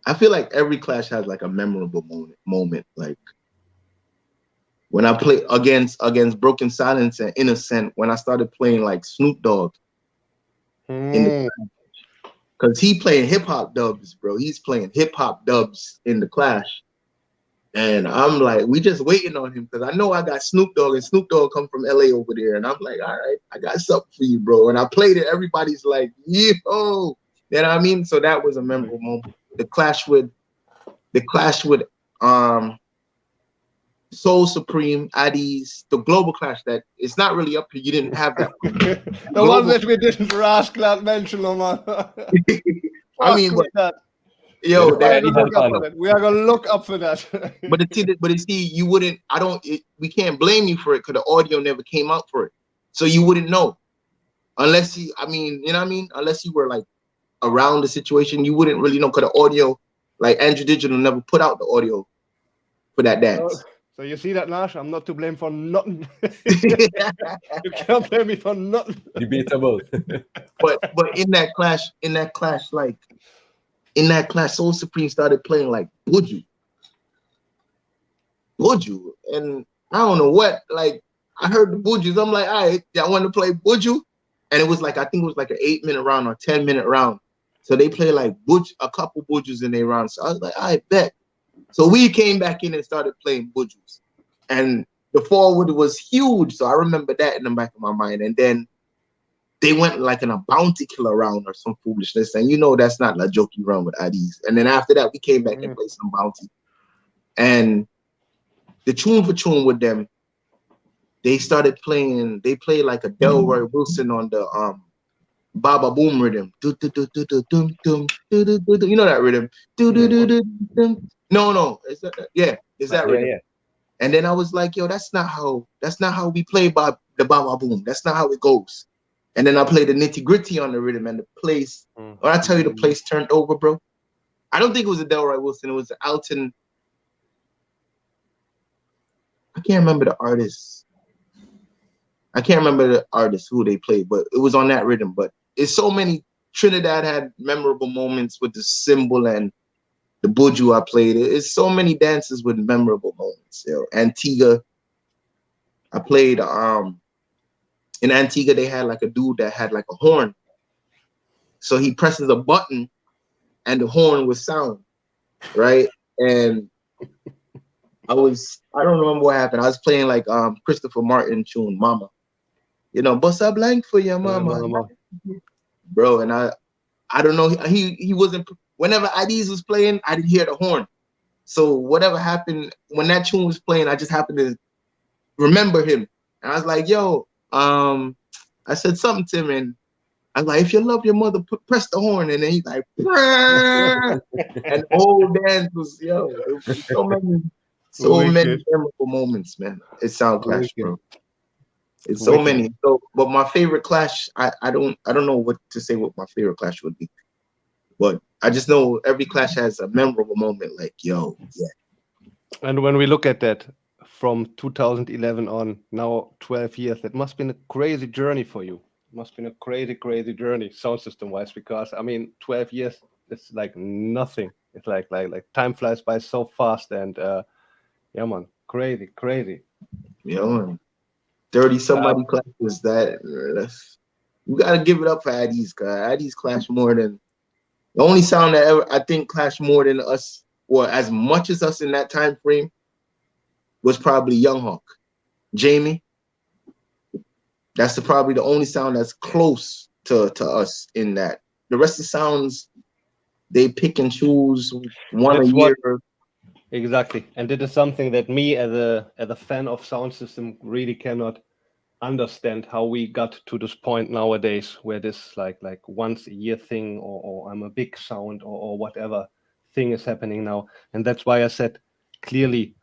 I feel like every clash has like a memorable moment. Like when I play against Broken Silence and Innocent, when I started playing like Snoop Dogg in the clash, because he playing hip hop dubs, bro. He's playing hip hop dubs in the clash, and I'm like, we just waiting on him because I know I got Snoop Dogg, and Snoop Dogg come from LA over there, and I'm like, all right, I got something for you, bro. And I played it. Everybody's like, yo, you know what I mean? So that was a memorable moment. The clash with Soul Supreme, Addies, the global clash that it's not really up here. You didn't have that. The one that we didn't rascal mention, Omar. I mean, but, yo, we are gonna look up for that. but see, you wouldn't. We can't blame you for it because the audio never came out for it, so you wouldn't know unless you. I mean, you know what I mean? Unless you were like around the situation, you wouldn't really know because the audio, like Andrew Digital, never put out the audio for that dance. So you see that, Nash? I'm not to blame for nothing. You can't blame me for nothing. Debatable. but in that clash, Soul Supreme started playing like Buju, and I don't know what. Like I heard the Bujus, I'm like, all right, y'all want to play Buju, and it was like I think it was like an 8-minute round or 10-minute round. So they play like a couple Bujus in their round. So I was like, I bet. So we came back in and started playing Bujus. And the forward was huge. So I remember that in the back of my mind. And then they went like in a bounty killer round or some foolishness. And you know that's not a jokey round with Addies. And then after that, we came back and played some bounty. And the tune for tune with them, they started playing, they played like a Delroy Wilson on the Baba Boom rhythm. You know that rhythm. No. Is that rhythm? Yeah. And then I was like, yo, that's not how we play the Baba Boom. That's not how it goes. And then I played the nitty gritty on the rhythm, and the place. When I tell you the place turned over, bro, I don't think it was a Delroy Wilson. It was Alton. I can't remember the artist. I can't remember the artist who they played, but it was on that rhythm. But it's so many. Trinidad had memorable moments with the cymbal and the buju I played. It's so many dances with memorable moments. You know, Antigua. I played in Antigua, they had like a dude that had like a horn. So he presses a button and the horn would sound, right? And I don't remember what happened. I was playing like Christopher Martin tune, Mama. You know, bust a blank for your mama. Bro, and I don't know, he wasn't, whenever Addies was playing, I didn't hear the horn. So whatever happened, when that tune was playing, I just happened to remember him. And I was like, yo, I said something to him, and I was like, if you love your mother, press the horn. And then he's like, and the whole dance was, yo, it was so many memorable moments, man. It's Soundclash, bro. It's so many. So, but my favorite clash, I don't know what to say what my favorite clash would be. But I just know every clash has a memorable moment, like, yo, yeah. And when we look at that, from 2011 on, now 12 years, that must have been a crazy journey for you. It must have been a crazy, crazy journey, sound system wise, because I mean, 12 years, it's like nothing. It's like time flies by so fast, and yeah, man, crazy. Yeah, man. 30 somebody clashes you gotta give it up for Addies, cause Addies clash more than the only sound that ever I think clashed more than us, or as much as us in that time frame, was probably Young Hawk. Jamie. That's probably the only sound that's close to us in that. The rest of the sounds, they pick and choose one a year. Exactly. And it is something that me as a fan of sound system really cannot understand, how we got to this point nowadays where this like once a year thing, or I'm a big sound, or whatever thing is happening now. And that's why I said clearly,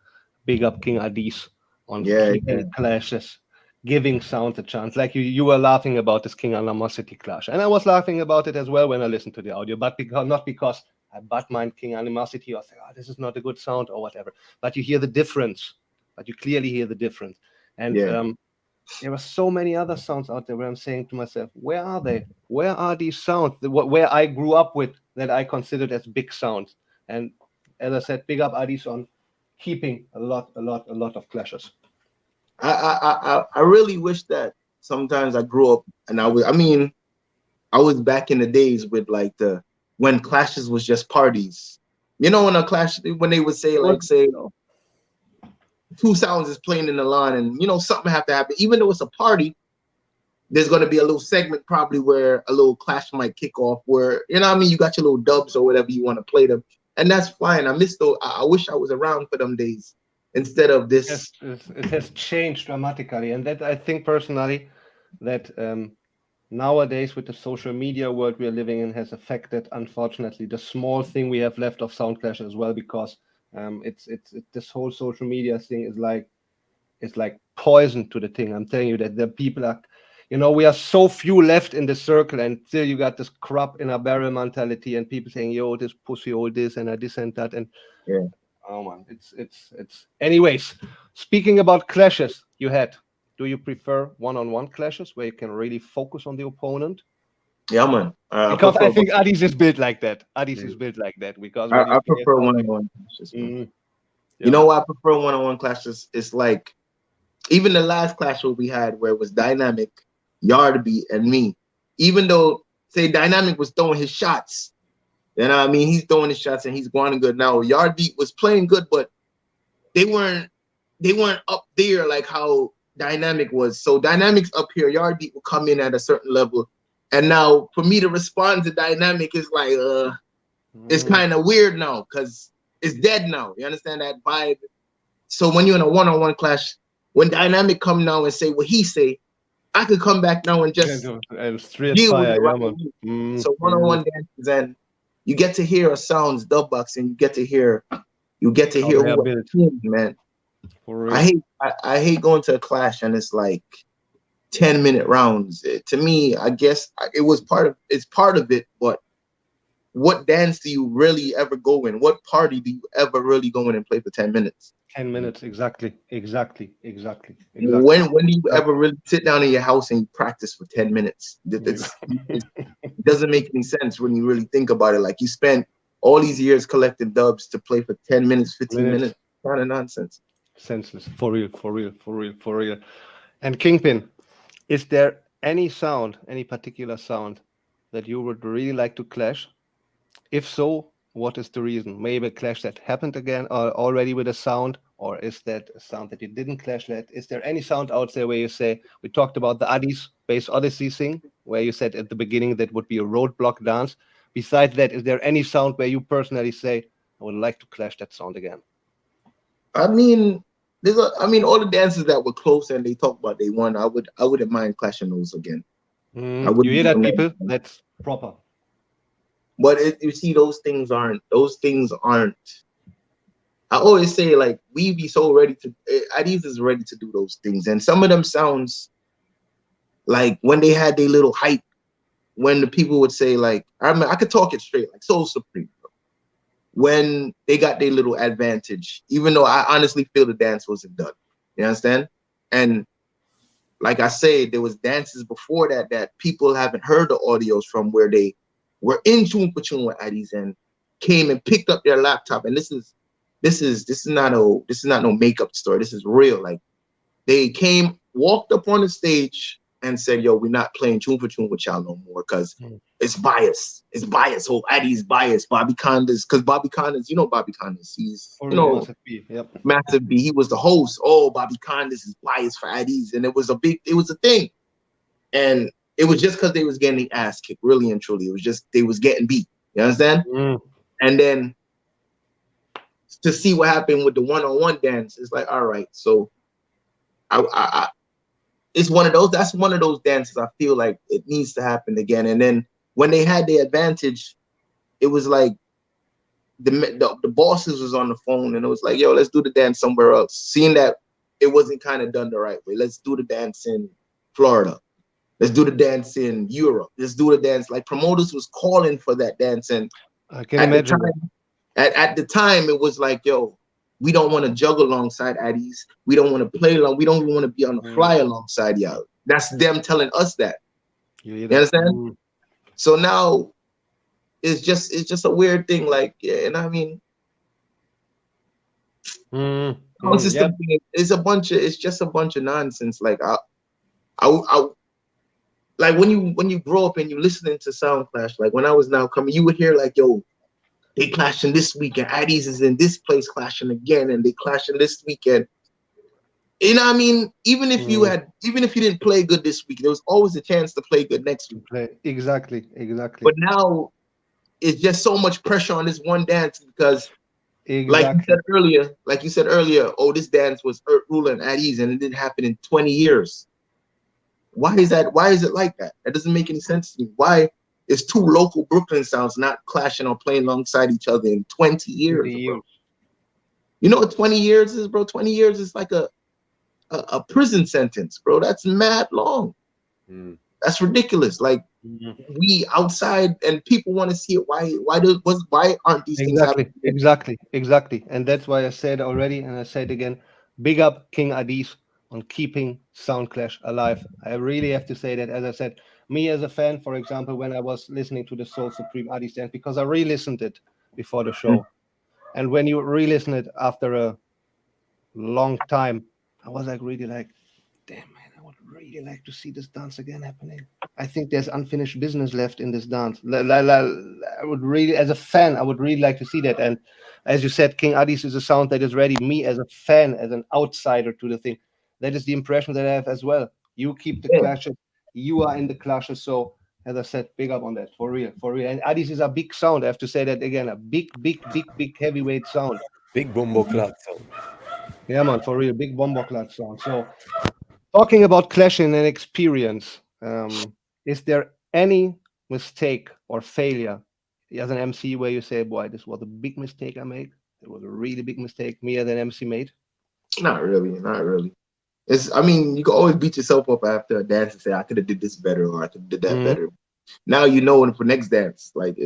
big up King Addies on keeping clashes, giving sound a chance. Like you were laughing about this King Animosity clash, and I was laughing about it as well when I listened to the audio, but not because I butt mind King Animosity or say, oh, this is not a good sound or whatever. But you hear the difference. But you clearly hear the difference. And there are so many other sounds out there where I'm saying to myself, where are they? Where are these sounds where I grew up with that I considered as big sounds? And as I said, big up Addies on keeping a lot of clashes. I really wish that sometimes I grew up and I was back in the days with like when clashes was just parties. You know, when they would say two sounds is playing in the line, and you know something have to happen. Even though it's a party, there's gonna be a little segment probably where a little clash might kick off, where you know what I mean, you got your little dubs or whatever you want to play them. And that's fine. I miss those. I wish I was around for them days instead of this. It has changed dramatically, and that I think personally that nowadays with the social media world we are living in has affected, unfortunately, the small thing we have left of Soundclash as well, because it's this whole social media thing is like poison to the thing. I'm telling you that the people are, you know, we are so few left in the circle, and still you got this crap in a barrel mentality, and people saying, yo, this pussy, all this and this and that, and oh man, it's. Anyways, speaking about clashes, do you prefer one-on-one clashes where you can really focus on the opponent? Yeah, man. Because I think Addies is built like that. Addies is built like that because I prefer one-on-one clashes. You know why I prefer one-on-one clashes? It's like even the last clash we had where it was Dynamic, Yardbeat, and me. Even though say Dynamic was throwing his shots, you know what I mean? He's throwing his shots and he's going good. Now Yardbeat was playing good, but they weren't up there like how Dynamic was. So Dynamic's up here, Yardbeat will come in at a certain level. And now for me to respond to Dynamic is like it's kind of weird now because it's dead now. You understand that vibe? So when you're in a one-on-one clash, when Dynamic come now and say what he say, I could come back now and just deal with it. Right? So one-on-one dances, and you get to hear a sounds dub box, and you get to hear who man. I hate going to a clash and it's like 10-minute rounds. To me, I guess it's part of it, but what dance do you really ever go in? What party do you ever really go in and play for 10 minutes? 10 minutes, exactly. When do you ever really sit down in your house and practice for 10 minutes? It doesn't make any sense when you really think about it. Like, you spent all these years collecting dubs to play for 10 minutes, 15 minutes. Kind of nonsense. Senseless. For real. And Kingpin, is there any particular sound that you would really like to clash? If so, what is the reason? Maybe a clash that happened again or already with a sound, or is that a sound that you didn't clash with? Is there any sound out there where you say, we talked about the Addies Bass Odyssey thing, where you said at the beginning that would be a roadblock dance. Besides that, is there any sound where you personally say, I would like to clash that sound again? I mean, all the dances that were close and they talk about they won, I wouldn't mind clashing those again. You hear that, people? That's proper. But you see, those things aren't. I always say, like, we be so ready to. Addies is ready to do those things, and some of them sounds like when they had their little hype, when the people would say, like, I could talk it straight, like Soul Supreme, bro. When they got their little advantage, even though I honestly feel the dance wasn't done. You understand? And like I said, there was dances before that people haven't heard the audios from, where they were in tune for tune with Addies and came and picked up their laptop. And this is not no makeup story. This is real. Like, they walked up on the stage and said, yo, we're not playing tune for tune with y'all no more because it's biased. It's biased. Oh, Addies biased. Bobby Condas, because Bobby Condas, you know Bobby Condas. He's Massive B. Yep. Massive B. He was the host. Oh, Bobby Condas is biased for Addies. And it was a thing. And it was just because they was getting the ass kicked, really and truly. It was just they was getting beat. You understand? And then to see what happened with the one-on-one dance, it's like, all right, so it's one of those. That's one of those dances I feel like it needs to happen again. And then when they had the advantage, it was like the bosses was on the phone and it was like, yo, let's do the dance somewhere else. Seeing that it wasn't kind of done the right way, let's do the dance in Florida. Let's do the dance in Europe. Let's do the dance. Like, promoters was calling for that dance. And I can imagine. At the time, it was like, yo, we don't want to juggle alongside Addies. We don't want to play along. We don't even want to be on the fly alongside y'all. That's them telling us that. You understand? So now it's just a weird thing. Like, yeah, and I mean, it's just a bunch of nonsense. Like, I like when you grow up and you listening to Soundclash, like when I was now coming, you would hear like, yo, they clashing this weekend. Addies is in this place clashing again, and they clashing this weekend. You know what I mean? Even if you didn't play good this week, there was always a chance to play good next week. Exactly. But now it's just so much pressure on this one dance because, like you said earlier, oh, this dance was ruling Addies and it didn't happen in 20 years. Why is that? Why is it like that? That doesn't make any sense to me. Why is two local Brooklyn sounds not clashing or playing alongside each other in 20 years, bro? You know what 20 years is, bro? 20 years is like a prison sentence, bro. That's mad long. That's ridiculous. Like, we outside and people want to see it. Why aren't these things happening? Exactly. And that's why I said already, and I said again, big up King Addies on keeping Soundclash alive. I really have to say that, as I said, me as a fan, for example, when I was listening to the Soul Supreme Addies dance, because I re-listened it before the show, and when you re-listen it after a long time, I was like, really like, damn, man, I would really like to see this dance again happening. I think there's unfinished business left in this dance. I would really, as a fan, I would really like to see that. And as you said, King Addies is a sound that is ready. Me as a fan, as an outsider to the thing, that is the impression that I have as well. You keep the clashes. You are in the clashes. So, as I said, big up on that. For real. And Addies is a big sound. I have to say that again. A big heavyweight sound. Big bombo clad sound. Yeah, man, for real. Big bombo clad sound. So, talking about clashing and experience, is there any mistake or failure as an MC where you say, boy, this was a big mistake I made? It was a really big mistake me as an MC made? Not really. I mean, you can always beat yourself up after a dance and say, I could have did this better or I could have did that better. Now you know for next dance, like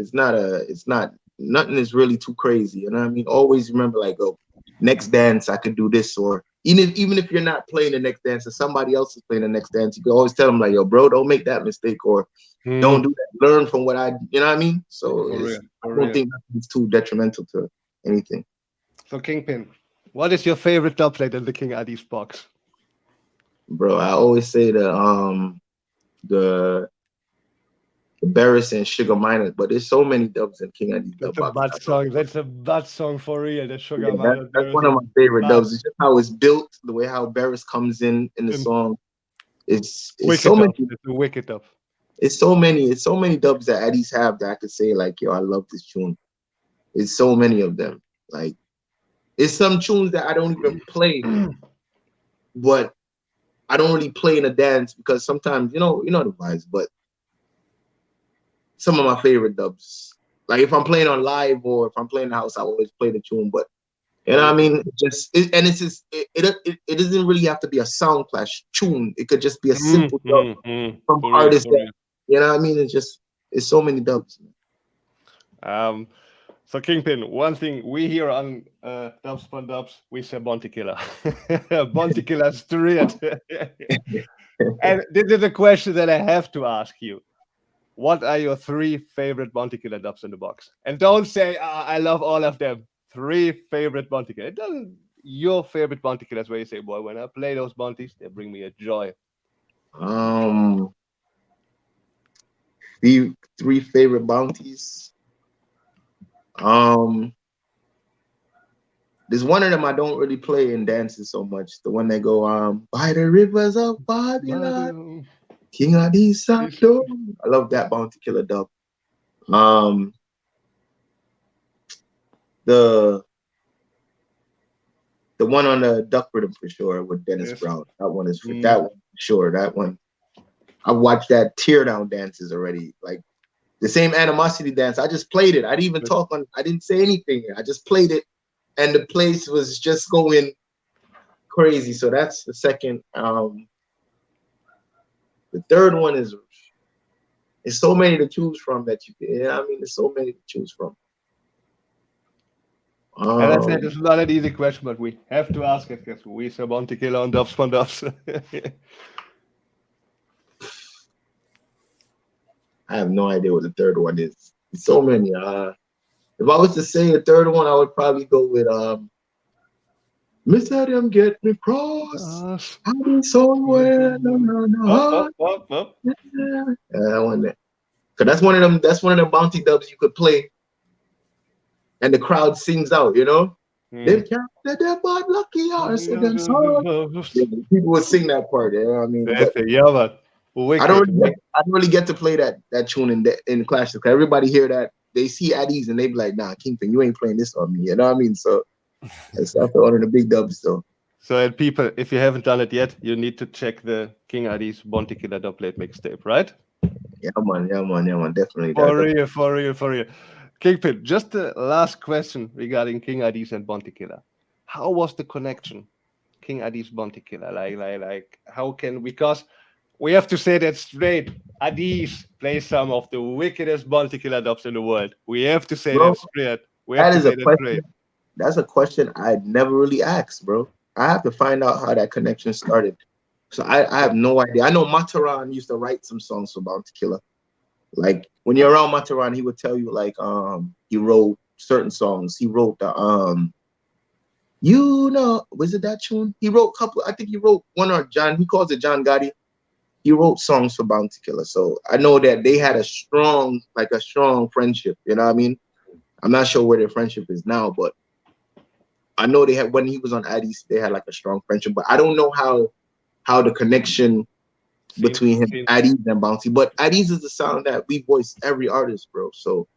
nothing is really too crazy. You know what I mean? Always remember, like, oh, next dance I could do this, or even if you're not playing the next dance and somebody else is playing the next dance, you can always tell them like, yo, bro, don't make that mistake, or don't do that. Learn from what you know what I mean? So I don't think it's too detrimental to anything. So Kingpin, what is your favorite dubplate in the King Addies box? Bro, I always say the Barris and Sugar Minor, but there's so many dubs in King Addies dub box. Bad song. That's a bad song for real. The Sugar Minor. That's one of my favorite dubs. It's just how it's built, the way how Barris comes in the song. It's so many. It's a wicked dub. It's so many dubs that Addies have that I could say like, yo, I love this tune. It's so many of them. Like, it's some tunes that I don't even play, but I don't really play in a dance because sometimes you know the vibes. But some of my favorite dubs, like if I'm playing on live or if I'm playing in the house, I always play the tune. But you know what I mean? It doesn't really have to be a Soundclash tune. It could just be a simple dub from artists that, you know what I mean? It's so many dubs. So Kingpin, one thing we hear on Dubs PON DUBS, we say Bounty Killer. Bounty Killer straight. And this is a question that I have to ask you. What are your 3 favorite Bounty Killer dubs in the box? And don't say, I love all of them. 3 favorite Bounty Killer. It doesn't, your favorite Bounty Killers where you say, boy, when I play those bounties, they bring me a joy. The 3 favorite bounties. There's one of them I don't really play in dances so much. The one that go by the rivers of Babylon, King Addies Sound. I love that Bounty Killer dub. The one on the Duck Rhythm for sure with Dennis Brown. That one is for that one for sure. That one, I've watched that tear down dances already. Like the same Animosity dance. I just played it. I didn't even talk on. I didn't say anything. I just played it, and the place was just going crazy. So that's the second. The third one is. There's so many to choose from that you can. You know what I mean, there's so many to choose from. And I said it's not an easy question, but we have to ask it because we say Bounty Killer on Dubs PON DUBS. I have no idea what the third one is. There's so many. If I was to say a third one, I would probably go with Miss Adam Get Me Cross. I'll be somewhere. No. Yeah, that one there. Cause that's one of them. That's one of the bounty dubs you could play, and the crowd sings out. You know, them can't let them bad lucky horse and them songs. People would sing that part. You know what I mean? I don't really get to play that tune in classes because everybody hear that, they see Addies and they be like, nah, Kingpin, you ain't playing this on me. You know what I mean? So it's after one of the big dubs though. So and people, if you haven't done it yet, you need to check the King Addies Bounty Killer Dubplate mixtape, right? Yeah, man, definitely. For real. Kingpin, just the last question regarding King Addies and Bounty Killer. How was the connection, King Addies Bounty Killer? Like how can, because we have to say that straight. Addies plays some of the wickedest Bounty Killer dubs in the world. We have to say that straight. That's a question I'd never really asked, bro. I have to find out how that connection started. So I have no idea. I know Mataran used to write some songs for Bounty Killer. Like when you're around Mataran, he would tell you like he wrote certain songs. He wrote the was it that tune? He wrote a couple. I think he wrote one or John. He calls it John Gotti. He wrote songs for Bounty Killer. So I know that they had a strong friendship. You know what I mean? I'm not sure where their friendship is now, but I know they had, when he was on Addies, they had like a strong friendship. But I don't know how the connection between him, Addies and Bounty. But Addies is the sound that we voice every artist, bro. So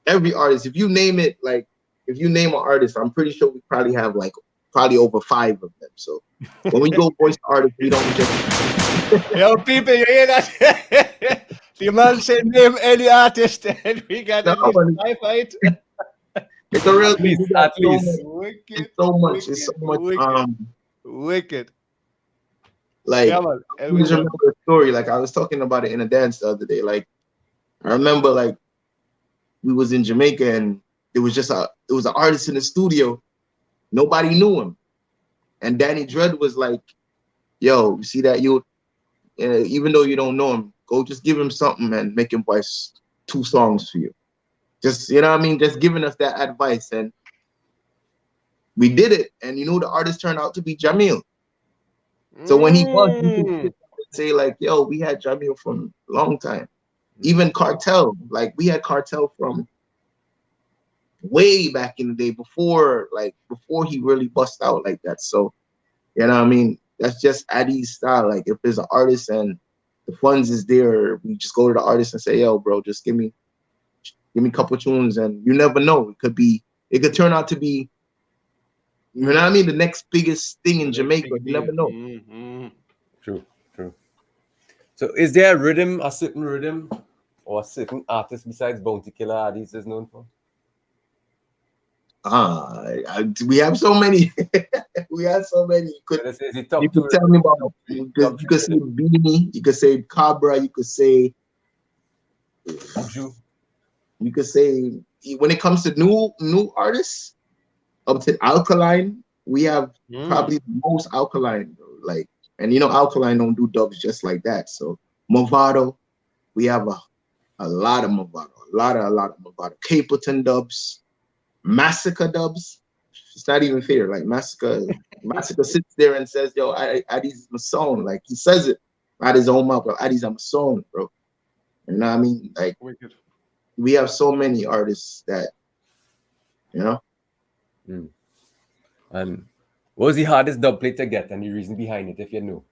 every artist, if you name it, like if you name an artist, I'm pretty sure we probably have like over 5 of them. So when we go voice artists, we don't just yo, people, you hear that? The man said name any artist and we got at least 5. It's a real at least. It's so much. It's so much. Wicked. Like, Yeah, man. I always remember a story. Like, I was talking about it in a dance the other day. Like, I remember, like, we was in Jamaica and it was an artist in the studio. Nobody knew him. And Danny Dread was like, yo, you see that youth? Even though you don't know him, go just give him something and make him voice 2 songs for you. Just, you know what I mean? Just giving us that advice. And we did it. And you know, the artist turned out to be Jamil. So when he was, you could say like, yo, we had Jamil from a long time. Even Cartel, like we had Cartel from way back in the day before he really bust out like that. So, you know what I mean? That's just Addies style. Like if there's an artist and the funds is there, we just go to the artist and say, yo, bro, just give me a couple tunes, and you never know. It could turn out to be, you know what I mean, the next biggest thing in Jamaica. You never know. True. So is there a certain rhythm or a certain artist besides Bounty Killer Addies is known for? We have so many. We have so many. You could tell me about. You could say Beanie. You could say Cabra. You could say. You could say when it comes to new artists, up to Alkaline, we have probably the most Alkaline. Like, and you know, Alkaline don't do dubs just like that. So Movado, we have a lot of Movado, a lot of Movado. Capleton dubs. Massacre dubs. It's not even fair. Like Massacre sits there and says, yo, Addies is my song. Like he says it out his own mouth, bro. Addies, I'm a song, bro. You know what I mean? Like we have so many artists that, you know. And what was the hardest dubplate to get and the reason behind it, if you know?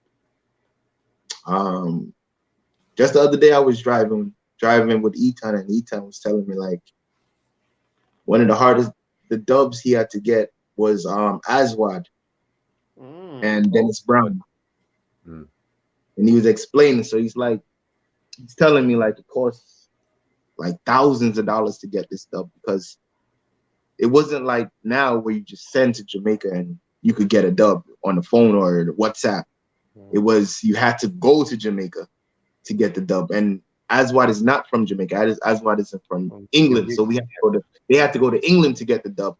Just the other day I was driving with Etan, and Etan was telling me like one of the hardest dubs he had to get was Aswad and Dennis Brown. And he was explaining, so he's telling me like it costs like thousands of dollars to get this dub, because it wasn't like now where you just send to Jamaica and you could get a dub on the phone or the WhatsApp. It was, you had to go to Jamaica to get the dub. And Aswad is not from Jamaica. Aswad is from England. So they had to go to England to get the dub.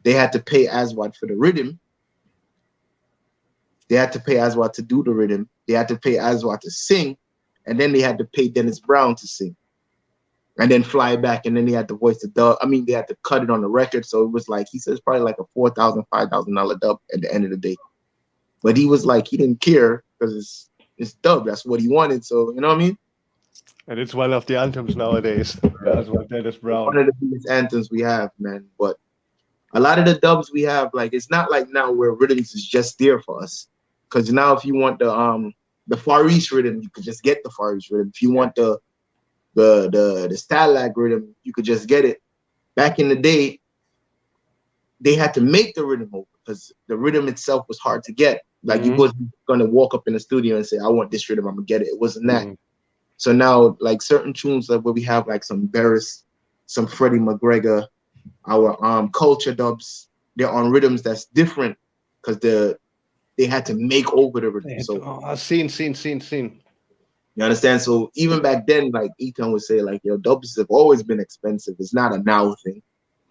They had to pay Aswad for the rhythm. They had to pay Aswad to do the rhythm. They had to pay Aswad to sing. And then they had to pay Dennis Brown to sing. And then fly back. And then they had to voice the dub. I mean, they had to cut it on the record. So it was like, he says probably like a $4,000, $5,000 dub at the end of the day. But he was like, he didn't care because it's dub. That's what he wanted. So, you know what I mean? And it's one of the anthems nowadays. That's what Dennis Brown. One of the biggest anthems we have, man. But a lot of the dubs we have, like, it's not like now where rhythms is just there for us. Because now if you want the Far East rhythm, you could just get the Far East rhythm. If you want the Stalag rhythm, you could just get it. Back in the day, they had to make the rhythm over because the rhythm itself was hard to get. Like you wasn't gonna walk up in the studio and say, I want this rhythm, I'm gonna get it. It wasn't that. So now, like certain tunes like where we have like some Barris, some Freddie McGregor, our culture dubs, they're on rhythms that's different because they had to make over the rhythm. So seen. You understand? So even back then, like Etan would say, like, yo, dubs have always been expensive. It's not a now thing.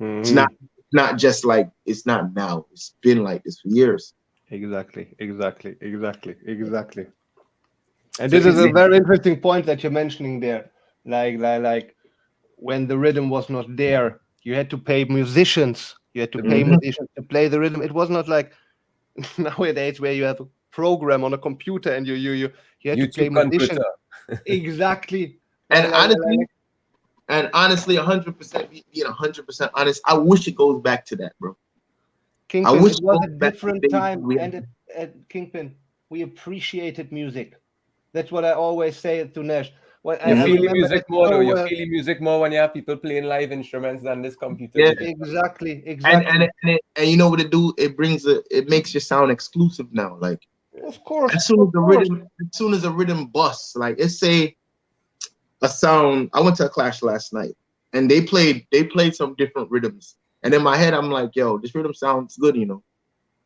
It's not just like it's not now. It's been like this for years. Exactly. And this is a very interesting point that you're mentioning there. Like when the rhythm was not there, you had to pay musicians. You had to pay musicians to play the rhythm. It was not like nowadays where you have a program on a computer and you had to pay musicians. Exactly. And honestly, 100%, being 100% honest, I wish it goes back to that, bro. Kingpin, it was a different time, and at Kingpin, we appreciated music. That's what I always say to Nash. You feel music more, though. You feel music more when you have people playing live instruments than this computer. Yeah, exactly. And you know what it do? It makes your sound exclusive now. Like, of course. As soon as a rhythm busts, like it's a sound. I went to a clash last night, and they played some different rhythms. And in my head, I'm like, yo, this rhythm sounds good, you know.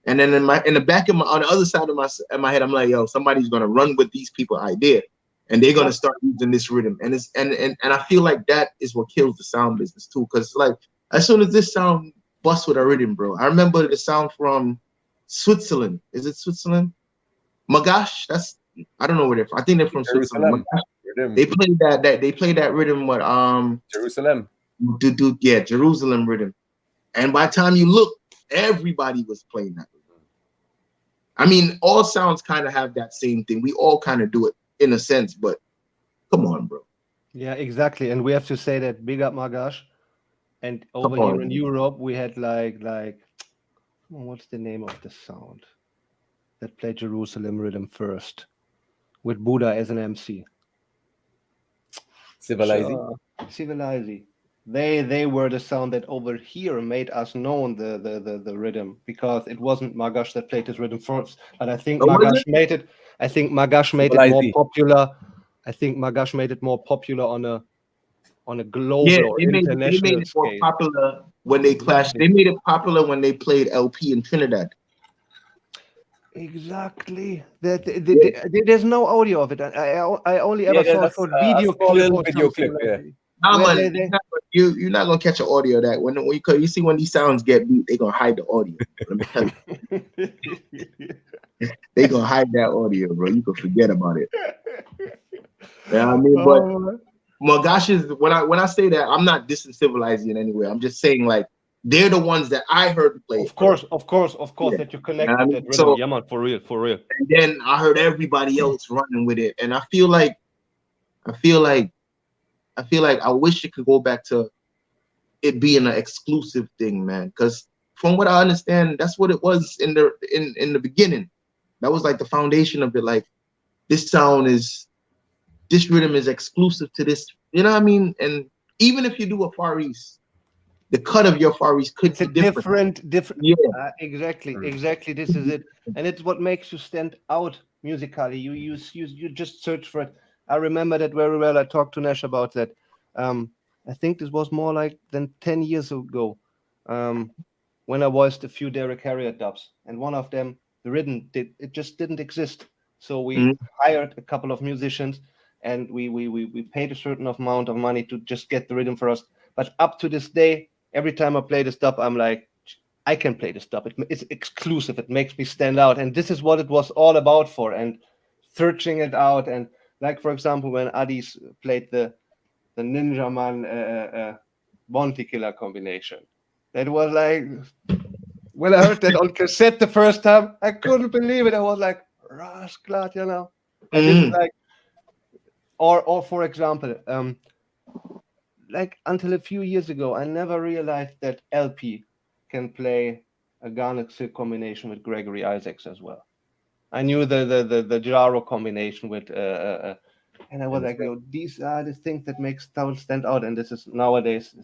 And then in the back of on the other side of my head, I'm like, yo, somebody's gonna run with these people idea, and they're gonna start using this rhythm. And it's and I feel like that is what kills the sound business too, because like as soon as this sound busts with a rhythm, bro. I remember the sound from Switzerland. Is it Switzerland? Magash. I don't know where they're from. I think they're from Switzerland. They played that rhythm with Jerusalem. Yeah, Jerusalem rhythm. And by the time you look, everybody was playing that rhythm. I mean, all sounds kind of have that same thing. We all kind of do it in a sense, but come on, bro. Yeah, exactly. And we have to say that big up Magash. And over here in Europe, we had like what's the name of the sound that played Jerusalem rhythm first with Buddha as an MC? Civilizing. Civilizing. They were the sound that over here made us known the rhythm, because it wasn't Magash that played this rhythm first. And I think Magash made it. I think Magash made it more popular. I think Magash made it more popular on a global or international they made it more scale. popular when they clashed. They made it popular when they played LP in Trinidad. Exactly. There's no audio of it. I only ever saw a short video clip. Yeah. Nah, man, you're not gonna catch an audio of that. When you see when these sounds get beat, they're gonna hide the audio. Let me tell you. They gonna hide that audio, bro. You can forget about it. Yeah, I mean, but Magash is when I say that, I'm not disincivilizing in any way. I'm just saying like they're the ones that I heard play. Of course, that you connect with that rhythm. So, yeah, man, for real. And then I heard everybody else running with it, and I feel like I wish it could go back to it being an exclusive thing, man. Because from what I understand, that's what it was in the beginning. That was like the foundation of it. Like this rhythm is exclusive to this. You know what I mean? And even if you do a Far East, the cut of your Far East could be different. Yeah, exactly. This is it, and it's what makes you stand out musically. You just search for it. I remember that very well. I talked to Nash about that. I think this was more like than 10 years ago, when I voiced a few Derek Harriott dubs, and one of them, the rhythm just didn't exist. So we hired a couple of musicians, and we paid a certain amount of money to just get the rhythm for us. But up to this day, every time I play this dub, I'm like, I can play this dub. It's exclusive. It makes me stand out, and this is what it was all about for. And searching it out, and like for example, when Addies played the Ninja Man Bounty Killer combination, that was like, when I heard that on cassette the first time, I couldn't believe it. I was like, rascal, you know. And this is like, or for example, like until a few years ago, I never realized that LP can play a Garnet Silk combination with Gregory Isaacs as well. I knew the Jaro combination with and I was like, these are the things that make sound stand out, and this is nowadays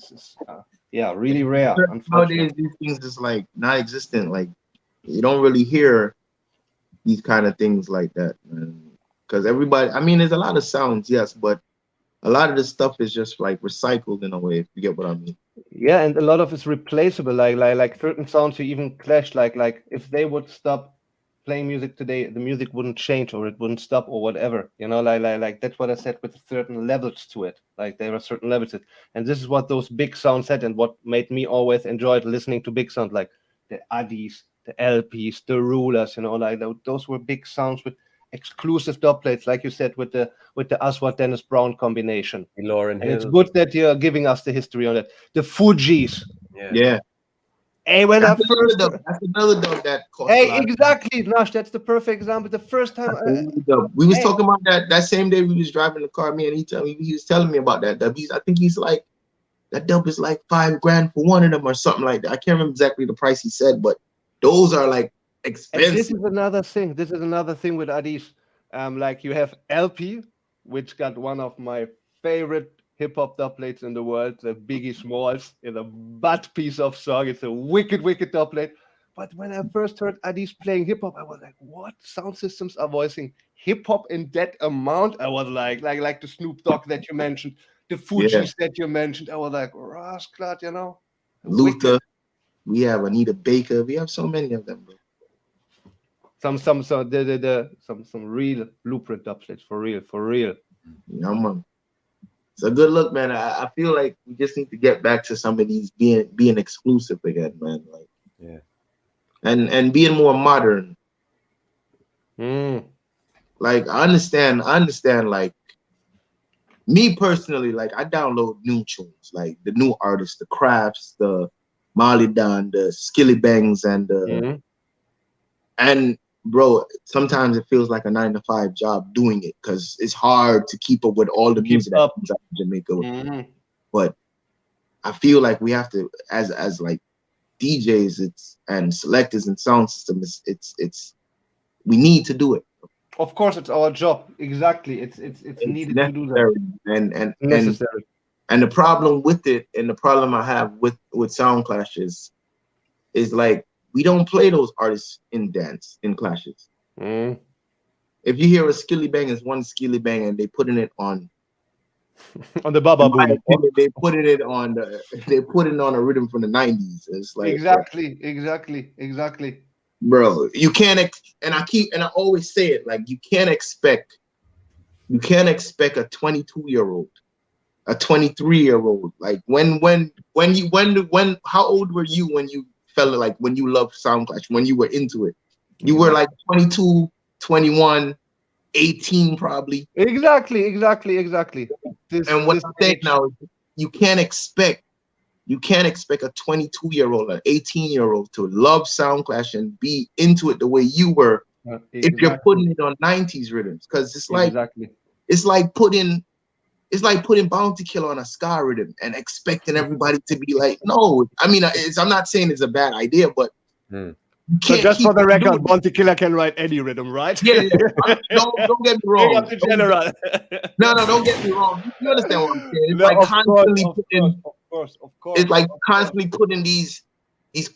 really rare. Nowadays these things is like not existent. Like you don't really hear these kind of things like that, man. Because everybody, I mean, there's a lot of sounds, yes, but a lot of this stuff is just like recycled in a way, if you get what I mean. Yeah, and a lot of it's replaceable. Like certain sounds you even clash. Like if they would stop playing music today, the music wouldn't change, or it wouldn't stop, or whatever. You know, like that's what I said with certain levels to it. Like there are certain levels, and this is what those big sounds had, and what made me always enjoy listening to big sounds, like the Addies, the LPs, the Rulers. You know, like those were big sounds with exclusive dubplates, like you said, with the Aswad Dennis Brown combination. Lauren and Hill. It's good that you're giving us the history on it. The Fugees. Yeah. Hey, when that's that's another dub that cost Hey, exactly, Nash. That's the perfect example. The first time we was talking about that same day we was driving the car, me, and he was telling me about that dub. I think he's like, that dub is like $5,000 for one of them or something like that. I can't remember exactly the price he said, but those are like expensive. And this is another thing. This is another thing with Addies. Like you have LP, which got one of my favorite hip-hop dubplates in the world, the Biggie Smalls, in a butt piece of song. It's a wicked dubplate. But when I first heard Addies playing hip-hop, I was like, what? Sound systems are voicing hip-hop in that amount? I was like the Snoop Dogg that you mentioned, the Fugees that you mentioned. I was like, rascal, you know? Luther. We have Anita Baker. We have so many of them, bro. some real blueprint dubplates for real. Yeah, man. It's a good look, man. I feel like we just need to get back to some of these being exclusive again, man. Like, yeah, and being more modern. Like I understand. Like me personally, like I download new tunes, like the new artists, the Crafts, the Molly Don, the Skilly Bangs, and and bro, sometimes it feels like a 9-to-5 job doing it because it's hard to keep up with all the music that comes out of Jamaica. But I feel like we have to, as like DJs, and selectors and sound systems, it's we need to do it. Of course, it's our job. Exactly, it's needed to do that. And necessary. And the problem with it, and the problem I have with Soundclash is like we don't play those artists in clashes. If you hear a Skilly Bang, it's one Skilly Bang, and they putting it on the Baba Boom. They put it on a rhythm from the 90s. It's like exactly. Bro, you can't and I always say it, like you can't expect a 22-year-old, a 23-year-old. Like when how old were you when you felt like when you loved Soundclash, when you were into it? You were like 22, 21, 18 probably. Exactly. And what I'm saying now is you can't expect a 22-year-old, an 18-year-old to love Soundclash and be into it the way you were if you're putting it on 90s rhythms. Because it's like putting Bounty Killer on a ska rhythm and expecting everybody to be like, no. I mean, I'm not saying it's a bad idea, but so just for the record, Bounty Killer can write any rhythm, right? Yeah. Don't get me wrong. Up to general. No, don't get me wrong. You understand what I'm saying? It's like constantly putting. Of course. It's like constantly putting these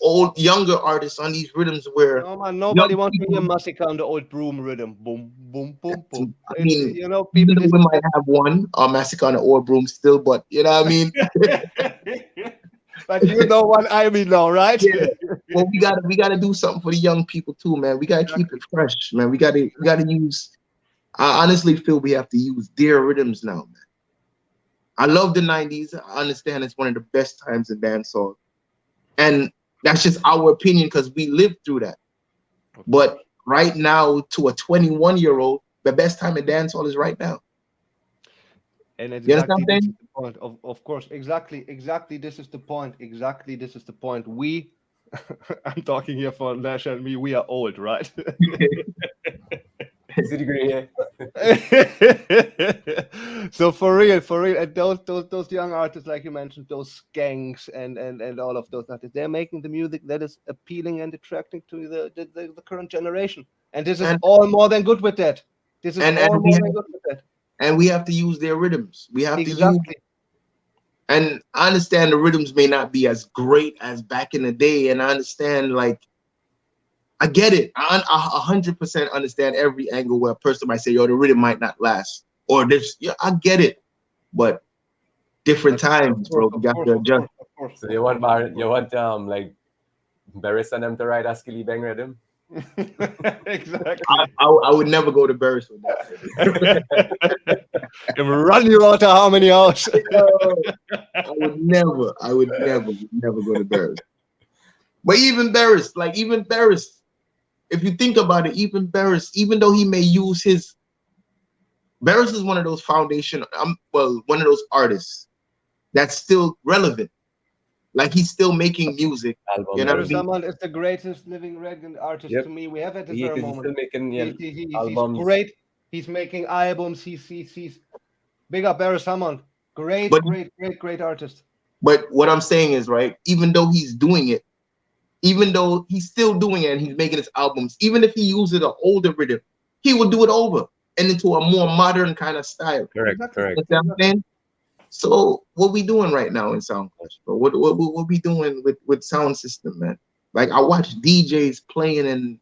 old younger artists on these rhythms where nobody wants to hear Massacre on the old broom rhythm. Boom, boom, boom, boom. I mean, people might have one Massacre on the old broom still, but you know what I mean. But you know what I mean now, right? Yeah. Well, we gotta do something for the young people too, man. We gotta keep it fresh, man. We gotta use. I honestly feel we have to use their rhythms now, man. I love the 90s. I understand it's one of the best times in dancehall, and that's just our opinion because we lived through that. But right now, to a 21-year-old, the best time in dancehall is right now. And exactly this is the point. Of course, exactly. This is the point. Exactly, this is the point. We, I'm talking here for Nash and me. We are old, right? So for real, and those young artists, like you mentioned, those skanks and all of those artists, they're making the music that is appealing and attracting to the current generation. And this is all more than good with that. And we have to use their rhythms. We have to use. And I understand the rhythms may not be as great as back in the day, and I understand, like, I get it. I 100% understand every angle where a person might say, "Yo, the rhythm might not last," or this. Yeah, I get it, but different times, bro. We got to adjust. So you want like Barris and them to ride a Skilly Bang rhythm? Exactly. I would never go to Barris with that. Run you out of harmony house. I would never go to Barris. But even Barris, if you think about it, even Barris, even though he may use Barris is one of those one of those artists that's still relevant. Like he's still making music. You know what I mean? Someone is the greatest living reggae artist to me. We have at this very moment. He's great. He's making albums. He's big up Barry Hammond. Great artist. But what I'm saying is, right, even though he's doing it, even though he's still doing it and he's making his albums, even if he uses an older rhythm, he will do it over and into a more modern kind of style. Correct. You know what I'm saying? So what we doing right now in Soundclash, bro? What we doing with sound system, man? Like I watch DJs playing and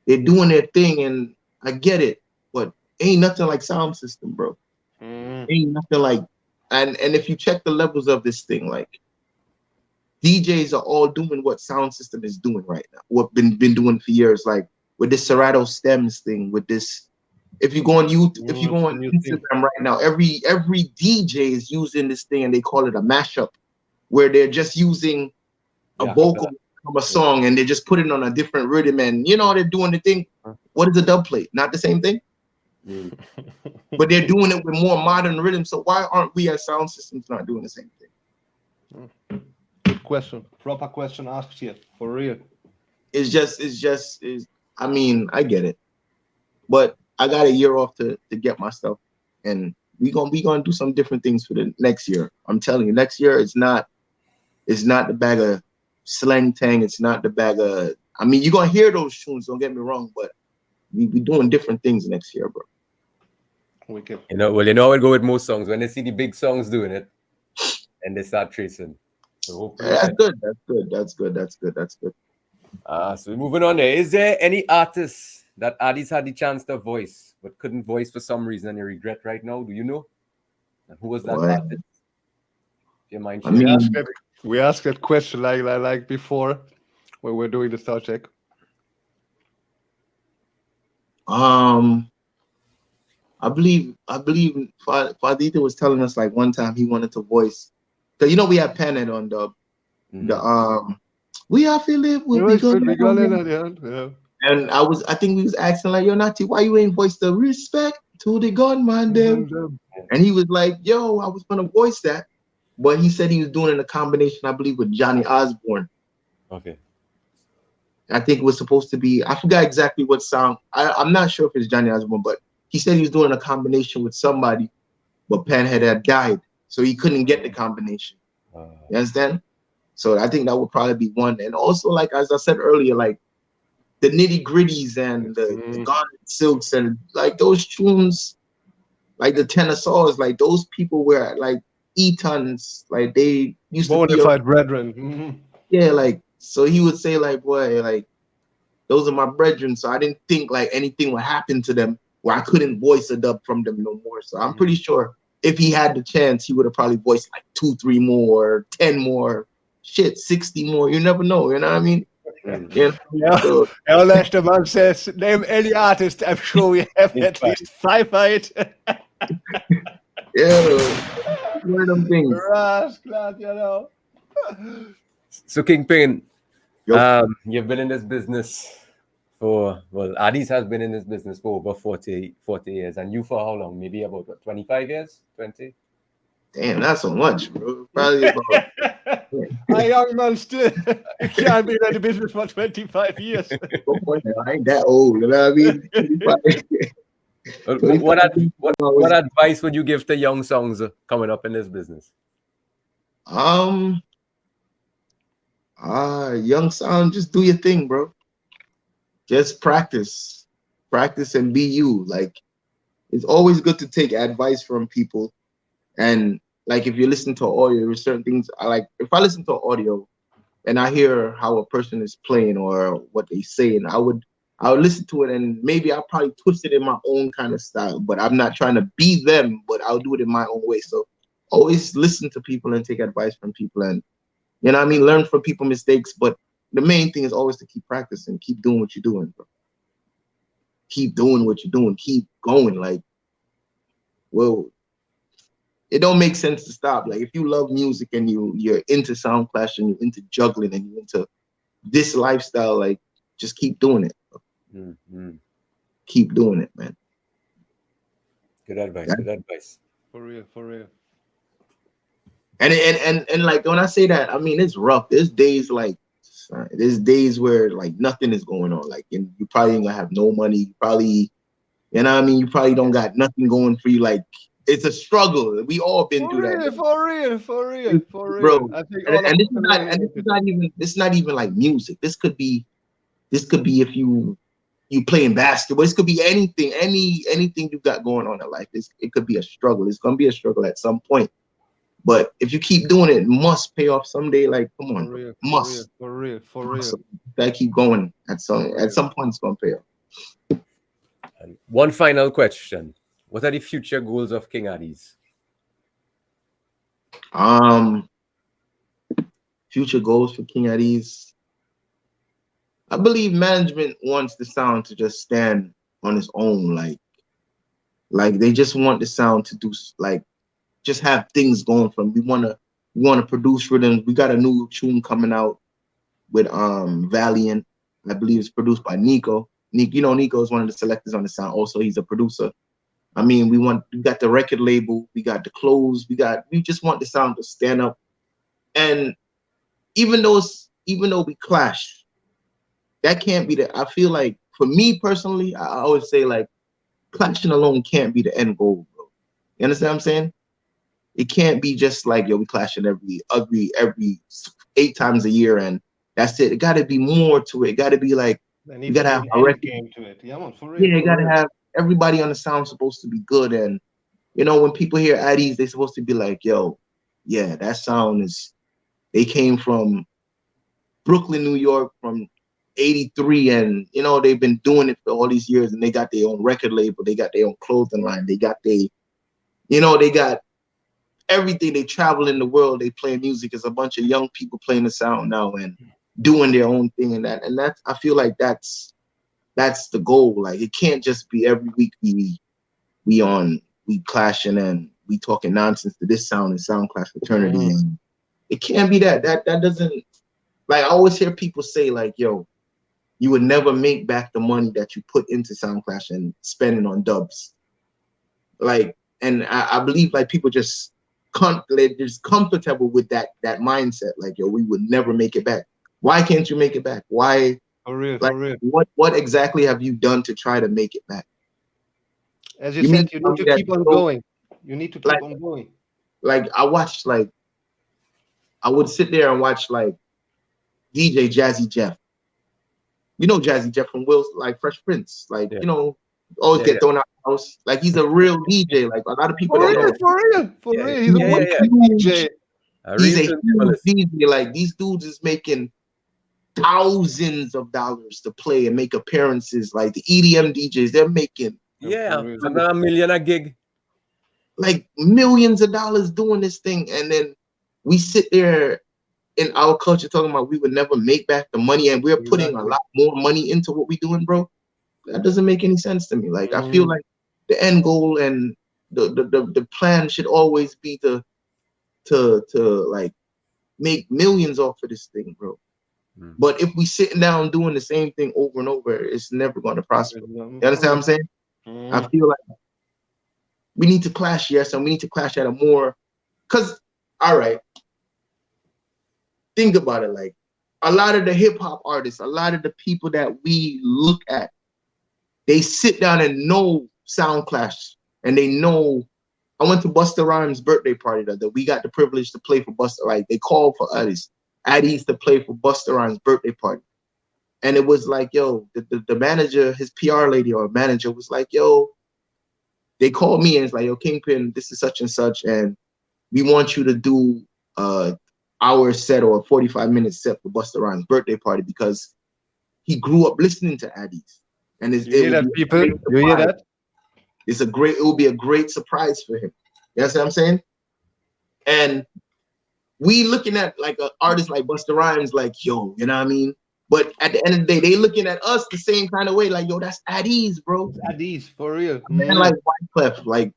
they're doing their thing, and I get it, but ain't nothing like sound system, bro. Ain't nothing like, and if you check the levels of this thing, like DJs are all doing what sound system is doing right now. What been doing for years, like with this Serato stems thing, with this. If you go on YouTube, if you go on Instagram right now, every DJ is using this thing, and they call it a mashup, where they're just using a vocal from a song and they just put it on a different rhythm, and you know they're doing the thing. What is a dub plate? Not the same thing. But they're doing it with more modern rhythm. So why aren't we as sound systems not doing the same thing? Good question. Proper question asked here, for real. I mean, I get it, but I got a year off to get my stuff, and we gonna do some different things for the next year. I'm telling you, next year it's not the bag of slang tang. It's not the bag of. I mean, you're gonna hear those tunes. Don't get me wrong, but we doing different things next year, bro. Wicked. You know, well, you know, I'll go with most songs when they see the big songs doing it, and they start tracing. So that's good. That's good. So moving on there. Is there any artists that Addies had the chance to voice but couldn't voice for some reason and you regret right now? Do you know? And who was that artist? If you mind sharing? We asked that question like before when we're doing the sound check. I believe Fadita was telling us like one time he wanted to voice, because you know we have Panhead on dub. We are feeling and I think we was asking like, yo, Natty, why you ain't voice the respect to the gunman them? And he was like, yo, I was gonna voice that, but he said he was doing it in a combination, I believe, with Johnny Osborne. Okay. I think it was supposed to be, I forgot exactly what sound. I'm not sure if it's Johnny Osborne, but he said he was doing a combination with somebody, but Panhead had died, so he couldn't get the combination. You understand? So I think that would probably be one. And also, like as I said earlier, like the nitty gritties and the Garnet Silks and like those tunes, like the tenor saws, like those people were like Etons, like they used to be bona brethren. Yeah, like so he would say like, boy, like those are my brethren. So I didn't think like anything would happen to them where I couldn't voice a dub from them no more. So I'm pretty sure if he had the chance, he would have probably voiced like 2, 3 more, 10 more, 60 more. You never know, you know what I mean? So, Lester Man says, name any artist. I'm sure we have at least 5 right. One of them things. Glad, you know. So Kingpin, you've been in this business for, well, Addies has been in this business for over 40 years, and you for how long? Maybe about what, 25 years? 20? Damn, not so much, bro. Probably about. A young man still. You can't be in the business for 25 years. I ain't that old, you know what I mean? What advice would you give to young songs coming up in this business? Young sound, just do your thing, bro. Just practice and be you. Like, it's always good to take advice from people. And like, if you listen to audio, there's certain things I like. If I listen to audio and I hear how a person is playing or what they say, and I would listen to it, and maybe I'll probably twist it in my own kind of style, but I'm not trying to be them, but I'll do it in my own way. So always listen to people and take advice from people, and you know what I mean, learn from people's mistakes. But the main thing is always to keep practicing, keep doing what you're doing, bro. Keep doing what you're doing, keep going. Like, well, it don't make sense to stop. Like, if you love music and you're into Soundclash and you're into juggling and you're into this lifestyle, like, just keep doing it. Keep doing it, man. Good advice. Good advice. For real. And like, when I say that, I mean, it's rough. There's days where like nothing is going on. Like, and you probably ain't gonna have no money. You probably, you know what I mean? You probably don't got nothing going for you. Like, it's a struggle. We all been through that. For real. Bro, I think it's not even like music. This could be if you playing basketball. This could be anything you got going on in life. It could be a struggle. It's gonna be a struggle at some point. But if you keep doing it, it must pay off someday. Like, come on, must. For real. Gotta keep going. At some point, it's gonna pay off. And one final question: what are the future goals of King Addies? Future goals for King Addies. I believe management wants the sound to just stand on its own, like they just want the sound to do like just have things going from. We want to produce rhythms. We got a new tune coming out with Valiant. I believe it's produced by Nico. Nico is one of the selectors on the sound. Also, he's a producer. I mean, we got the record label, we got the clothes, we just want the sound to stand up. And even though we clash, that can't be I feel like for me personally, I always say like clashing alone can't be the end goal, bro. You understand what I'm saying? It can't be just like, yo, we clashing every 8 times a year and that's it. It got to be more to it. It got to be like, you got to have a record game to it. Yeah, man, for real. Yeah, you got to have everybody on the sound supposed to be good. And, when people hear Addies, they're supposed to be like, yo, yeah, that sound they came from Brooklyn, New York from 83. And, they've been doing it for all these years and they got their own record label. They got their own clothing line. They got they got everything. They travel in the world. They play music. It's a bunch of young people playing the sound now and doing their own thing. And that's, I feel like that's the goal. Like it can't just be every week we clashing and we talking nonsense to this sound and Soundclash fraternity. And it can't be that doesn't, like I always hear people say like, yo, you would never make back the money that you put into Soundclash and spending on dubs. Like, and I believe like people just they're just comfortable with that mindset. Like, yo, we would never make it back. Why can't you make it back? Why? For real. What exactly have you done to try to make it back? As you said, you need to keep on going. You need to keep on going. Like I watched, like I would sit there and watch like DJ Jazzy Jeff. Jazzy Jeff from Will's, like Fresh Prince. Like always get thrown out of the house. Like he's a real DJ. Like a lot of people don't know. For real. He's a DJ. He's a huge DJ. Like these dudes is making thousands of dollars to play and make appearances. Like the EDM DJs, they're making $1 million a gig, like millions of dollars doing this thing. And then we sit there in our culture talking about we would never make back the money, and we're putting a lot more money into what we're doing, bro. That doesn't make any sense to me. Like I feel like the end goal and the plan should always be to like make millions off of this thing, bro. But if we sitting down doing the same thing over and over, it's never going to prosper. You understand what I'm saying? I feel like we need to clash, yes, and we need to clash at a more, because, all right, think about it. Like a lot of the hip hop artists, a lot of the people that we look at, they sit down and know Soundclash, and they know. I went to Busta Rhymes' birthday party that we got the privilege to play for Busta. Like they called for Addies to play for Busta Rhymes' birthday party. And it was like, yo, the manager, his PR lady or manager was like, yo, they called me and it's like, yo, Kingpin, this is such and such, and we want you to do hour set or a 45-minute set for Busta Rhymes' birthday party because he grew up listening to Addies. And you hear that, people? You hear that? It will be a great surprise for him. You know what I'm saying? And we looking at like an artist like Busta Rhymes, like, yo, you know what I mean? But at the end of the day, they looking at us the same kind of way, like, yo, that's Addies, bro. It's Addies, for real. Man, like Wyclef, like,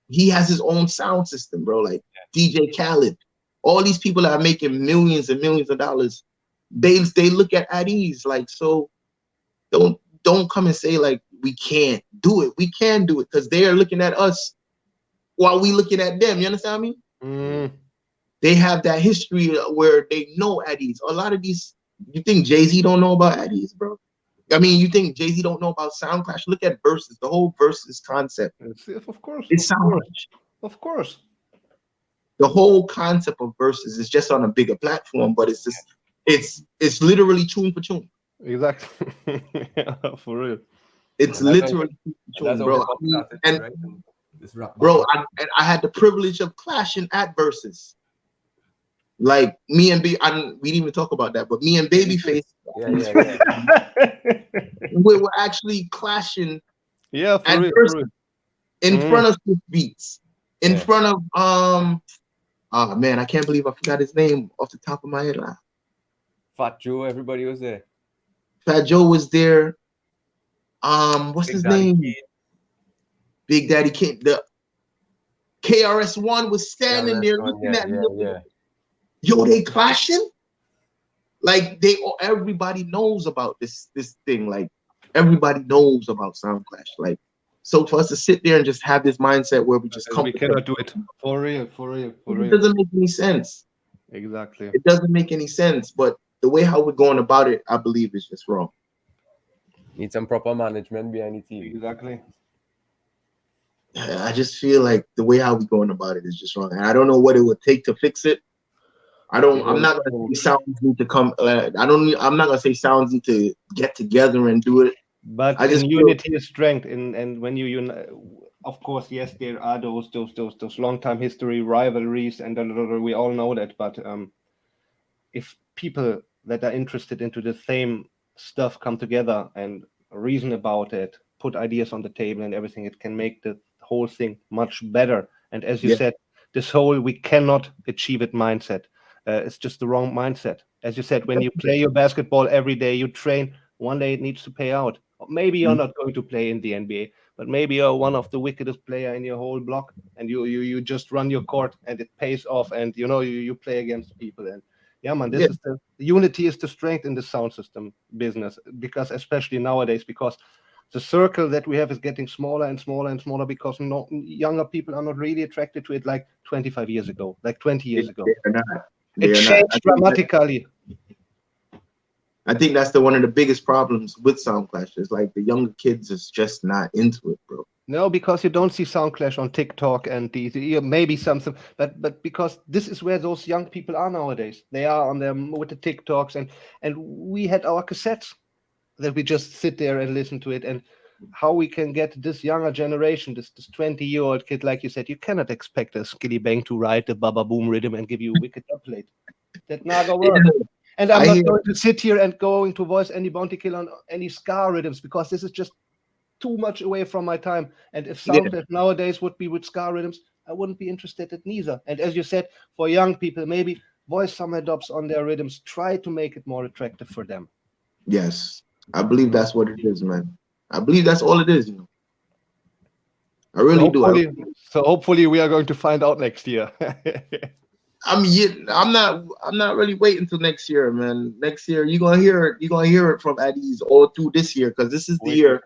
he has his own sound system, bro. Like DJ Khaled, all these people that are making millions and millions of dollars, they look at Addies, like, so don't come and say like we can't do it. We can do it because they are looking at us while we looking at them. You understand what I mean? They have that history where they know Addies. A lot of these, you think Jay-Z don't know about Addies, bro? I mean, you think Jay-Z don't know about Soundclash? Look at Versus, the whole Versus concept. Of course. It's Soundclash. Of course. The whole concept of Versus is just on a bigger platform, but it's just, it's literally tune for tune. Exactly. Yeah, for real. It's literally tune, bro. I had the privilege of clashing at Versus. Like me and we didn't even talk about that, but me and Babyface, we were actually clashing. Yeah, at Versus, in front of Swiss Beats, in front of oh man, I can't believe I forgot his name off the top of my head. Fat Joe, everybody was there. Fat Joe was there. What's his name? Big Daddy Kane. The KRS-One was standing there looking at me. Yo, they clashing? Like everybody knows about this thing. Like everybody knows about Soundclash. Like, so for us to sit there and just have this mindset where we just come, we cannot do it for real. It doesn't make any sense. Exactly. It doesn't make any sense. But the way how we're going about it, I believe, is just wrong. Need some proper management behind the team. Exactly. I just feel like the way how we're going about it is just wrong. And I don't know what it would take to fix it. I'm not gonna say sounds need to come. I'm not gonna say sounds need to get together and do it. But I just unity is strength. And when you of course, yes, there are those long time history rivalries, and we all know that. But if people that are interested into the same stuff come together and reason about it, put ideas on the table and everything, it can make the whole thing much better. And as you said, this whole we cannot achieve it mindset. It's just the wrong mindset. As you said, when you play your basketball every day, you train, one day it needs to pay out. Maybe you're not going to play in the NBA, but maybe you're one of the wickedest player in your whole block, and you just run your court and it pays off, and you play against people. And yeah, man, this is the unity is the strength in the sound system business, because especially nowadays, because the circle that we have is getting smaller and smaller and smaller, because younger people are not really attracted to it like 25 years ago, like 20 years ago. It changed dramatically. I think that's one of the biggest problems with Soundclash is like the younger kids is just not into it, bro. No, because you don't see Soundclash on TikTok and maybe something, but because this is where those young people are nowadays. They are on them with the TikToks, and we had our cassettes that we just sit there and listen to it. And how we can get this younger generation, this 20-year-old kid, like you said, you cannot expect a Skilly Bang to write the Baba Boom rhythm and give you a wicked dubplate. That never works. And I'm not going to sit here and going to voice any Bounty Killer on any ska rhythms, because this is just too much away from my time. And if Soundclash nowadays would be with ska rhythms, I wouldn't be interested in neither. And as you said, for young people, maybe voice some dubs on their rhythms, try to make it more attractive for them. Yes, I believe that's what it is, man. I believe that's all it is, I really do. So hopefully we are going to find out next year. I'm not really waiting till next year, man. Next year you're gonna hear it from Addies all through this year, because this is the year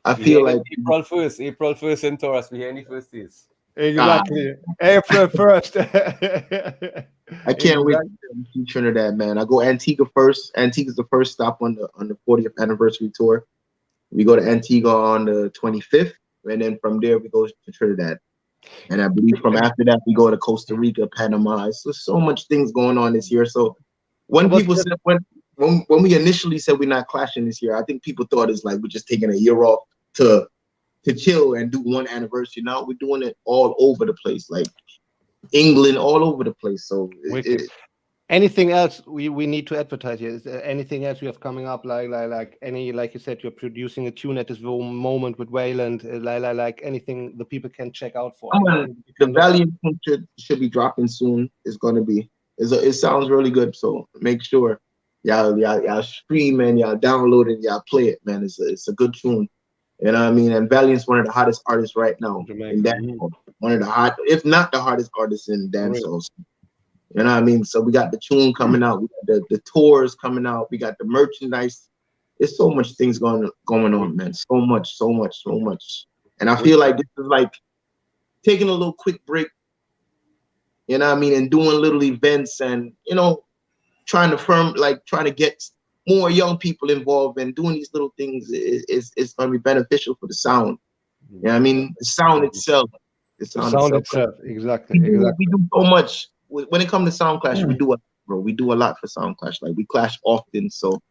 I feel like April 1st in Taurus, we hear any first days. Exactly. April 1st. I can't wait to Trinidad, man. I go Antigua first. Antigua's the first stop on the 40th anniversary tour. We go to Antigua on the 25th, and then from there we go to Trinidad. And I believe from after that we go to Costa Rica, Panama. It's just so much things going on this year. So when people said when we initially said we're not clashing this year, I think people thought it's like we're just taking a year off to chill and do one anniversary. Now we're doing it all over the place, like England, all over the place. So anything else we need to advertise here? Is there anything else you have coming up? Like you said, you're producing a tune at this moment with Wayland. Like anything the people can check out for. The Valiant should be dropping soon. It's gonna be. It sounds really good. So make sure y'all stream and y'all download it, y'all play it, man. It's a good tune. You know what I mean? And Valiant's one of the hottest artists right now in dancehall. One of the if not the hottest artists in dancehall. You know what I mean? So we got the tune coming out, we got the tours coming out, we got the merchandise. There's so much things going on, man. So much. And I feel like this is like taking a little quick break, you know what I mean, and doing little events and, trying to get more young people involved and doing these little things is going to be beneficial for the sound. You know what I mean? The sound itself. The sound itself. Exactly. We do so much. When it comes to Soundclash, we do a lot for Soundclash. Like we clash often, so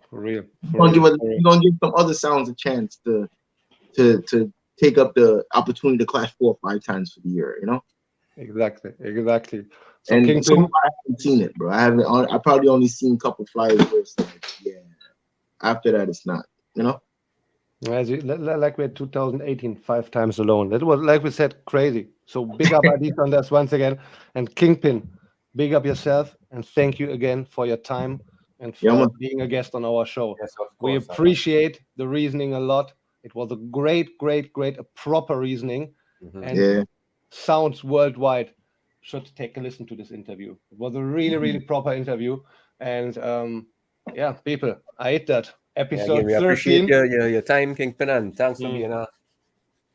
for real. We're gonna give some other sounds a chance to take up the opportunity to clash 4 or 5 times for the year. Exactly. So and Kingpin, so far I haven't seen it, bro. I probably only seen a couple flyers where it's like, after that it's not. Like we had 2018, 5 times alone. That was, like we said, crazy. So big up Addies on this once again. And Kingpin, big up yourself and thank you again for your time and for being a guest on our show. Yes, of We course. appreciate the reasoning a lot. It was a great, a proper reasoning, and sounds worldwide should take a listen to this interview. It was a really proper interview, and people, I ate that episode we 13. appreciate your time, Kingpin, and thanks for being a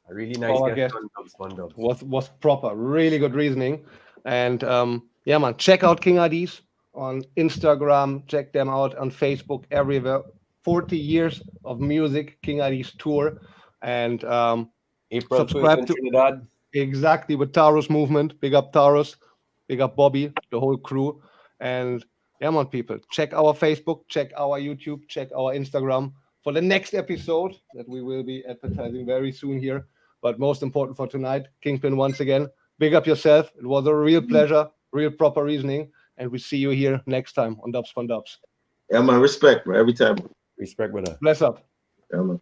really nice guest on Dubs PON DUBS. Was proper, really good reasoning, and man, check out King Addies on Instagram, check them out on Facebook, everywhere. 40 years of music, King Addies tour, and April subscribe to Trinidad. Exactly, with Taurus movement. Big up Taurus, big up Bobby, the whole crew, and man, people, check our Facebook, check our YouTube, check our Instagram for the next episode that we will be advertising very soon here. But most important for tonight, Kingpin, once again, big up yourself. It was a real pleasure, real proper reasoning, and we see you here next time on Dubs PON DUBS. Yeah, man, respect, bro, every time. Respect, brother. Bless up. Yeah, man.